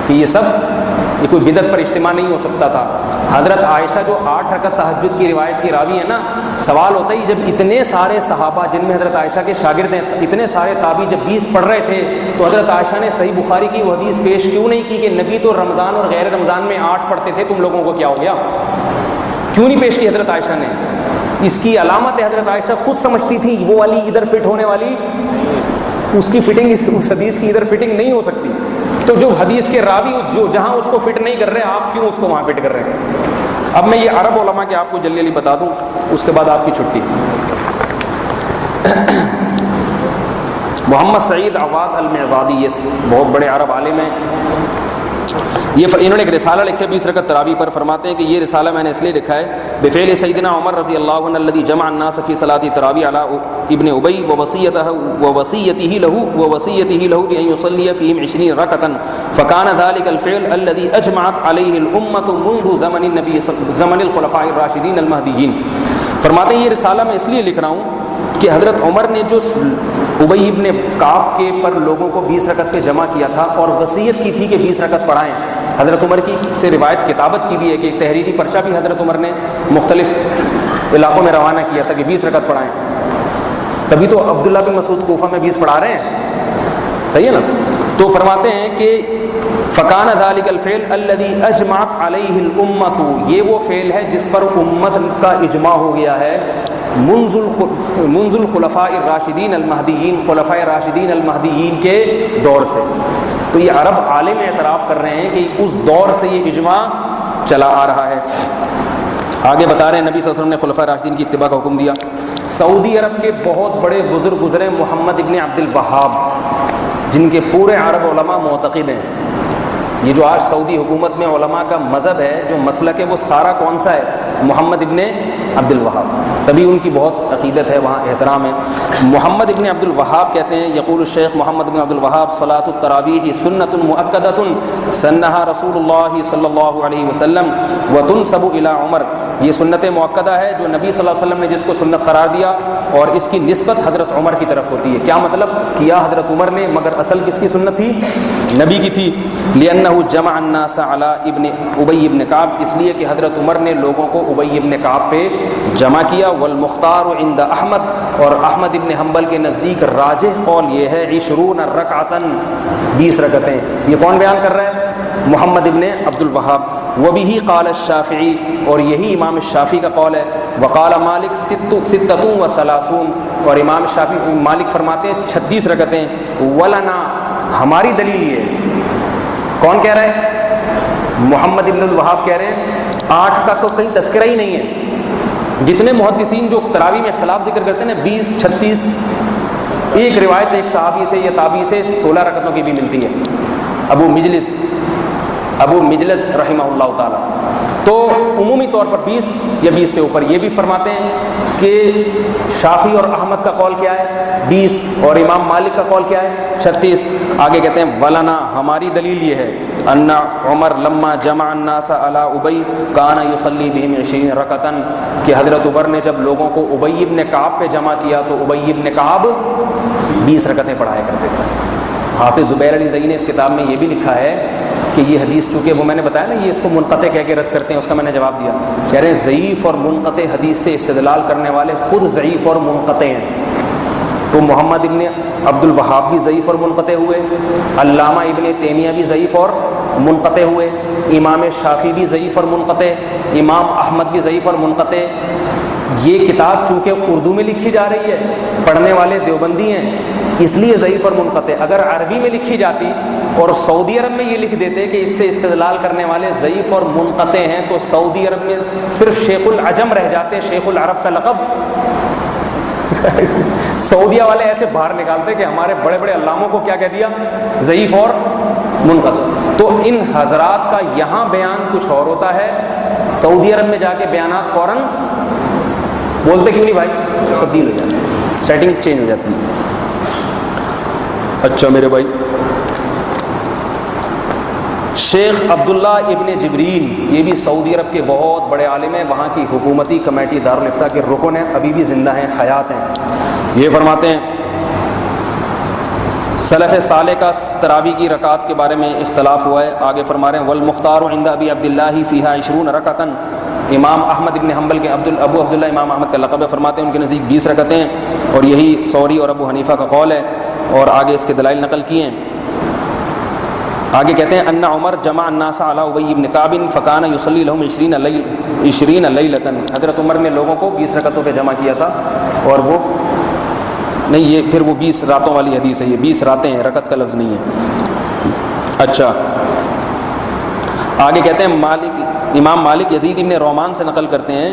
کہ یہ کوئی بدعت پر اجتماع نہیں ہو سکتا تھا. حضرت عائشہ جو 8 رکعت تہجد کی روایت کی راوی ہے نا، سوال ہوتا ہے جب اتنے سارے صحابہ جن میں حضرت عائشہ کے شاگرد ہیں، اتنے سارے تابعی جب 20 پڑھ رہے تھے تو حضرت عائشہ نے صحیح بخاری کی وہ حدیث پیش کیوں نہیں کی کہ نبی تو رمضان اور غیر رمضان میں 8 پڑھتے تھے، تم لوگوں کو کیا ہو گیا؟ کیوں نہیں پیش کی حضرت عائشہ نے؟ اس کی علامت ہے حضرت عائشہ خود سمجھتی تھی وہ والی ادھر فٹ ہونے والی، اس کی فٹنگ اس حدیث کی ادھر فٹنگ نہیں ہو سکتی. تو جو حدیث کے راوی جو جہاں اس کو فٹ نہیں کر رہے، آپ کیوں اس کو وہاں فٹ کر رہے ہیں؟ اب میں یہ عرب علماء کے آپ کو جلدی بتا دوں، اس کے بعد آپ کی چھٹی. محمد سعید عواد المعزادی، یہ بہت بڑے عرب عالم ہیں. یہ انہوں نے ایک رسالہ لکھا 20 رکعت تراویح پر. فرماتے ہیں کہ یہ رسالہ میں نے اس لیے لکھا ہے بفعل سیدنا عمر رضی اللہ عنہ الذي جمع الناس في صلاة التراویح على ابن ابی ووصیته له بأن يصلي فيهم 20 ركعة فكان ذلك الفعل الذي اجمعت عليه الامة منذ زمن النبي زمن الخلفاء الراشدين المهديين. فرماتے ہیں یہ رسالہ میں اس لیے لکھ رہا ہوں کہ حضرت عمر نے جو ابی ابن کعب کے پر لوگوں کو 20 رکعت پہ جمع کیا تھا اور وصیت کی تھی کہ 20 رکعت پڑھائیں. حضرت عمر کی سے روایت کتابت کی بھی ہے کہ تحریری پرچہ بھی حضرت عمر نے مختلف علاقوں میں روانہ کیا تھا کہ 20 رکعت پڑھائیں. تبھی تو عبداللہ بن مسعود کوفہ میں 20 پڑھا رہے ہیں، صحیح ہے نا. تو فرماتے ہیں کہ فکان ذلك الفعل الذي اجمعت عليه الامه، یہ وہ فعل ہے جس پر امت کا اجماع ہو گیا ہے منذ الخلفاء الراشدین المہدیین، خلفاء راشدین المہدیین کے دور سے. تو یہ عرب عالم اعتراف کر رہے ہیں کہ اس دور سے یہ اجماع چلا آ رہا ہے. آگے بتا رہے ہیں نبی صلی اللہ علیہ وسلم نے خلفاء راشدین کی اتباع کا حکم دیا. سعودی عرب کے بہت بڑے بزرگ گزرے محمد ابن عبد الوہاب، جن کے پورے عرب علماء معتقد ہیں. یہ جو آج سعودی حکومت میں علماء کا مذہب ہے، جو مسلک ہے، وہ سارا کون سا ہے؟ محمد ابن عبد الوہاب. تبھی ان کی بہت عقیدت ہے، وہاں احترام ہے. محمد ابن عبد الوہاب کہتے ہیں یقول الشیخ محمد بن عبد الوہاب صلاۃ التراویح سنت مؤکدۃ سنہا رسول اللہ صلی اللہ علیہ وسلم وتنسب الی عمر. یہ سنت مؤکدہ ہے جو نبی صلی اللہ علیہ وسلم نے جس کو سنت قرار دیا اور اس کی نسبت حضرت عمر کی طرف ہوتی ہے. کیا مطلب؟ کیا حضرت عمر نے، مگر اصل کس کی سنت تھی؟ نبی کی تھی. لأنہ جمع الناس علی ابن ابی ابن کعب، اس لیے کہ حضرت عمر نے لوگوں کو ابی ابن کعب پہ جمع کیا. والمختار عند احمد، اور احمد ابن حنبل کے نزدیک راجح قول یہ ہے 20 رکعتاً، 20 رکعتیں. یہ کون بیان کر رہا ہے؟ محمد ابن عبد الوہاب وبه قال الشافعی، اور یہی امام شافعی کا قول ہے، وقال مالک ستۃ و ثلاثون، اور امام شافعی مالک فرماتے ہیں 36 رکعتیں، ولنا، ہماری دلیل یہ ہے۔ کون کہہ رہا ہے؟ محمد ابن الوہاب کہہ رہے ہیں 8 کا تو کہیں تذکرہ ہی نہیں ہے۔ جتنے محدثین جو تراویح میں اختلاف ذکر کرتے ہیں نا 20 36، ایک روایت ایک صحابی سے یا تابعی سے 16 رکعتوں کی بھی ملتی ہے، ابو مجلس رحمہ اللہ تعالی۔ تو عمومی طور پر 20 یا 20 سے اوپر۔ یہ بھی فرماتے ہیں کہ شافعی اور احمد کا قول کیا ہے 20، اور امام مالک کا قول کیا ہے 36۔ آگے کہتے ہیں ولنا، ہماری دلیل یہ ہے، ان عمر لما جمع الناس علی ابی کان یصلی بہم 20 رکعتا، کہ حضرت عمر نے جب لوگوں کو ابی ابن کعب پہ جمع کیا تو ابی ابن کعب 20 رکعتیں پڑھایا کرتے تھے۔ حافظ زبیر علی زئی نے اس کتاب میں یہ بھی لکھا ہے کہ یہ حدیث چونکہ وہ میں نے بتایا نا یہ اس کو منقطع کہہ کے رد کرتے ہیں، اس کا میں نے جواب دیا، کہہ رہے ہیں ضعیف اور منقطع حدیث سے استدلال کرنے والے خود ضعیف اور منقطع ہیں۔ تو محمد ابن عبد الوہاب بھی ضعیف اور منقطع ہوئے، علامہ ابن تیمیہ بھی ضعیف اور منقطع ہوئے، امام شافعی بھی ضعیف اور منقطع، امام احمد بھی ضعیف اور منقطع۔ یہ کتاب چونکہ اردو میں لکھی جا رہی ہے، پڑھنے والے دیوبندی ہیں، اس لیے ضعیف اور منقطع۔ اگر عربی میں لکھی جاتی اور سعودی عرب میں یہ لکھ دیتے کہ اس سے استدلال کرنے والے ضعیف اور منقطع ہیں تو سعودی عرب میں صرف شیخ العجم رہ جاتے، شیخ العرب کا لقب سعودیہ والے ایسے باہر نکالتے کہ ہمارے بڑے بڑے علاموں کو کیا کہہ دیا، ضعیف اور منقطع۔ تو ان حضرات کا یہاں بیان کچھ اور ہوتا ہے، سعودی عرب میں جا کے بیانات فوراً بولتے کیوں نہیں بھائی، تبدیل ہو جاتی ہے، سیٹنگ چینج ہو جاتی ہے۔ اچھا میرے بھائی، شیخ عبداللہ ابن جبرین، یہ بھی سعودی عرب کے بہت بڑے عالم ہیں، وہاں کی حکومتی کمیٹی دارالفتہ کے رکن ہیں، ابھی بھی زندہ ہیں، حیات ہیں۔ یہ فرماتے ہیں سلف صالح کا تراویح کی رکعات کے بارے میں اختلاف ہوا ہے، آگے فرما رہے ہیں والمختار عند ابی عبداللہ فیہا 20 رکعتا، امام احمد ابن حنبل کے ابو عبداللہ امام احمد کا لقب ہے، فرماتے ہیں ان کے نزدیک 20 رکعتیں ہیں، اور یہی ثوری اور ابو حنیفہ کا قول ہے، اور آگے اس کے دلائل نقل کیے ہیں۔ آگے کہتے ہیں ان عمر جمع الناس علی ابی بن کعب فکان یصلی لهم 20 لیلۃ، حضرت عمر نے لوگوں کو 20 رکعتوں پہ جمع کیا تھا، اور وہ نہیں، یہ پھر وہ 20 راتوں والی حدیث ہے، یہ 20 راتیں ہیں، رکعت کا لفظ نہیں ہے۔ اچھا آگے کہتے ہیں امام مالک یزید ابن رومان سے نقل کرتے ہیں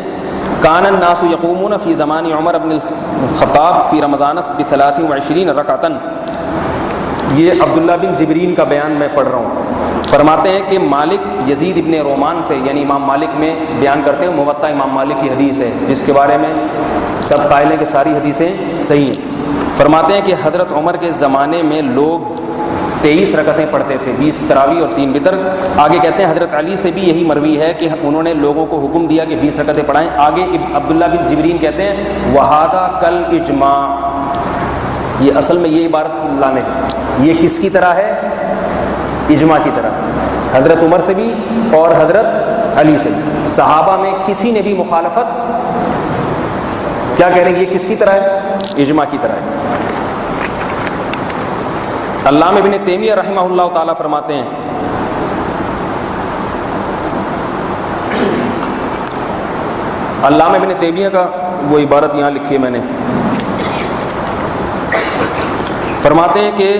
کان الناس یقومون فی زمان عمر بن الخطاب فی رمضان ب23 رکعتا، یہ عبداللہ بن جبرین کا بیان میں پڑھ رہا ہوں، فرماتے ہیں کہ مالک یزید ابن رومان سے، یعنی امام مالک میں بیان کرتے ہیں، موطا امام مالک کی حدیث ہے جس کے بارے میں سب قائل ہیں کہ ساری حدیثیں صحیح ہیں، فرماتے ہیں کہ حضرت عمر کے زمانے میں لوگ 23 رکعتیں پڑھتے تھے، 20 تراویح اور 3 وتر۔ آگے کہتے ہیں حضرت علی سے بھی یہی مروی ہے کہ انہوں نے لوگوں کو حکم دیا کہ 20 رکعتیں پڑھائیں۔ آگے عبداللہ بن جبرین کہتے ہیں وہذا کل اجماع، یہ اصل میں یہ عبارت لانے، یہ کس کی طرح ہے؟ اجماع کی طرح، حضرت عمر سے بھی اور حضرت علی سے بھی، صحابہ میں کسی نے بھی مخالفت، کیا کہہ رہے ہیں، یہ کس کی طرح ہے؟ اجماع کی طرح ہے۔ علامہ ابن تیمیہ رحمہ اللہ تعالی فرماتے ہیں علامہ ابن تیمیہ کا وہ عبارت یہاں لکھی ہے میں نے، فرماتے ہیں کہ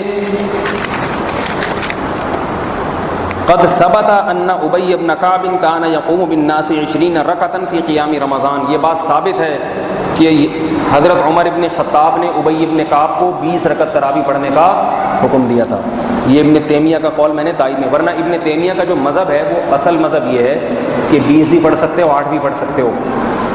قد ثبت ان ابی بن کعب کان یقوم بالناس 20 رکعتا فی قیام رمضان، یہ بات ثابت ہے کہ حضرت عمر ابن خطاب نے ابی ابن کعب کو 20 رکعت تراویح پڑھنے کا حکم دیا تھا۔ یہ ابن تیمیہ کا قول میں نے تائید میں، ورنہ ابن تیمیہ کا جو مذہب ہے وہ اصل مذہب یہ ہے کہ 20 بھی پڑھ سکتے ہو، 8 بھی پڑھ سکتے ہو،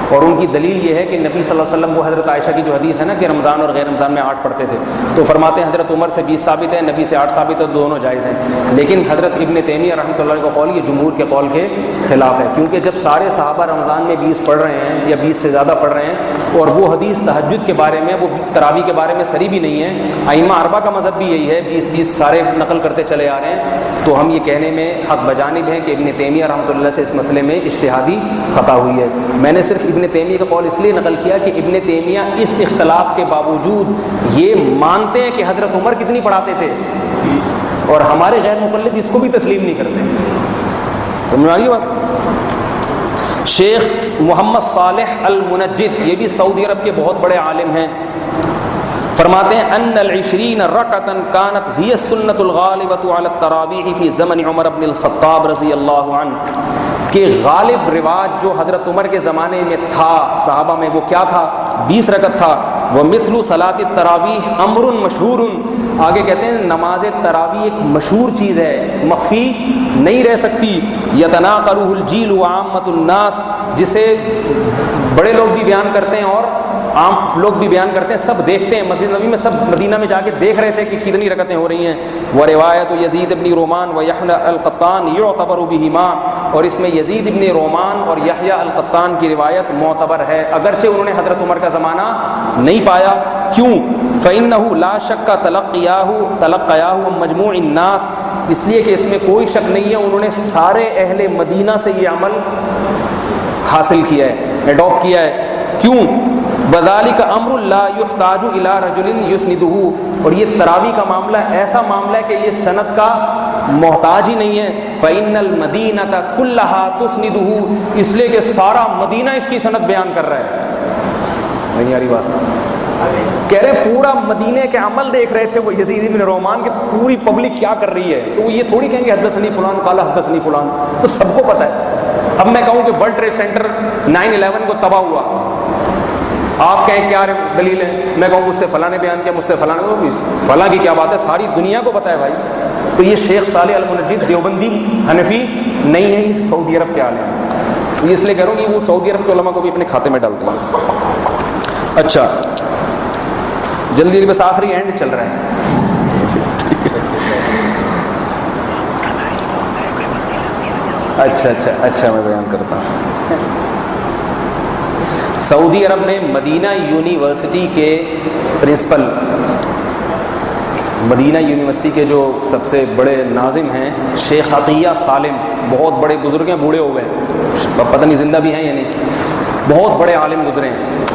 اور ان کی دلیل یہ ہے کہ نبی صلی اللہ علیہ وسلم، وہ حضرت عائشہ کی جو حدیث ہے نا کہ رمضان اور غیر رمضان میں 8 پڑھتے تھے، تو فرماتے ہیں حضرت عمر سے 20 ثابت ہے، نبی سے 8 ثابت ہے، دونوں جائز ہیں۔ لیکن حضرت ابن تیمیہ رحمۃ اللہ علیہ کا قول یہ جمہور کے قول کے خلاف ہے، کیونکہ جب سارے صحابہ رمضان میں 20 پڑھ رہے ہیں یا 20 سے زیادہ پڑھ رہے ہیں، اور وہ حدیث تہجد کے بارے میں، وہ تراویح کے بارے میں صریح بھی نہیں ہے، ائمہ اربعہ کا مذہب بھی یہی ہے، 20 سارے نقل کرتے چلے آ رہے ہیں، تو ہم یہ کہنے میں حق بجانب ہیں کہ ابن تیمیہ رحمۃ اللہ سے اس مسئلے میں اجتہادی خطا ہوئی ہے۔ میں نے صرف ابن تیمیہ کا قول اس لیے نقل کیا کہ ابن تیمیہ اس اختلاف کے باوجود یہ مانتے ہیں کہ حضرت عمر کتنی پڑھاتے تھے، اور ہمارے غیر مقلد اس کو بھی تسلیم نہیں کرتے۔ سمجھ آ رہی ہے بات؟ شیخ محمد صالح المنجد، یہ بھی سعودی عرب کے بہت بڑے عالم ہیں، فرماتے ہیں ان العشرین رکعۃ کانت ہی السنۃ الغالبۃ علی التراویح فی زمن عمر بن الخطاب رضی اللہ عنہ، کہ غالب رواج جو حضرت عمر کے زمانے میں تھا صحابہ میں، وہ کیا تھا؟ 20 رکعت تھا۔ ومثل صلاۃ التراویح امر مشہور، آگے کہتے ہیں نماز تراویح ایک مشہور چیز ہے، مخفی نہیں رہ سکتی۔ یتناقلہ الجیل وعامۃ الناس، جسے بڑے لوگ بھی بیان کرتے ہیں اور عام لوگ بھی بیان کرتے ہیں، سب دیکھتے ہیں۔ مسجد نبی میں سب مدینہ میں جا کے دیکھ رہے تھے کہ کتنی رکعتیں ہو رہی ہیں۔ وروایت یزید بن رومان و یحییٰ القطان یعتبر بہما، اور اس میں یزید بن رومان اور یحییٰ القطان کی روایت معتبر ہے، اگرچہ انہوں نے حضرت عمر کا زمانہ نہیں پایا۔ کیوں؟ فإنه لا شک تلقیاہ مجموع الناس، اس لیے کہ اس میں کوئی شک نہیں ہے انہوں نے سارے اہل مدینہ سے یہ عمل حاصل کیا ہے، ایڈاپٹ کیا ہے۔ کیوں؟ وذالک امر لا یحتاج الی رجل یسندہ، اور یہ تراویح کا معاملہ ایسا معاملہ ہے کہ یہ سند کا محتاج ہی نہیں ہے۔ فإن المدینۃ کلھا تسندہ، اس لیے کہ سارا مدینہ اس کی سند بیان کر رہا ہے۔ نہیں آ رہی بات؟ کہہ رہے پورا مدینے کے عمل دیکھ رہے تھے وہ یزید بن رومان کے، پوری پبلک کیا کر رہی ہے، تو وہ یہ تھوڑی کہیں گے حدثنی فلان قال حدثنی فلان، تو سب کو پتہ ہے۔ اب میں کہوں کہ ورلڈ ٹریڈ سینٹر 9/11 کو تباہ ہوا، آپ کہیں کیا دلیل ہے، میں کہوں مجھ سے فلاں نے بیان کیا، مجھ سے فلاں نے، فلاں کی کیا بات ہے، ساری دنیا کو پتہ ہے بھائی۔ تو یہ شیخ صالح المنجد دیوبندی حنفی نہیں ہے، یہ سعودی عرب کے عالم ہیں، اس لیے کہہ رہا ہوں کہ وہ سعودی عرب کے علماء کو بھی اپنے کھاتے میں ڈالتے ہیں۔ اچھا جلدی بس آخری اینڈ چل رہا ہے۔ اچھا میں بیان کرتا ہوں۔ سعودی عرب میں مدینہ یونیورسٹی کے پرنسپل، مدینہ یونیورسٹی کے جو سب سے بڑے ناظم ہیں شیخ عطیہ سالم، بہت بڑے بزرگ ہیں، بوڑھے ہو گئے، پتہ نہیں زندہ بھی ہیں یا نہیں، بہت بڑے عالم گزرے ہیں۔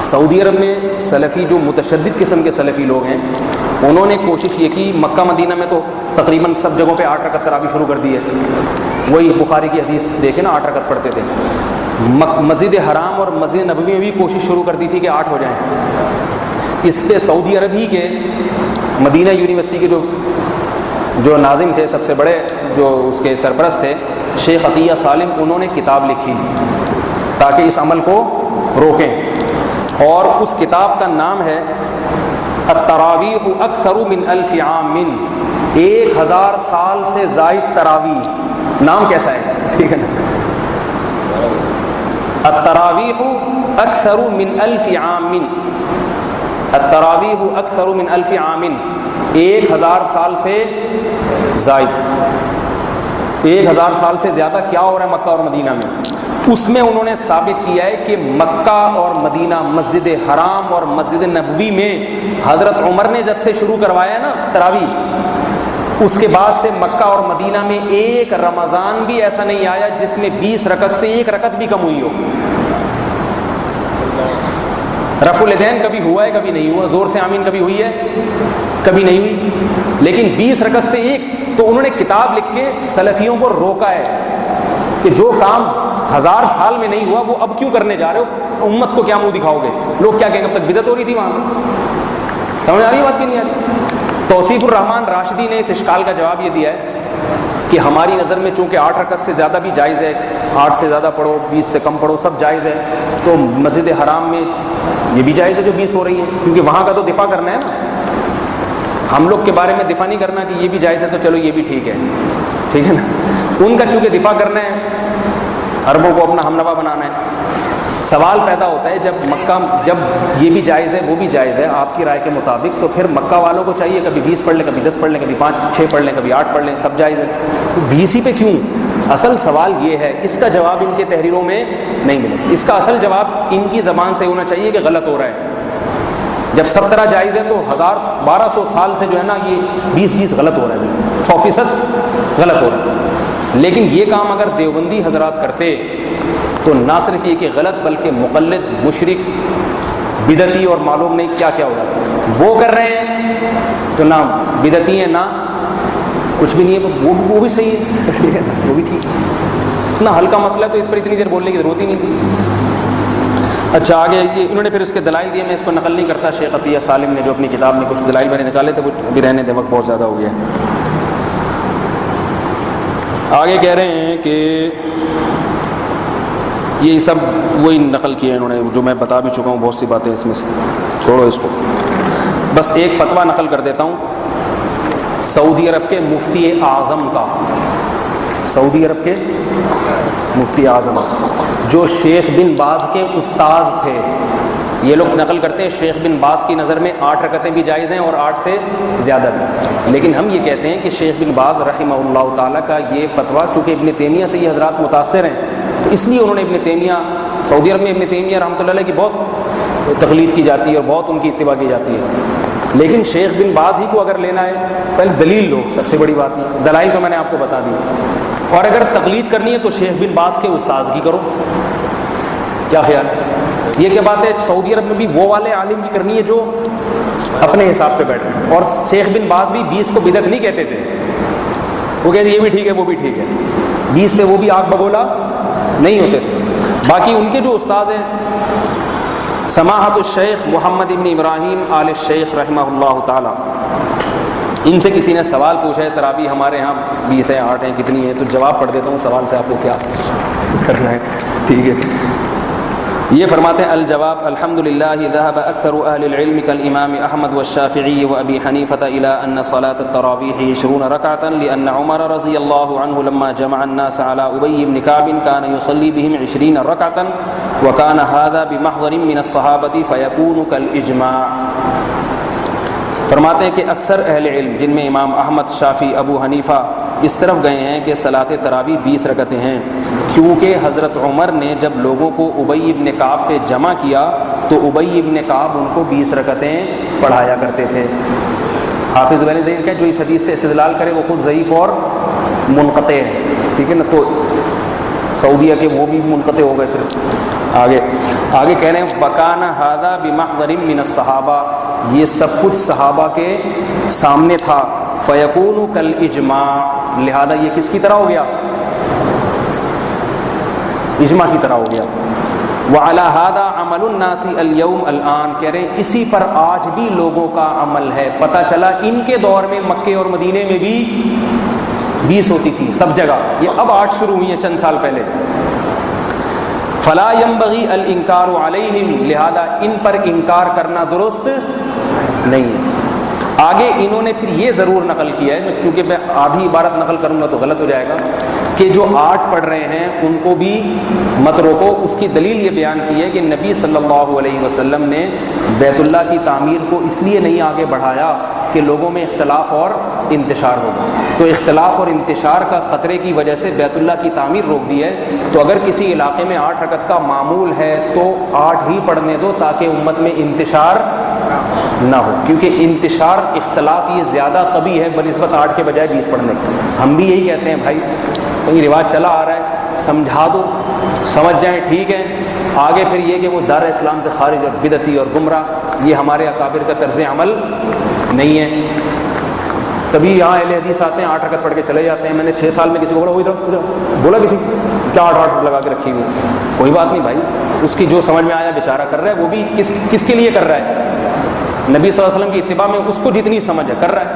سعودی عرب میں سلفی جو متشدد قسم کے سلفی لوگ ہیں، انہوں نے کوشش یہ کی، مکہ مدینہ میں تو تقریباً سب جگہوں پہ 8 رکعت تراویح شروع کر دی ہے، وہی بخاری کی حدیث دیکھیں نا، 8 رکعت پڑھتے تھے۔ مسجد حرام اور مسجد نبوی میں بھی کوشش شروع کر دی تھی کہ 8 ہو جائیں۔ اس پہ سعودی عرب ہی کے مدینہ یونیورسٹی کے جو ناظم تھے، سب سے بڑے جو اس کے سرپرست تھے شیخ عطیہ سالم، انہوں نے کتاب لکھی تاکہ اس عمل کو روکیں، اور اس کتاب کا نام ہے التراویح اکثر من 1000 عام، 1000 سال سے زائد تراویح۔ نام کیسا ہے، ٹھیک ہے نا؟ التراویح اکثر من 1000 عام، التراویح اکثر من 1000 عام، 1000 سال سے زائد، 1000 سال سے زیادہ کیا ہو رہا ہے مکہ اور مدینہ میں۔ اس میں انہوں نے ثابت کیا ہے کہ مکہ اور مدینہ، مسجد حرام اور مسجد نبوی میں حضرت عمر نے جب سے شروع کروایا نا تراویح، اس کے بعد سے مکہ اور مدینہ میں ایک رمضان بھی ایسا نہیں آیا جس میں 20 رکعت سے 1 رکعت بھی کم ہوئی ہو۔ رفع الیدین کبھی ہوا ہے، کبھی نہیں ہوا، زور سے آمین کبھی ہوئی ہے، کبھی نہیں ہوئی، لیکن 20 رکعت سے 1۔ تو انہوں نے کتاب لکھ کے سلفیوں کو روکا ہے کہ جو کام 1000 سال میں نہیں ہوا وہ اب کیوں کرنے جا رہے ہو، امت کو کیا منہ دکھاؤ گے، لوگ کیا کہیں گے اب تک بدعت ہو رہی تھی وہاں پہ۔ سمجھ آ رہی ہے بات کی نہیں آ رہی؟ توصیف الرحمان راشدی نے اس اشکال کا جواب یہ دیا ہے کہ ہماری نظر میں چونکہ 8 رکعت سے زیادہ بھی جائز ہے، 8 سے زیادہ پڑھو، 20 سے کم پڑھو، سب جائز ہے، تو مسجد حرام میں یہ بھی جائز ہے جو 20 ہو رہی ہے، کیونکہ وہاں کا تو دفاع کرنا ہے نا، ہم لوگ کے بارے میں دفاع نہیں کرنا کہ یہ بھی جائز ہے تو چلو یہ بھی ٹھیک ہے نا، ان کا چونکہ دفاع کرنا ہے، عربوں کو اپنا ہمنوا بنانا ہے۔ سوال پیدا ہوتا ہے جب یہ بھی جائز ہے وہ بھی جائز ہے آپ کی رائے کے مطابق، تو پھر مکہ والوں کو چاہیے کبھی 20 پڑھ لیں، کبھی 10 پڑھ لیں، کبھی 5 6 پڑھ لیں، کبھی 8 پڑھ لیں، سب جائز ہے، تو 20 ہی پہ کیوں؟ اصل سوال یہ ہے، اس کا جواب ان کے تحریروں میں نہیں ملے، اس کا اصل جواب ان کی زبان سے ہونا چاہیے کہ غلط ہو رہا ہے۔ جب 17 جائز ہے تو 1200 سال سے جو ہے نا یہ 20 غلط ہو رہا ہے، 100% غلط ہو رہا ہے۔ لیکن یہ کام اگر دیوبندی حضرات کرتے تو نہ صرف یہ کہ غلط بلکہ مقلد، مشرک، بدعتی اور معلوم نہیں کیا ہو رہا ہے، وہ کر رہے ہیں تو نہ بدعتی ہیں نہ کچھ بھی نہیں ہے، وہ بھی صحیح ہے، ٹھیک ہے، وہ بھی ٹھیک، اتنا ہلکا مسئلہ ہے تو اس پر اتنی دیر بولنے کی ضرورت ہی نہیں تھی۔ اچھا آگے یہ انہوں نے پھر اس کے دلائل دیے، میں اس کو نقل نہیں کرتا، شیخ عطیہ سالم نے جو اپنی کتاب میں کچھ دلائل میں نے نکالے تھے وہ بھی رہنے دے، وقت بہت زیادہ ہو گیا۔ آگے کہہ رہے ہیں کہ یہ سب وہی نقل کیے انہوں نے جو میں بتا بھی چکا ہوں، بہت سی باتیں اس میں سے، چھوڑو اس کو، بس ایک فتویٰ نقل کر دیتا ہوں سعودی عرب کے مفتی اعظم کا، سعودی عرب کے مفتی اعظم جو شیخ بن باز کے استاذ تھے۔ یہ لوگ نقل کرتے ہیں شیخ بن باز کی نظر میں 8 رکعتیں بھی جائز ہیں اور 8 سے زیادہ بھی، لیکن ہم یہ کہتے ہیں کہ شیخ بن باز رحمہ اللہ تعالیٰ کا یہ فتویٰ چونکہ ابن تیمیہ سے یہ حضرات متاثر ہیں تو اس لیے انہوں نے ابن تیمیہ، سعودی عرب میں ابن تیمیہ رحمۃ اللہ علیہ کی بہت تقلید کی جاتی ہے اور بہت ان کی اتباع کی جاتی ہے، لیکن شیخ بن باز ہی کو اگر لینا ہے پہلے دلیل لو، سب سے بڑی بات ہے، دلائل تو میں نے آپ کو بتا دی، اور اگر تقلید کرنی ہے تو شیخ بن باز کے استاذ کی کرو، کیا خیال ہے؟ یہ کیا بات ہے، سعودی عرب میں بھی وہ والے عالم کی کرنی ہے جو اپنے حساب پہ بیٹھے، اور شیخ بن باز بھی 20 کو بدعت نہیں کہتے تھے، وہ کہتے یہ بھی ٹھیک ہے وہ بھی ٹھیک ہے، 20 پہ وہ بھی آگ بگولا نہیں ہوتے تھے۔ باقی ان کے جو استاذ ہیں سماحت الشیخ محمد ابن ابراہیم آل الشیخ رحمہ اللہ تعالی، ان سے کسی نے سوال پوچھا ہے تراویح ہمارے ہاں 20 ہے 8 ہیں کتنی ہے، تو جواب پڑھ دیتا ہوں سوال سے، آپ کو کیا کرنا ہے، ٹھیک ہے۔ یہ فرماتے ہیں الجواب الحمدللہ ذهب اکثر اہل العلم کالامام احمد والشافعی وابی حنیفۃ الى ان صلاة التراویح 20 رکعۃ لان عمر رضی اللہ عنہ لما جمع الناس على ابی بن کعب كان يصلي بهم 20 رکعۃ وكان هذا بمحضر من الصحابۃ فيكون كالاجماع۔ فرماتے ہیں کہ اکثر اہل علم جن میں امام احمد، شافعی، ابو حنیفہ اس طرف گئے ہیں کہ صلاۃ تراویح 20 رکعتیں ہیں، کیونکہ حضرت عمر نے جب لوگوں کو ابی ابن کعب پہ جمع کیا تو ابی ابن کعب ان کو 20 رکعتیں پڑھایا کرتے تھے۔ حافظ بن زین کہ جو اس حدیث سے استدلال کرے وہ خود ضعیف اور منقطع ہے، ٹھیک ہے نا، تو سعودیہ کے وہ بھی منقطع ہو گئے۔ پھر آگے کہہ رہے ہیں وَكَانَ هَذَا بِمَحْضَرٍ مِّنَ الصَّحَابَہ، یہ سب کچھ صحابہ کے سامنے تھا، فَيَكُونُ كَالْإِجْمَاعِ، لہذا یہ کس کی طرح ہو گیا، اجماع کی طرح ہو گیا۔ وَعَلَى هَذَا عَمَلُ النَّاسِ الْيَوْمَ الْآن، کہہ رہے ہیں اسی پر آج بھی لوگوں کا عمل ہے۔ پتہ چلا ان کے دور میں مکے اور مدینے میں بھی 20 ہوتی تھی سب جگہ، یہ اب 8 شروع ہوئی ہیں چند سال پہلے۔ فَلَا يَنبَغِي الْإِنكَارُ عَلَيْهِمْ، لہذا ان پر انکار کرنا درست نہیں ہے۔ آگے انہوں نے پھر یہ ضرور نقل کیا ہے، کیونکہ میں آدھی عبارت نقل کروں گا تو غلط ہو جائے گا، کہ جو 8 پڑھ رہے ہیں ان کو بھی مت روکو۔ اس کی دلیل یہ بیان کی ہے کہ نبی صلی اللہ علیہ وسلم نے بیت اللہ کی تعمیر کو اس لیے نہیں آگے بڑھایا کہ لوگوں میں اختلاف اور انتشار ہوگا، تو اختلاف اور انتشار کا خطرے کی وجہ سے بیت اللہ کی تعمیر روک دی ہے۔ تو اگر کسی علاقے میں 8 رکعت کا معمول ہے تو 8 ہی پڑھنے دو تاکہ امت میں انتشار نہ ہو، کیونکہ انتشار اختلاف یہ زیادہ قوی ہے بنسبت 8 کے بجائے 20 پڑھنے کی۔ ہم بھی یہی کہتے ہیں بھائی کہیں رواج چلا آ رہا ہے سمجھا دو، سمجھ جائیں ٹھیک ہے، آگے پھر یہ کہ وہ دار اسلام سے خارج اور بدعتی اور گمراہ، یہ ہمارے اکابر کا طرز عمل نہیں ہے۔ تبھی یہاں اہل حدیث آتے ہیں 8 رکعت پڑھ کے چلے جاتے ہیں۔ میں نے 6 سال میں کسی کو بولا وہ ادھر بولا کسی کیا 8 لگا کے رکھی ہوئی، کوئی بات نہیں بھائی، اس کی جو سمجھ میں آیا بیچارہ کر رہا ہے، وہ بھی کس کے لیے کر رہا ہے، نبی صلی اللہ علیہ وسلم کی اتباع میں اس کو جتنی سمجھ ہے کر رہا ہے۔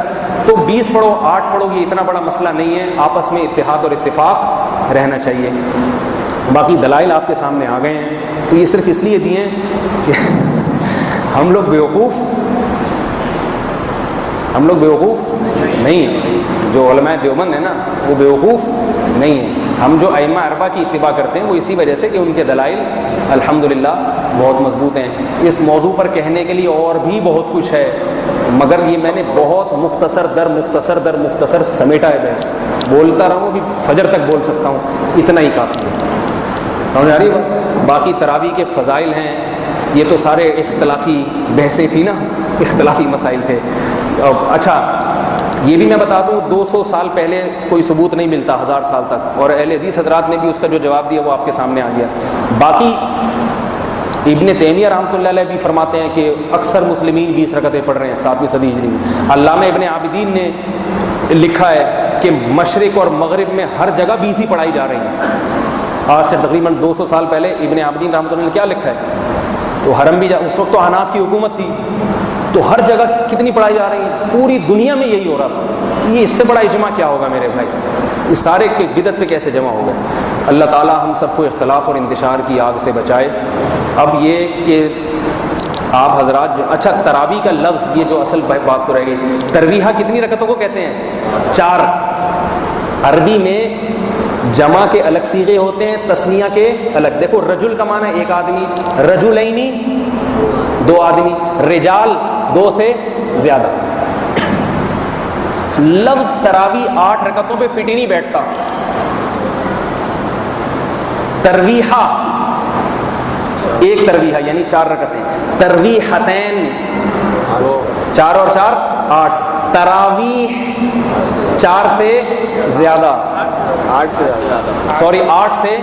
تو 20 پڑھو 8 پڑھو یہ اتنا بڑا مسئلہ نہیں ہے، آپس میں اتحاد اور اتفاق رہنا چاہیے۔ باقی دلائل آپ کے سامنے آ گئے ہیں، تو یہ صرف اس لیے دیے ہیں کہ ہم لوگ بیوقوف نہیں ہیں، جو علماء دیوبند ہیں نا وہ بیوقوف نہیں ہیں۔ ہم جو ائمہ اربعہ کی اتباع کرتے ہیں وہ اسی وجہ سے کہ ان کے دلائل الحمدللہ بہت مضبوط ہیں۔ اس موضوع پر کہنے کے لیے اور بھی بہت کچھ ہے، مگر یہ میں نے بہت مختصر در مختصر سمیٹا ہے بحث، بولتا رہوں بھی فجر تک بول سکتا ہوں، اتنا ہی کافی ہے۔ سمجھ آ رہی ہے؟ باقی تراویح کے فضائل ہیں، یہ تو سارے اختلافی بحثیں تھی نا، اختلافی مسائل تھے۔ اچھا یہ بھی میں بتا دوں 200 سال پہلے کوئی ثبوت نہیں ملتا 1000 سال تک، اور اہل حدیث حضرات نے بھی اس کا جو جواب دیا وہ آپ کے سامنے آ گیا۔ باقی ابن تیمیہ رحمۃ اللہ علیہ بھی فرماتے ہیں کہ اکثر مسلمین 20 رکعتیں پڑھ رہے ہیں 7ویں صدی ہجری میں۔ علامہ ابن عابدین نے لکھا ہے کہ مشرق اور مغرب میں ہر جگہ 20 ہی پڑھائی جا رہی ہے. آج سے تقریباً 200 سال پہلے ابن عابدین رحمۃ اللہ نے کیا لکھا ہے؟ تو حرم بھی اس وقت تو حناف کی حکومت تھی، تو ہر جگہ کتنی پڑھائی جا رہی ہے، پوری دنیا میں یہی ہو رہا تھا. یہ اس سے بڑا اجماع کیا ہوگا میرے بھائی؟ یہ سارے کے بدعت پہ کیسے جمع ہو گئے؟ اللہ تعالیٰ ہم سب کو اختلاف اور انتشار کی آگ سے بچائے. اب یہ کہ آپ حضرات جو اچھا تراویح کا لفظ، یہ جو اصل بات تو رہ گئی، ترویحہ کتنی رکعتوں کو کہتے ہیں؟ 4. عربی میں جمع کے الگ صیغے ہوتے ہیں، تثنیہ کے الگ. دیکھو رجل کا معنی ایک آدمی، رجلینی 2 آدمی، رجال 2 سے زیادہ. لفظ تراویح 8 رکعتوں پہ فٹ ہی نہیں بیٹھتا. ترویحہ ایک ترویحہ یعنی 4 رکعتیں، ترویحتین 4 اور 4 8، تراویح 4 سے زیادہ، 8 سے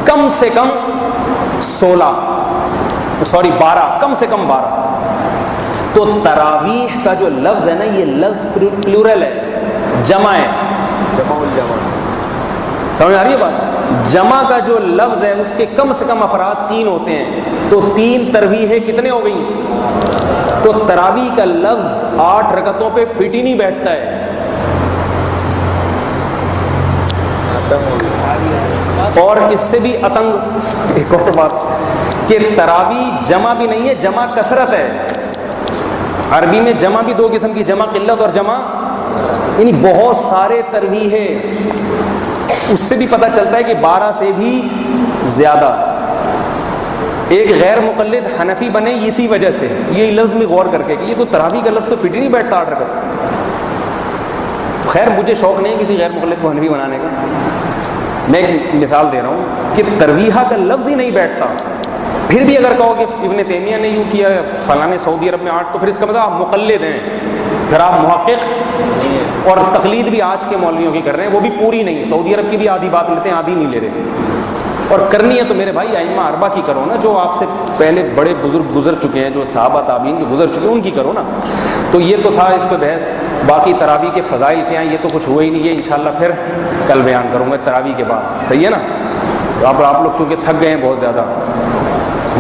کم 16 کم سے کم 12. تو تراویح کا جو لفظ ہے نا، یہ لفظ پلورل ہے، جمع ہے. سمجھ آ رہی ہے بات؟ جمع کا جو لفظ ہے اس کے کم سے کم افراد 3 ہوتے ہیں، تو 3 ترویحیں کتنے ہو گئی؟ تو تراویح کا لفظ 8 رکعتوں پہ فٹ ہی نہیں بیٹھتا ہے. اور اس سے بھی اتنگ ایک اور بات کہ تراویح جمع بھی نہیں ہے، جمع کثرت ہے. عربی میں جمع بھی 2 قسم کی، جمع قلت اور جمع یعنی بہت سارے ترویح ہے. اس سے بھی پتہ چلتا ہے کہ 12 سے بھی زیادہ. ایک غیر مقلد حنفی بنے اسی وجہ سے، یہ لفظ میں غور کر کے کہ یہ تو تراویح کا لفظ تو فٹ ہی نہیں بیٹھتا 8 رکعت. خیر مجھے شوق نہیں ہے کسی غیر مقلد کو حنفی بنانے کا، میں ایک مثال دے رہا ہوں کہ ترویحہ کا لفظ ہی نہیں بیٹھتا. پھر بھی اگر کہو کہ ابن تیمیہ نے یوں کیا، فلاں نے سعودی عرب میں 8، تو پھر اس کا مطلب آپ مقلد ہیں، پھر آپ محقق نہیں ہیں. اور تقلید بھی آج کے مولویوں کی کر رہے ہیں، وہ بھی پوری نہیں. سعودی عرب کی بھی آدھی بات لیتے ہیں، آدھی نہیں لے رہے. اور کرنی ہے تو میرے بھائی ائمہ اربعہ کی کرو نا، جو آپ سے پہلے بڑے بزرگ گزر چکے ہیں، جو صحابہ تابعین کے گزر چکے ہیں، ان کی کرو نا. تو یہ تو تھا اس پہ بحث. باقی تراویح کے فضائل کیا ہیں یہ تو کچھ ہوا ہی نہیں ہے، انشاءاللہ پھر کل بیان کروں گا تراویح کے بعد. صحیح ہے نا؟ تو آپ لوگ چونکہ تھک گئے ہیں بہت زیادہ.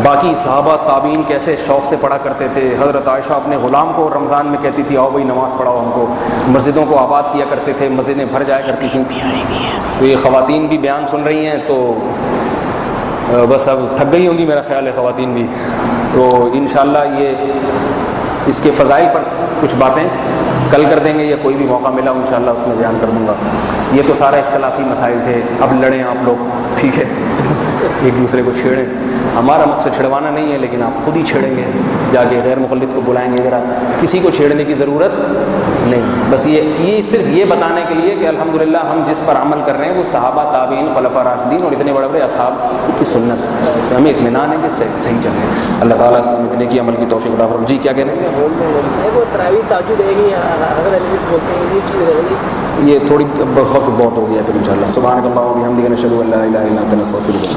باقی صحابہ تابعین کیسے شوق سے پڑھا کرتے تھے. حضرت عائشہ اپنے غلام کو رمضان میں کہتی تھی آؤ بھائی نماز پڑھاؤ ہم کو. مسجدوں کو آباد کیا کرتے تھے، مسجدیں بھر جایا کرتی تھیں. تو یہ خواتین بھی بیان سن رہی ہیں تو بس اب تھک گئی ہوں گی میرا خیال ہے خواتین بھی. تو انشاءاللہ یہ اس کے فضائل پر کچھ باتیں کل کر دیں گے، یا کوئی بھی موقع ملا انشاءاللہ اس میں بیان کر دوں گا. یہ تو سارے اختلافی مسائل تھے. اب لڑیں آپ لوگ، ٹھیک ہے، ایک دوسرے کو چھیڑیں. ہمارا مقصد چھڑوانا نہیں ہے، لیکن آپ خود ہی چھیڑیں گے جا کے، غیر مقلد کو بلائیں گے. ذرا کسی کو چھیڑنے کی ضرورت نہیں. بس یہ صرف یہ بتانے کے لیے کہ الحمدللہ ہم جس پر عمل کر رہے ہیں وہ صحابہ تابعین خلفاء راشدین اور اتنے بڑے بڑے اصحاب کی سنت ہے. اس میں ہمیں اطمینان ہے کہ صحیح چل رہے ہیں. اللہ تعالیٰ سمجھنے کی عمل کی توفیق عطا فرمائے. جی کیا کہہ رہے ہیں؟ یہ تھوڑی وقت بہت ہو گیا. پھر انشاءاللہ سبحانک اللہم و بحمدک نشہد ان لا الہ الا انت نستغفرک.